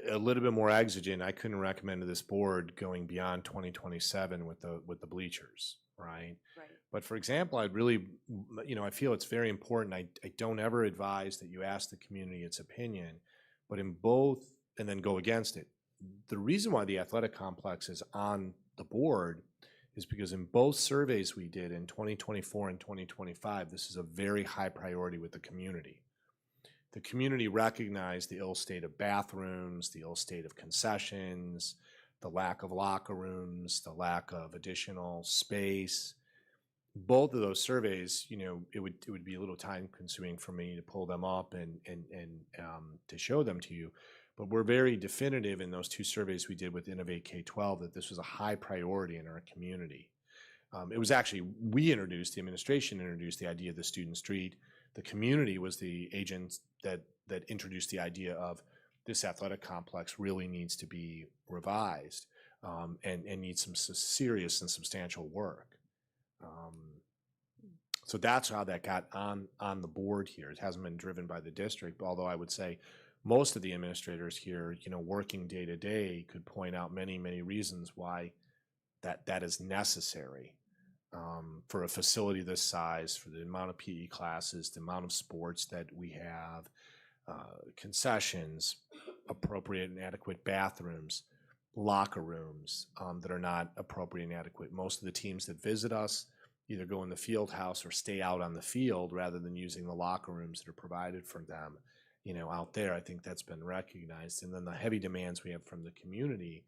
a little bit more exigent. I couldn't recommend to this board going beyond 2027 with the bleachers, right? Right. But for example, I'd really, you know, I feel it's very important. I don't ever advise that you ask the community its opinion, but in both, and then go against it. The reason why the athletic complex is on the board is because in both surveys we did in 2024 and 2025, this is a very high priority with the community. The community recognized the ill state of bathrooms, the ill state of concessions, the lack of locker rooms, the lack of additional space. Both of those surveys, you know, it would be a little time consuming for me to pull them up and to show them to you. But we're very definitive in those two surveys we did with Innovate K-12 that this was a high priority in our community. It was actually, the administration introduced the idea of the student street. The community was the agent that introduced the idea of this athletic complex really needs to be revised and needs some serious and substantial work. So that's how that got on the board here. It hasn't been driven by the district, although I would say most of the administrators here, you know, working day to day, could point out many, many reasons why that is necessary. For a facility this size, for the amount of PE classes, the amount of sports that we have, concessions, appropriate and adequate bathrooms, locker rooms that are not appropriate and adequate. Most of the teams that visit us either go in the field house or stay out on the field rather than using the locker rooms that are provided for them, you know, out there. I think that's been recognized. And then the heavy demands we have from the community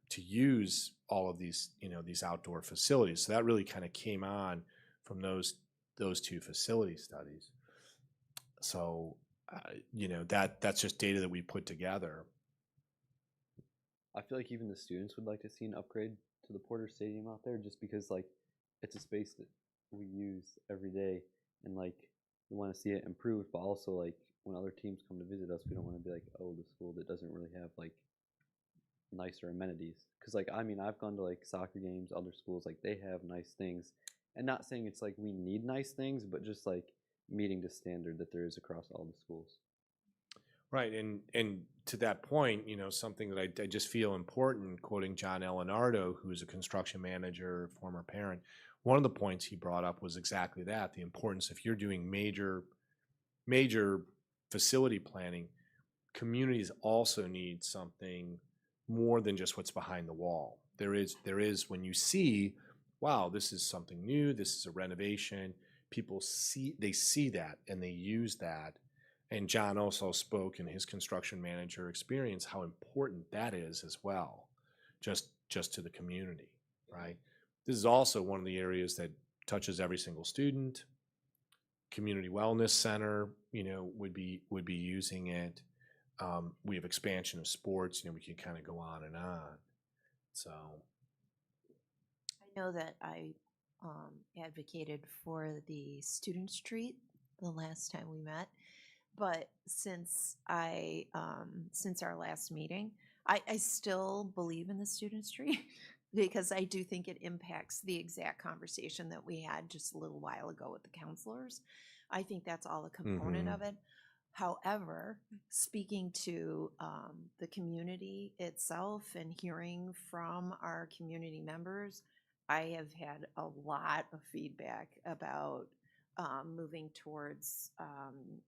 to use all of these, you know, these outdoor facilities. So that really kind of came on from those two facility studies. So, you know, that's just data that we put together. I feel like even the students would like to see an upgrade to the Porter Stadium out there, just because like it's a space that we use every day, and like we want to see it improved. But also like when other teams come to visit us, we don't want to be like, oh, the school that doesn't really have like nicer amenities. Because like, I mean, I've gone to like soccer games, other schools, like they have nice things, and not saying it's like we need nice things, but just like meeting the standard that there is across all the schools. Right, and to that point, you know, something that I just feel important, quoting John Elinardo, who's a construction manager, former parent, one of the points he brought up was exactly that, the importance if you're doing major facility planning, communities also need something more than just what's behind the wall. There is when you see, wow, this is something new, this is a renovation, people see that and they use that. And John also spoke in his construction manager experience how important that is as well, just to the community, right? This is also one of the areas that touches every single student. Community wellness center, you know, would be using it. We have expansion of sports, you know, we can kind of go on and on. So I know that I advocated for the student street the last time we met, but since our last meeting, I still believe in the student street because I do think it impacts the exact conversation that we had just a little while ago with the counselors. I think that's all a component of it. However, speaking to the community itself and hearing from our community members, I have had a lot of feedback about moving towards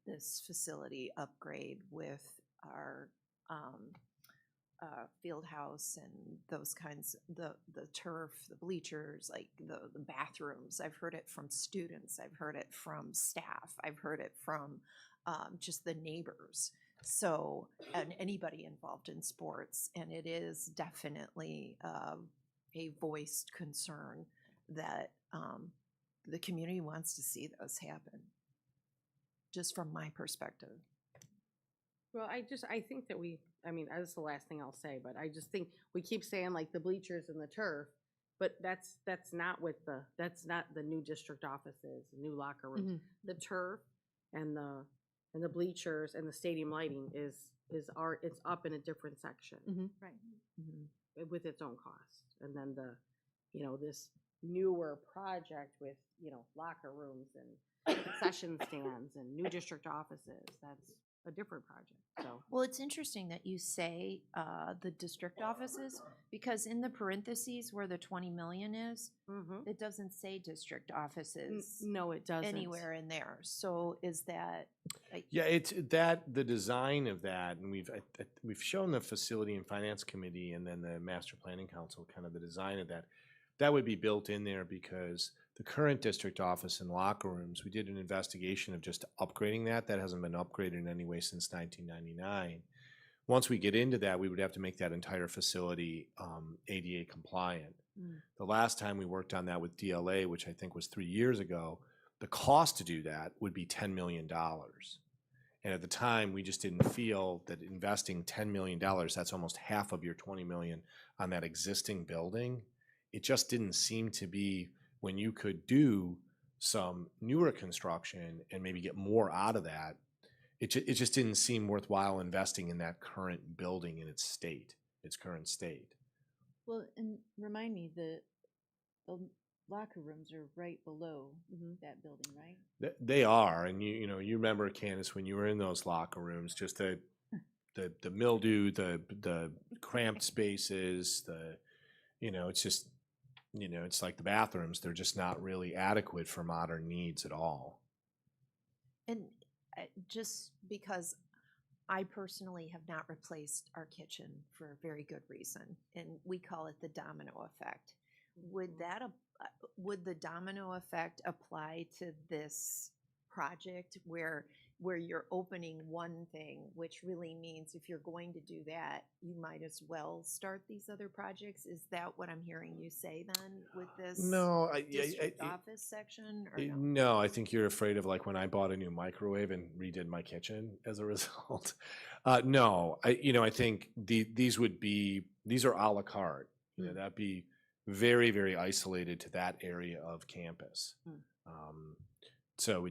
this facility upgrade with our field house and those kinds, the turf, the bleachers, like the bathrooms. I've heard it from students. I've heard it from staff. I've heard it from just the neighbors. So, and anybody involved in sports. And it is definitely a voiced concern that the community wants to see those happen, just from my perspective. Well, I think that that's the last thing I'll say, but I just think we keep saying like the bleachers and the turf, but that's not the new district offices, new locker rooms. Mhm. The turf and the bleachers and the stadium lighting it's up in a different section. Right. With its own cost. And then this newer project with, locker rooms and concession stands and new district offices, that's a different project. So, Well, it's interesting that you say the district offices, because in the parentheses where the 20 million is, it doesn't say district offices. No, it doesn't. Anywhere in there. So is that? yeah, it's that the design of that, and we've shown the facility and finance committee and then the master planning council kind of the design of that. That would be built in there because the current district office and locker rooms, we did an investigation of just upgrading that. That hasn't been upgraded in any way since 1999. Once we get into that, we would have to make that entire facility ADA compliant. The last time we worked on that with DLA, which I think was 3 years ago, the cost to do that would be $10 million. And at the time, we just didn't feel that investing $10 million, that's almost half of your $20 million on that existing building. It just didn't seem to be when you could do some newer construction and maybe get more out of that. It just didn't seem worthwhile investing in that current building in its current state. Well, and remind me, the locker rooms are right below that building, right? They are, and you remember, Candace, when you were in those locker rooms, just the mildew, the cramped spaces, it's just, it's like the bathrooms, they're just not really adequate for modern needs at all. And just because I personally have not replaced our kitchen for a very good reason, and we call it the domino effect. Would the domino effect apply to this project where you're opening one thing, which really means if you're going to do that, you might as well start these other projects? Is that what I'm hearing you say then with this district office section? Or No, I think you're afraid of like when I bought a new microwave and redid my kitchen as a result. No, I think these are a la carte. That'd be very, very isolated to that area of campus. So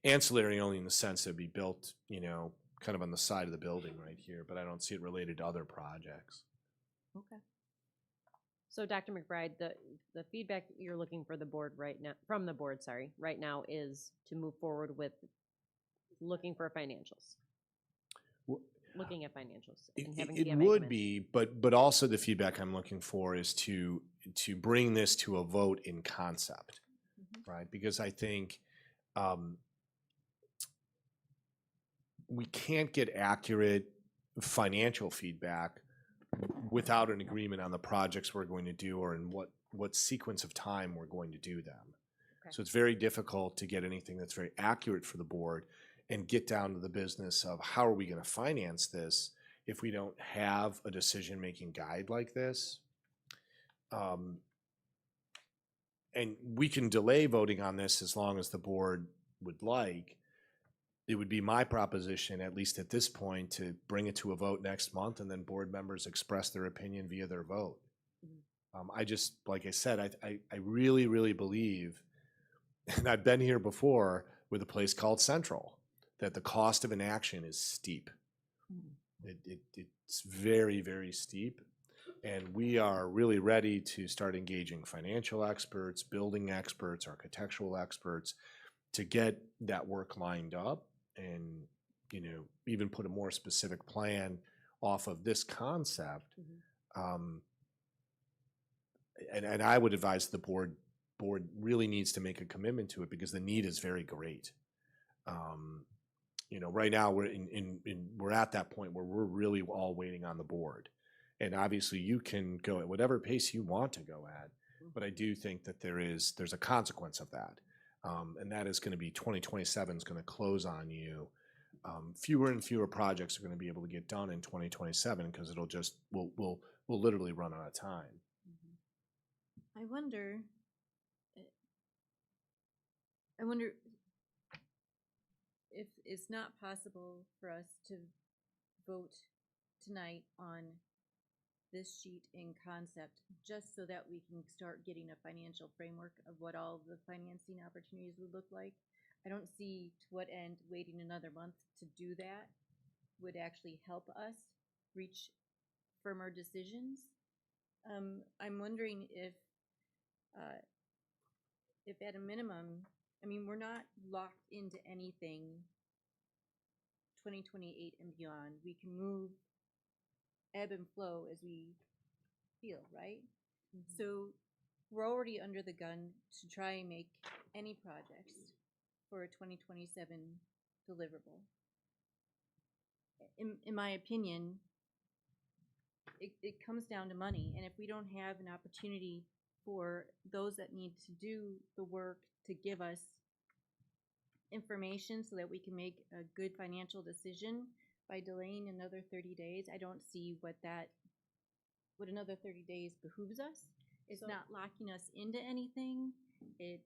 ancillary only in the sense it'd be built, kind of on the side of the building right here, but I don't see it related to other projects. Okay. So Dr. McBride, the feedback you're looking for the board right now, from the board, right now is to move forward with looking for financials. looking at financials and It, having it PMA would come in. be, but also the feedback I'm looking for is to bring this to a vote in concept, right? Because I think we can't get accurate financial feedback without an agreement on the projects we're going to do or in what sequence of time we're going to do them. Okay. So it's very difficult to get anything that's very accurate for the board and get down to the business of how are we going to finance this if we don't have a decision-making guide like this. And we can delay voting on this as long as the board would like. It would be my proposition, at least at this point, to bring it to a vote next month and then board members express their opinion via their vote. I just, like I said, I really, really believe, and I've been here before with a place called Central, that the cost of inaction is steep. It's very, very steep. And we are really ready to start engaging financial experts, building experts, architectural experts to get that work lined up and, you know, even put a more specific plan off of this concept. And I would advise the board really needs to make a commitment to it because the need is very great. You know, right now we're at that point where we're really all waiting on the board. And obviously you can go at whatever pace you want to go at, but I do think that there's a consequence of that. And that is going to be 2027 is going to close on you. Fewer and fewer projects are going to be able to get done in 2027 because it'll just, we'll literally run out of time. I wonder if it's not possible for us to vote tonight on this sheet in concept, just so that we can start getting a financial framework of what all the financing opportunities would look like. I don't see to what end waiting another month to do that would actually help us reach firmer decisions. I'm wondering if at a minimum, I mean, we're not locked into anything 2028 and beyond. We can move, ebb and flow as we feel, right? So we're already under the gun to try and make any projects for a 2027 deliverable. In my opinion, it comes down to money, and if we don't have an opportunity for those that need to do the work to give us information so that we can make a good financial decision by delaying another 30 days, I don't see what another 30 days behooves us. It's not locking us into anything. It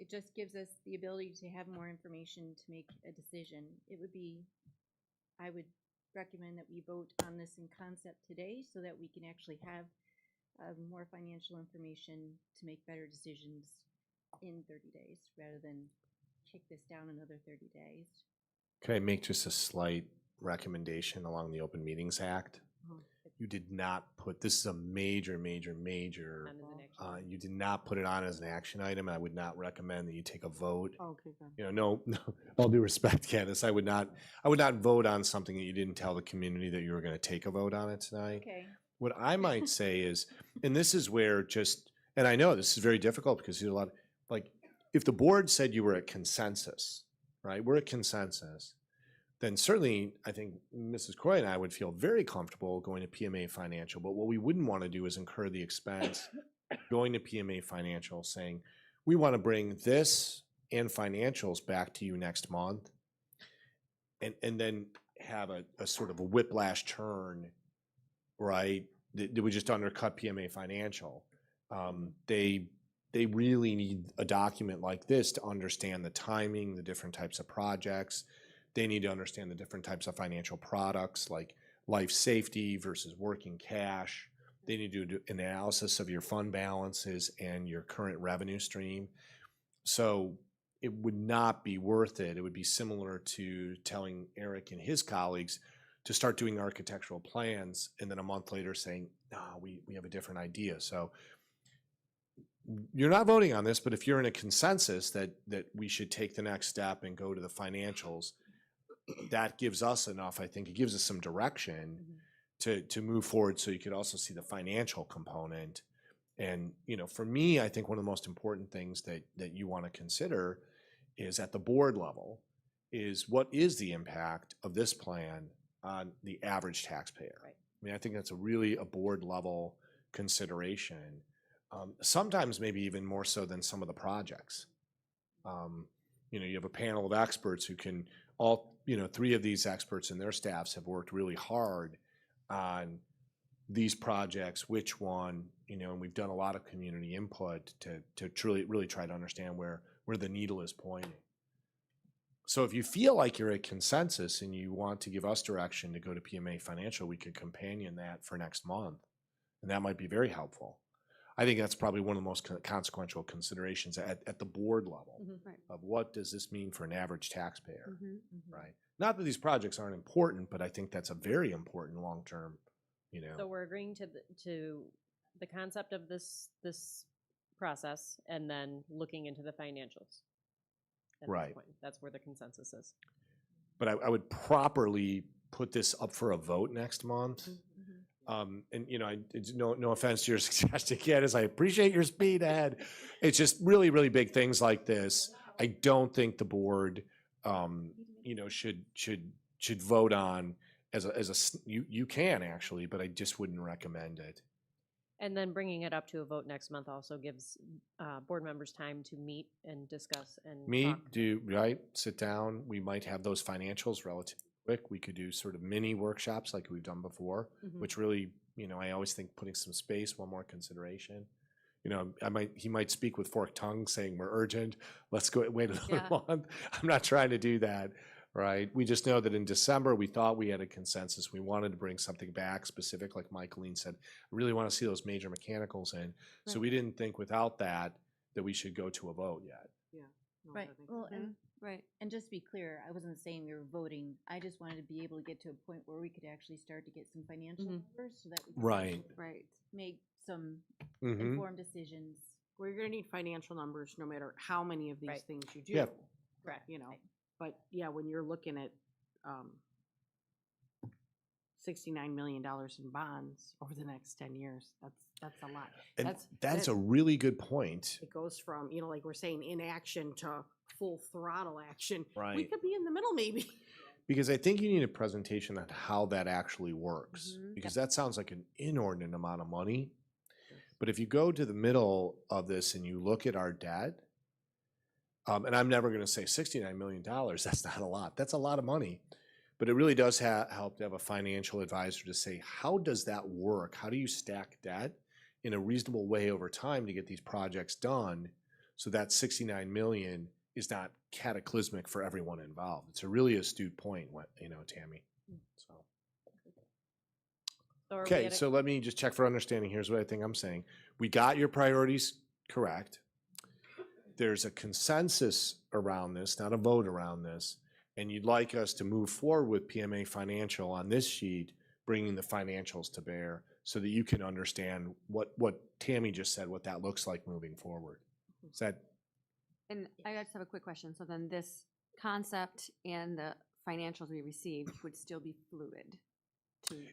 just gives us the ability to have more information to make a decision. I would recommend that we vote on this in concept today so that we can actually have more financial information to make better decisions in 30 days rather than kick this down another 30 days. Can I make just a slight recommendation along the Open Meetings Act? You did not put, this is a major, you did not put it on as an action item. I would not recommend that you take a vote. Okay, good. You know, no, all due respect, Candace, I would not vote on something that you didn't tell the community that you were going to take a vote on it tonight. Okay. What I might say is, and this is where and I know this is very difficult because there's a lot, like, if the board said you were at consensus, right? We're at consensus. Then certainly I think Mrs. Croy and I would feel very comfortable going to PMA Financial. But what we wouldn't want to do is incur the expense going to PMA Financial saying, we want to bring this and financials back to you next month. And then have a sort of a whiplash turn, right? That would just undercut PMA Financial. They really need a document like this to understand the timing, the different types of projects. They need to understand the different types of financial products like life safety versus working cash. They need to do analysis of your fund balances and your current revenue stream. So it would not be worth it. It would be similar to telling Eric and his colleagues to start doing architectural plans and then a month later saying, no, we have a different idea. So you're not voting on this, but if you're in a consensus that we should take the next step and go to the financials, that gives us enough, I think, it gives us some direction to move forward, so you could also see the financial component. And, you know, for me, I think one of the most important things that you want to consider is at the board level is what is the impact of this plan on the average taxpayer? Right. I mean, I think that's a board level consideration. Sometimes maybe even more so than some of the projects. You know, you have a panel of experts who can you know, 3 of these experts and their staffs have worked really hard on these projects, which one, you know, and we've done a lot of community input to truly really try to understand where the needle is pointing. So if you feel like you're at consensus and you want to give us direction to go to PMA Financial, we could companion that for next month, and that might be very helpful. I think that's probably one of the most consequential considerations at the board level of what does this mean for an average taxpayer, right? Not that these projects aren't important, but I think that's a very important long-term, you know. So we're agreeing to the concept of this process and then looking into the financials. At Right. this point. That's where the consensus is. But I would properly put this up for a vote next month. And you know, no offense to your suggestion, Candace, I appreciate your speed, Ed. It's just really, really big things like this. I don't think the board, you know, should vote on you can actually, but I just wouldn't recommend it. And then bringing it up to a vote next month also gives board members time to meet and discuss and talk. Sit down. We might have those financials relatively quick. We could do sort of mini workshops like we've done before, which really, you know, I always think putting some space, one more consideration. You know, he might speak with forked tongue saying we're urgent. Let's go wait another month. I'm not trying to do that, right? We just know that in December, we thought we had a consensus. We wanted to bring something back specific, like Michaeline said. I really want to see those major mechanicals in. So we didn't think without that we should go to a vote yet. Yeah. Right. Well, and just to be clear, I wasn't saying we were voting. I just wanted to be able to get to a point where we could actually start to get some financial numbers so that we can make some informed decisions. Well, you're going to need financial numbers no matter how many of these things you do. Yeah. Correct. You know, but yeah, when you're looking at $69 million in bonds over the next 10 years, that's a lot. And that's a really good point. It goes from, you know, like we're saying, inaction to full throttle action. Right. We could be in the middle maybe. Because I think you need a presentation on how that actually works, because that sounds like an inordinate amount of money. But if you go to the middle of this and you look at our debt, and I'm never going to say $69 million, that's not a lot. That's a lot of money. But it really does help to have a financial advisor to say, how does that work? How do you stack debt in a reasonable way over time to get these projects done so that $69 million is not cataclysmic for everyone involved? It's a really astute point, you know, Tammy. Okay, so let me just check for understanding. Here's what I think I'm saying. We got your priorities correct. There's a consensus around this, not a vote around this, and you'd like us to move forward with PMA Financial on this sheet, bringing the financials to bear so that you can understand what Tammy just said, what that looks like moving forward. Is that? And I just have a quick question. So then this concept and the financials we received would still be fluid?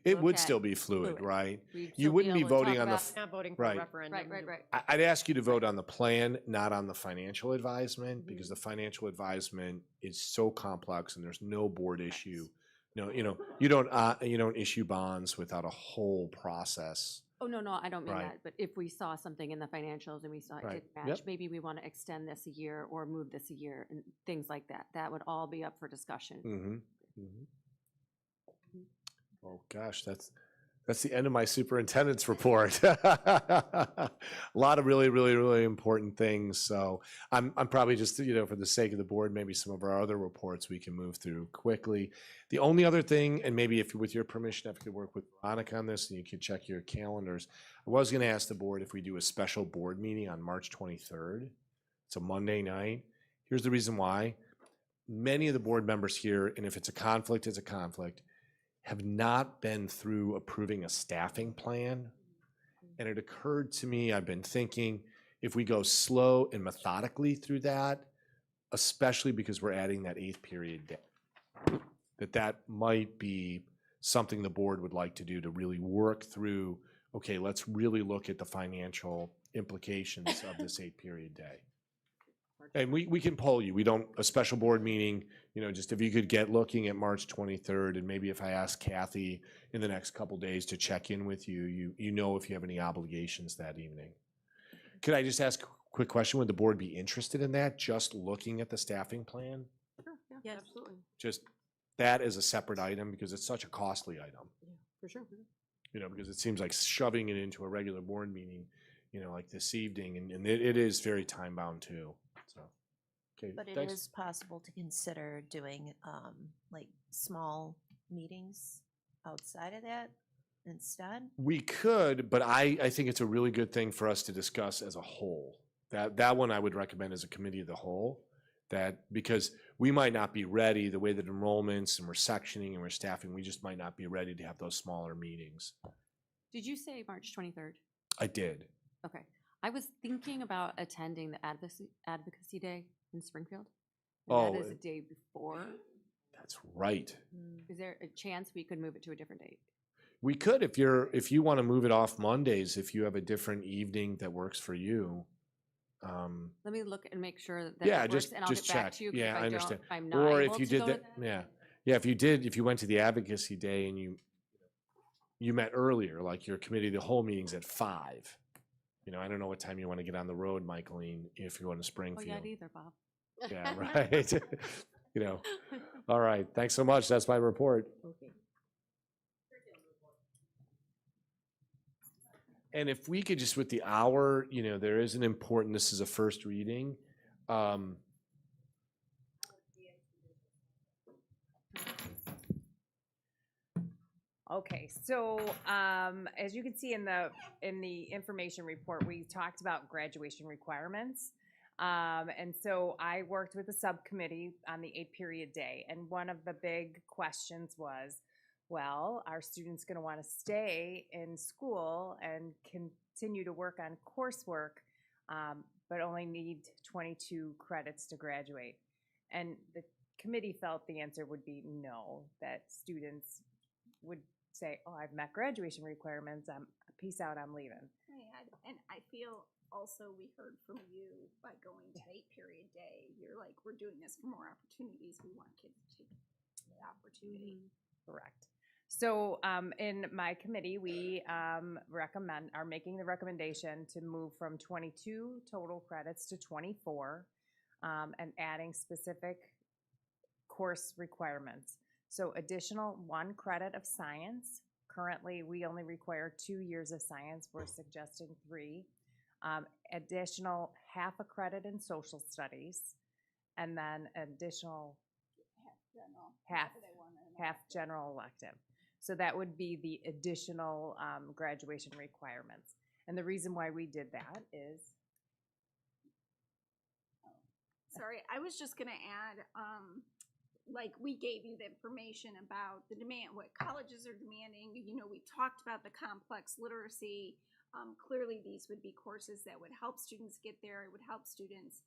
It would still be fluid, right? You wouldn't be voting on the not voting for a referendum. Right. I'd ask you to vote on the plan, not on the financial advisement, because the financial advisement is so complex and there's no board issue. No, you know, you don't issue bonds without a whole process. Oh, no, I don't mean that. But if we saw something in the financials and we saw it didn't match, maybe we want to extend this a year or move this a year and things like that. That would all be up for discussion. Oh gosh, that's the end of my superintendent's report. A lot of really, really, really important things. So I'm probably just, you know, for the sake of the board, maybe some of our other reports we can move through quickly. The only other thing, and maybe if with your permission, if I could work with Veronica on this and you could check your calendars, I was going to ask the board if we do a special board meeting on March 23rd. It's a Monday night. Here's the reason why. Many of the board members here, and if it's a conflict, it's a conflict, have not been through approving a staffing plan. And it occurred to me, I've been thinking, if we go slow and methodically through that, especially because we're adding that 8th period day, that might be something the board would like to do to really work through, okay, let's really look at the financial implications of this 8-period day. And we can poll you. We don't, a special board meeting, you know, just if you could get looking at March 23rd, and maybe if I ask Kathy in the next couple days to check in with you, you know if you have any obligations that evening. Could I just ask a quick question? Would the board be interested in that, just looking at the staffing plan? Sure, yeah, Yes. absolutely. Just that as a separate item, because it's such a costly item. Yeah, for sure. You know, because it seems like shoving it into a regular board meeting, you know, like this evening, and it is very time-bound too, so. Okay, But it thanks. is possible to consider doing, like, small meetings outside of that instead? We could, but I think it's a really good thing for us to discuss as a whole. That one I would recommend as a committee of the whole, because we might not be ready, the way that enrollments and we're sectioning and we're staffing, we just might not be ready to have those smaller meetings. Did you say March 23rd? I did. Okay. I was thinking about attending the advocacy day in Springfield. And Oh, that is a day before. That's right. Is there a chance we could move it to a different date? We could, if you want to move it off Mondays, if you have a different evening that works for you. Let me look and make sure that Yeah, it works, just and I'll get back check. to you. 'Cause Yeah, if I understand. I'm not Or able if you to did go to that, yeah, if you went to the advocacy day and you met earlier, like your committee of the whole meeting's at 5. You know, I don't know what time you want to get on the road, Michaeline, if you're going to Oh, Springfield. yeah, either, Bob. Yeah, right. You know, all right. Thanks so much. That's my report. Okay. And if we could just with the hour, you know, there is an important, this is a first reading. Okay, so as you can see in the information report, we talked about graduation requirements. And so I worked with the subcommittee on the 8-period day, and one of the big questions was, well, are students going to want to stay in school and continue to work on coursework, but only need 22 credits to graduate? And the committee felt the answer would be no, that students would say, oh, I've met graduation requirements, peace out, I'm leaving. And I feel also we heard from you by going to 8-period day, you're like, we're doing this for more opportunities. We want kids to take the opportunity. Correct. So in my committee, we are making the recommendation to move from 22 total credits to 24 and adding specific course requirements. So additional 1 credit of science. Currently, we only require 2 years of science. We're suggesting 3. Additional half a credit in social studies, and then additional half general elective. So that would be the additional graduation requirements. And the reason why we did that is. Sorry, I was just gonna add, like we gave you the information about the demand, what colleges are demanding. You know, we talked about the complex literacy. Clearly, these would be courses that would help students get there. It would help students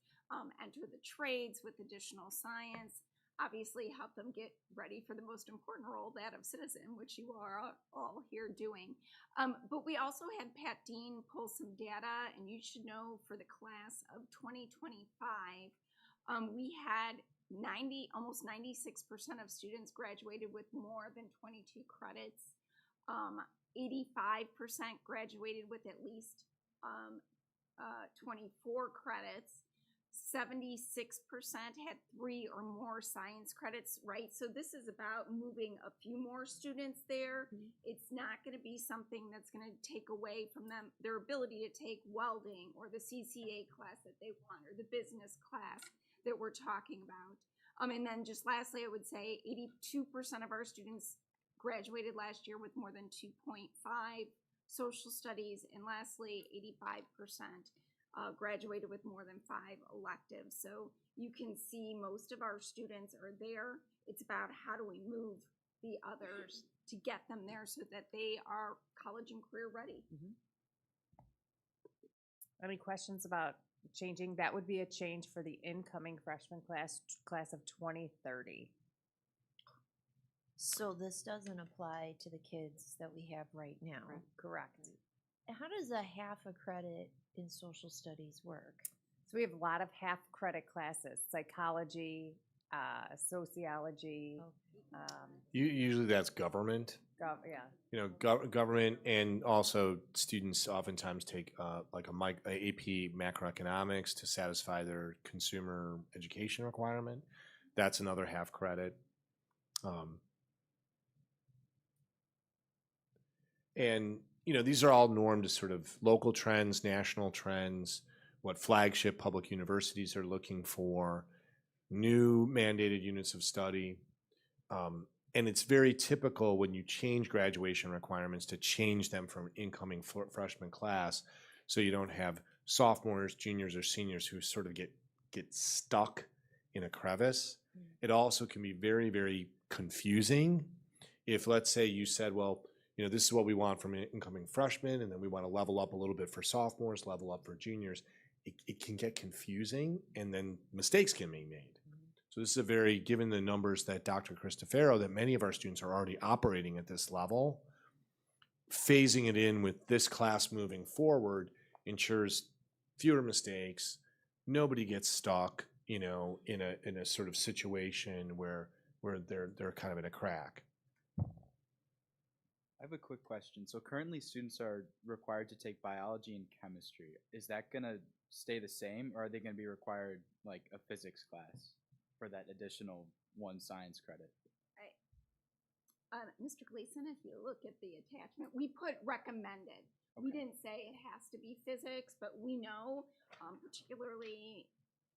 enter the trades with additional science. Obviously, help them get ready for the most important role, that of citizen, which you are all here doing. But we also had Pat Dean pull some data, and you should know for the class of 2025, we had almost 96% of students graduated with more than 22 credits. 85% graduated with at least 24 credits. 76% had 3 or more science credits, right? So this is about moving a few more students there. It's not going to be something that's going to take away from them their ability to take welding or the CCA class that they want or the business class that we're talking about. And then just lastly, I would say 82% of our students graduated last year with more than 2.5 social studies, and lastly, 85% graduated with more than 5 electives. So you can see most of our students are there. It's about how do we move the others to get them there so that they are college and career ready. Any questions about changing? That would be a change for the incoming freshman class of 2030. So this doesn't apply to the kids that we have right now, correct? How does a half a credit in social studies work? So we have a lot of half credit classes, psychology, sociology. Usually that's government. Yeah. You know, government, and also students oftentimes take like a AP macroeconomics to satisfy their consumer education requirement. That's another half credit. And, you know, these are all normed to sort of local trends, national trends, what flagship public universities are looking for, new mandated units of study. And it's very typical when you change graduation requirements to change them from incoming freshman class, so you don't have sophomores, juniors, or seniors who sort of get stuck in a crevice. It also can be very, very confusing if, let's say, you said, well, you know, this is what we want from incoming freshmen, and then we want to level up a little bit for sophomores, level up for juniors. It can get confusing, and then mistakes can be made. So this is a very, given the numbers that Dr. Cristofaro, that many of our students are already operating at this level, phasing it in with this class moving forward ensures fewer mistakes. Nobody gets stuck, you know, in a sort of situation where they're kind of in a crack. I have a quick question. So currently students are required to take biology and chemistry. Is that gonna stay the same, or are they gonna be required like a physics class for that additional 1 science credit? Mr. Gleason, if you look at the attachment, we put recommended. We didn't say it has to be physics, but we know, particularly,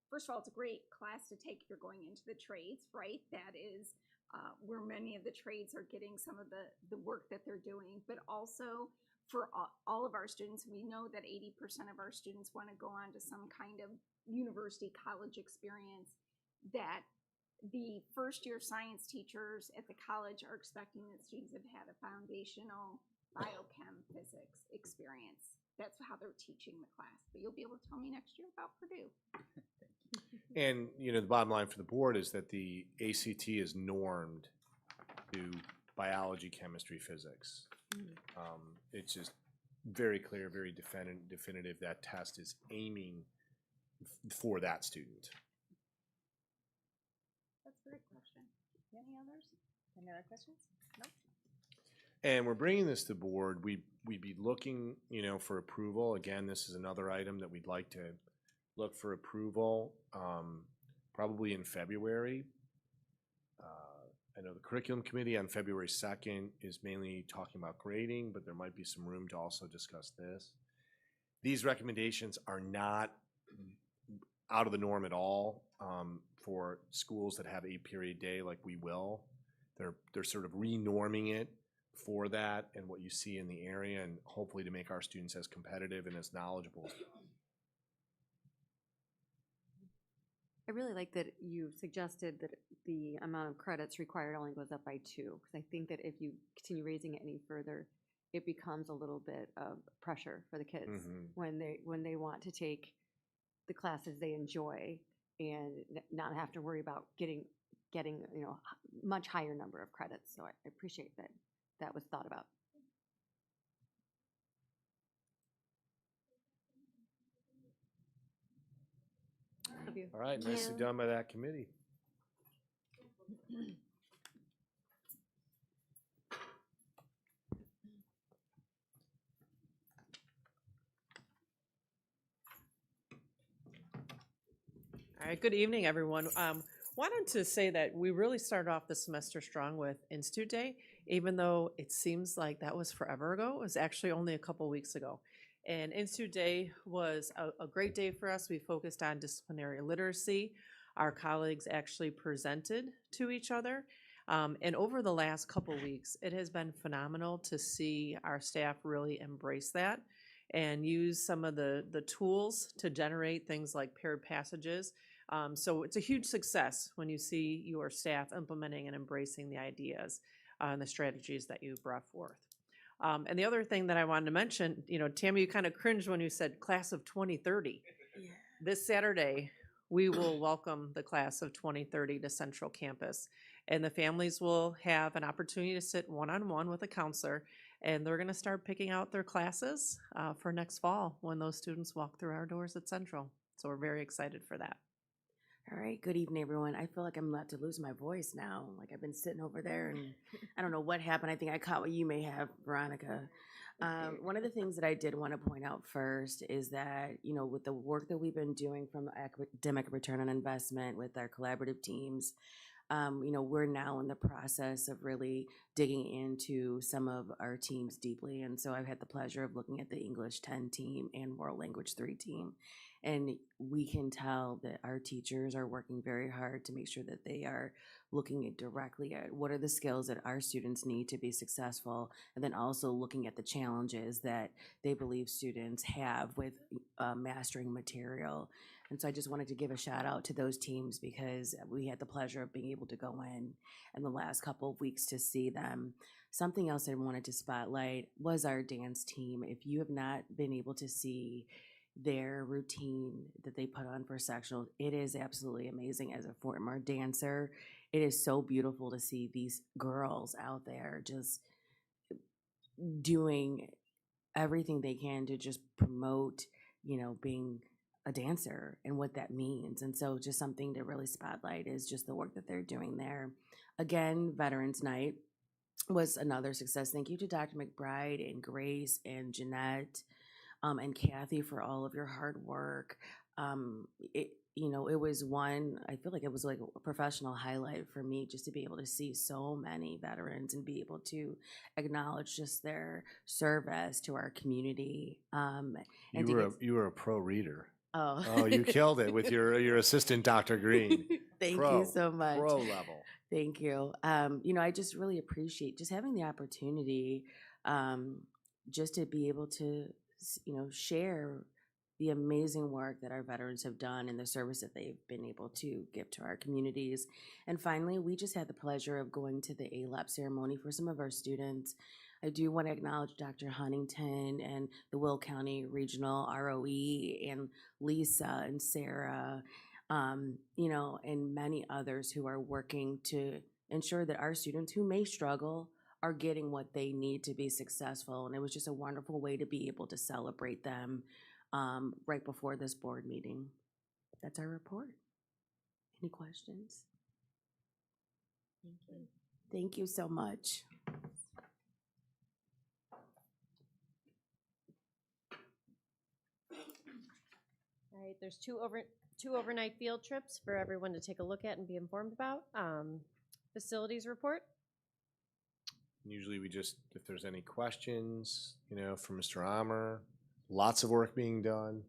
first of all, it's a great class to take if you're going into the trades, right? That is where many of the trades are getting some of the work that they're doing, but also for all of our students, we know that 80% of our students want to go on to some kind of university, college experience, that the first-year science teachers at the college are expecting that students have had a foundational biochem physics experience. That's how they're teaching the class. But you'll be able to tell me next year about Purdue. And, you know, the bottom line for the board is that the ACT is normed to biology, chemistry, physics. It's just very clear, very definitive that test is aiming for that student. That's a great question. Any others? Any other questions? No? And we're bringing this to board. We'd be looking, you know, for approval. Again, this is another item that we'd like to look for approval, probably in February. I know the curriculum committee on February 2nd is mainly talking about grading, but there might be some room to also discuss this. These recommendations are not out of the norm at all for schools that have a period day like we will. They're sort of re-norming it for that and what you see in the area, and hopefully to make our students as competitive and as knowledgeable. I really like that you suggested that the amount of credits required only goes up by 2, because I think that if you continue raising it any further, it becomes a little bit of pressure for the kids when they want to take the classes they enjoy and not have to worry about getting you know, much higher number of credits. So I appreciate that that was thought about. All right, nicely done by that committee. All right, good evening, everyone. Wanted to say that we really started off the semester strong with Institute Day, even though it seems like that was forever ago. It was actually only a couple weeks ago. And Institute Day was a great day for us. We focused on disciplinary literacy. Our colleagues actually presented to each other. And over the last couple weeks, it has been phenomenal to see our staff really embrace that and use some of the tools to generate things like paired passages. So it's a huge success when you see your staff implementing and embracing the ideas and the strategies that you brought forth. And the other thing that I wanted to mention, you know, Tammy, you kind of cringed when you said class of 2030. Yeah. This Saturday, we will welcome the class of 2030 to Central Campus. And the families will have an opportunity to sit one-on-one with a counselor, and they're going to start picking out their classes for next fall when those students walk through our doors at Central. So we're very excited for that. All right, good evening, everyone. I feel like I'm about to lose my voice now. Like I've been sitting over there and I don't know what happened. I think I caught what you may have, Veronica. One of the things that I did want to point out first is that, you know, with the work that we've been doing from academic return on investment with our collaborative teams, you know, we're now in the process of really digging into some of our teams deeply. And so I've had the pleasure of looking at the English 10 team and World Language 3 team. And we can tell that our teachers are working very hard to make sure that they are looking directly at what are the skills that our students need to be successful, and then also looking at the challenges that they believe students have with mastering material. And so I just wanted to give a shout out to those teams because we had the pleasure of being able to go in the last couple of weeks to see them. Something else I wanted to spotlight was our dance team. If you have not been able to see their routine that they put on for sectional, it is absolutely amazing. As a former dancer, it is so beautiful to see these girls out there just doing everything they can to just promote, you know, being a dancer and what that means. And so just something to really spotlight is just the work that they're doing there. Again, Veterans Night was another success. Thank you to Dr. McBride and Grace and Jeanette and Kathy for all of your hard work. You know, it was one, I feel like it was like a professional highlight for me just to be able to see so many veterans and be able to acknowledge just their service to our community. You were a pro reader. Oh, you killed it with your assistant, Dr. Green. Thank Pro, you so much. Pro level. Thank you. You know, I just really appreciate just having the opportunity just to be able to, you know, share the amazing work that our veterans have done and the service that they've been able to give to our communities. And finally, we just had the pleasure of going to the ALAP ceremony for some of our students. I do want to acknowledge Dr. Huntington and the Will County Regional ROE and Lisa and Sarah, you know, and many others who are working to ensure that our students who may struggle are getting what they need to be successful. And it was just a wonderful way to be able to celebrate them right before this board meeting. That's our report. Any questions? Thank you. Thank you so much. All right, there's two overnight field trips for everyone to take a look at and be informed about. Facilities report. Usually we just, if there's any questions, you know, from Mr. Amer, lots of work being done.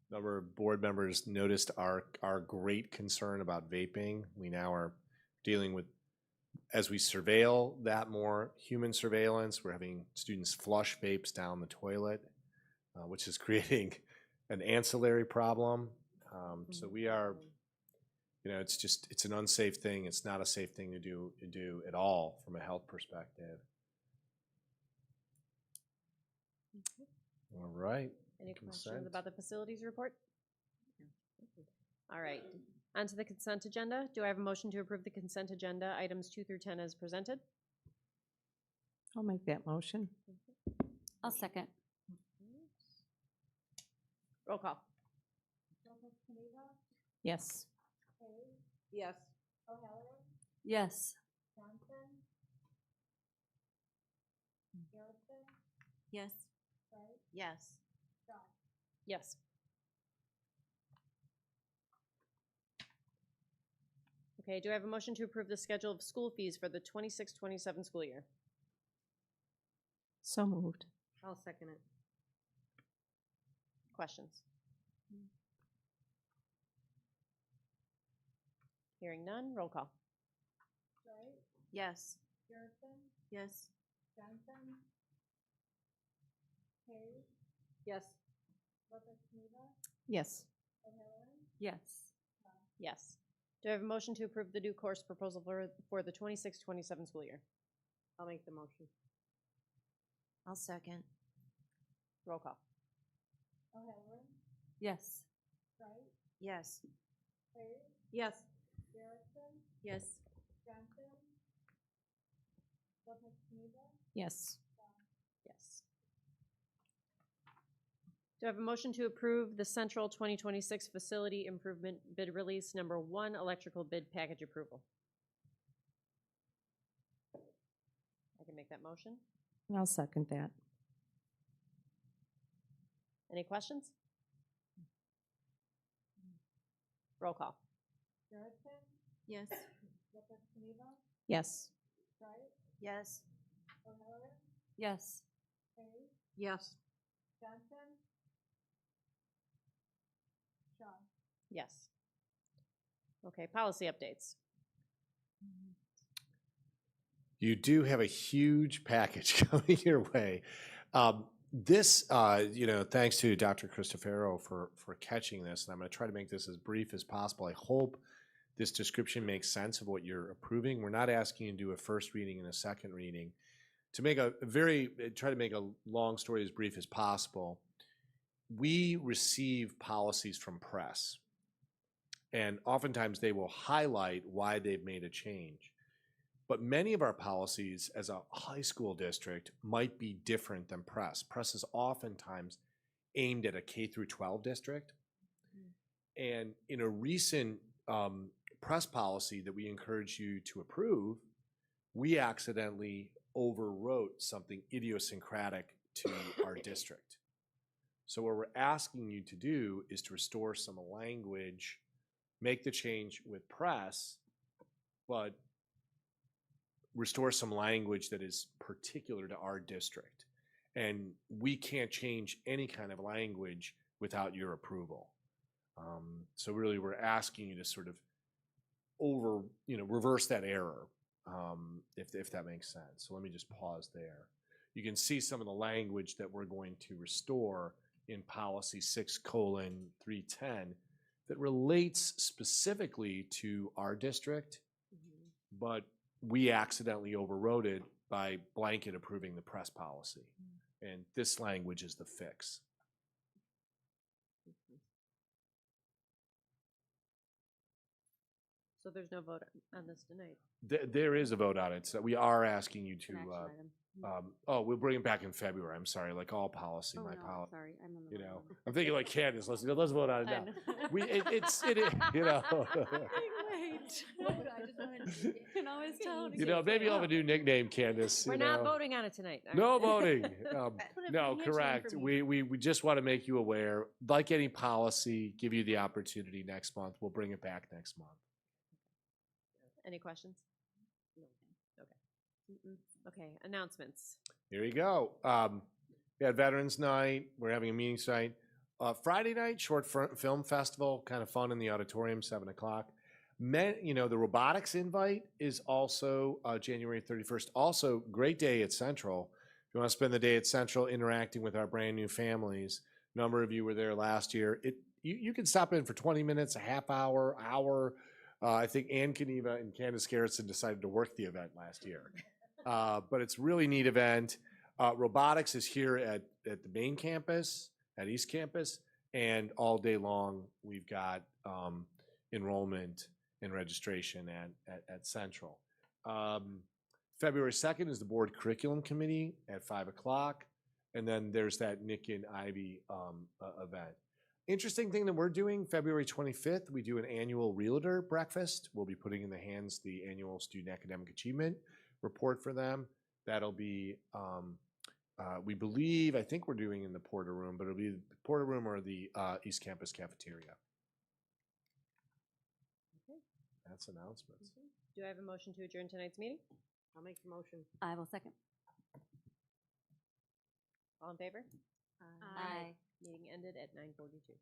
A number of board members noticed our great concern about vaping. We now are dealing with, as we surveil that more human surveillance, we're having students flush vapes down the toilet, which is creating an ancillary problem. So we are, you know, it's an unsafe thing. It's not a safe thing to do at all from a health perspective. All right. Any Consent. questions about the facilities report? All right, on to the consent agenda. Do I have a motion to approve the consent agenda, items 2 through 10 as presented? I'll make that motion. I'll second. Roll call. Yes. Yes. Yes. Yes. Yes. Yes. Okay, do I have a motion to approve the schedule of school fees for the 26-27 school year? So moved. I'll second it. Questions? Hearing none, roll call. Yes. Yes. Yes. Yes. Yes. Yes. Do I have a motion to approve the new course proposal for the 26-27 school year? I'll make the motion. I'll second. Roll call. Yes. Yes. Yes. Yes. Yes. Yes. Do I have a motion to approve the Central 2026 Facility Improvement Bid Release Number 1 Electrical Bid Package Approval? I can make that motion. I'll second that. Any questions? Roll call. Yes. Yes. Yes. Yes. Yes. Yes. Okay, policy updates. You do have a huge package coming your way. This, thanks to Dr. Cristofero for catching this, and I'm going to try to make this as brief as possible. I hope this description makes sense of what you're approving. We're not asking you to do a first reading and a second reading. To make try to make a long story as brief as possible, we receive policies from press, and oftentimes they will highlight why they've made a change. But many of our policies as a high school district might be different than press. Press is oftentimes aimed at a K through 12 district. And in a recent press policy that we encourage you to approve, we accidentally overwrote something idiosyncratic to our district. So what we're asking you to do is to restore some language, make the change with press, but restore some language that is particular to our district. And we can't change any kind of language without your approval. So really we're asking you to sort of reverse that error, if that makes sense. So let me just pause there. You can see some of the language that we're going to restore in policy 6:310 that relates specifically to our district, but we accidentally overrode it by blanket approving the press policy. And this language is the fix. So there's no vote on this tonight. There is a vote on it. So we are asking you to, we'll bring it back in February. I'm sorry, like all policy, my policy. Sorry, I'm on the I'm thinking like Candace, let's vote on it now. You can always tell. Maybe I'll have a new nickname, Candace. We're not voting on it tonight. No voting. No, correct. We just want to make you aware, like any policy, give you the opportunity next month. We'll bring it back next month. Any questions? Okay. Okay, announcements. Here you go. We had Veterans Night. We're having a meeting tonight. Friday night, short film festival, kind of fun in the auditorium, 7 o'clock. The robotics invite is also January 31st. Also, great day at Central. If you want to spend the day at Central interacting with our brand new families, a number of you were there last year. You can stop in for 20 minutes, a half hour, hour. I think Ann Kaniva and Candace Garrettson decided to work the event last year. But it's a really neat event. Robotics is here at the main campus, at East Campus, and all day long we've got enrollment and registration at Central. February 2nd is the board curriculum committee at 5 o'clock, and then there's that Nick and Ivy event. Interesting thing that we're doing, February 25th, we do an annual realtor breakfast. We'll be putting in the hands the annual student academic achievement report for them. That'll be, we believe, I think we're doing in the Porter Room, but it'll be the Porter Room or the East Campus cafeteria. Okay. That's announcements. Do I have a motion to adjourn tonight's meeting? I'll make the motion. I will second. All in favor? Aye. Meeting ended at 9:42.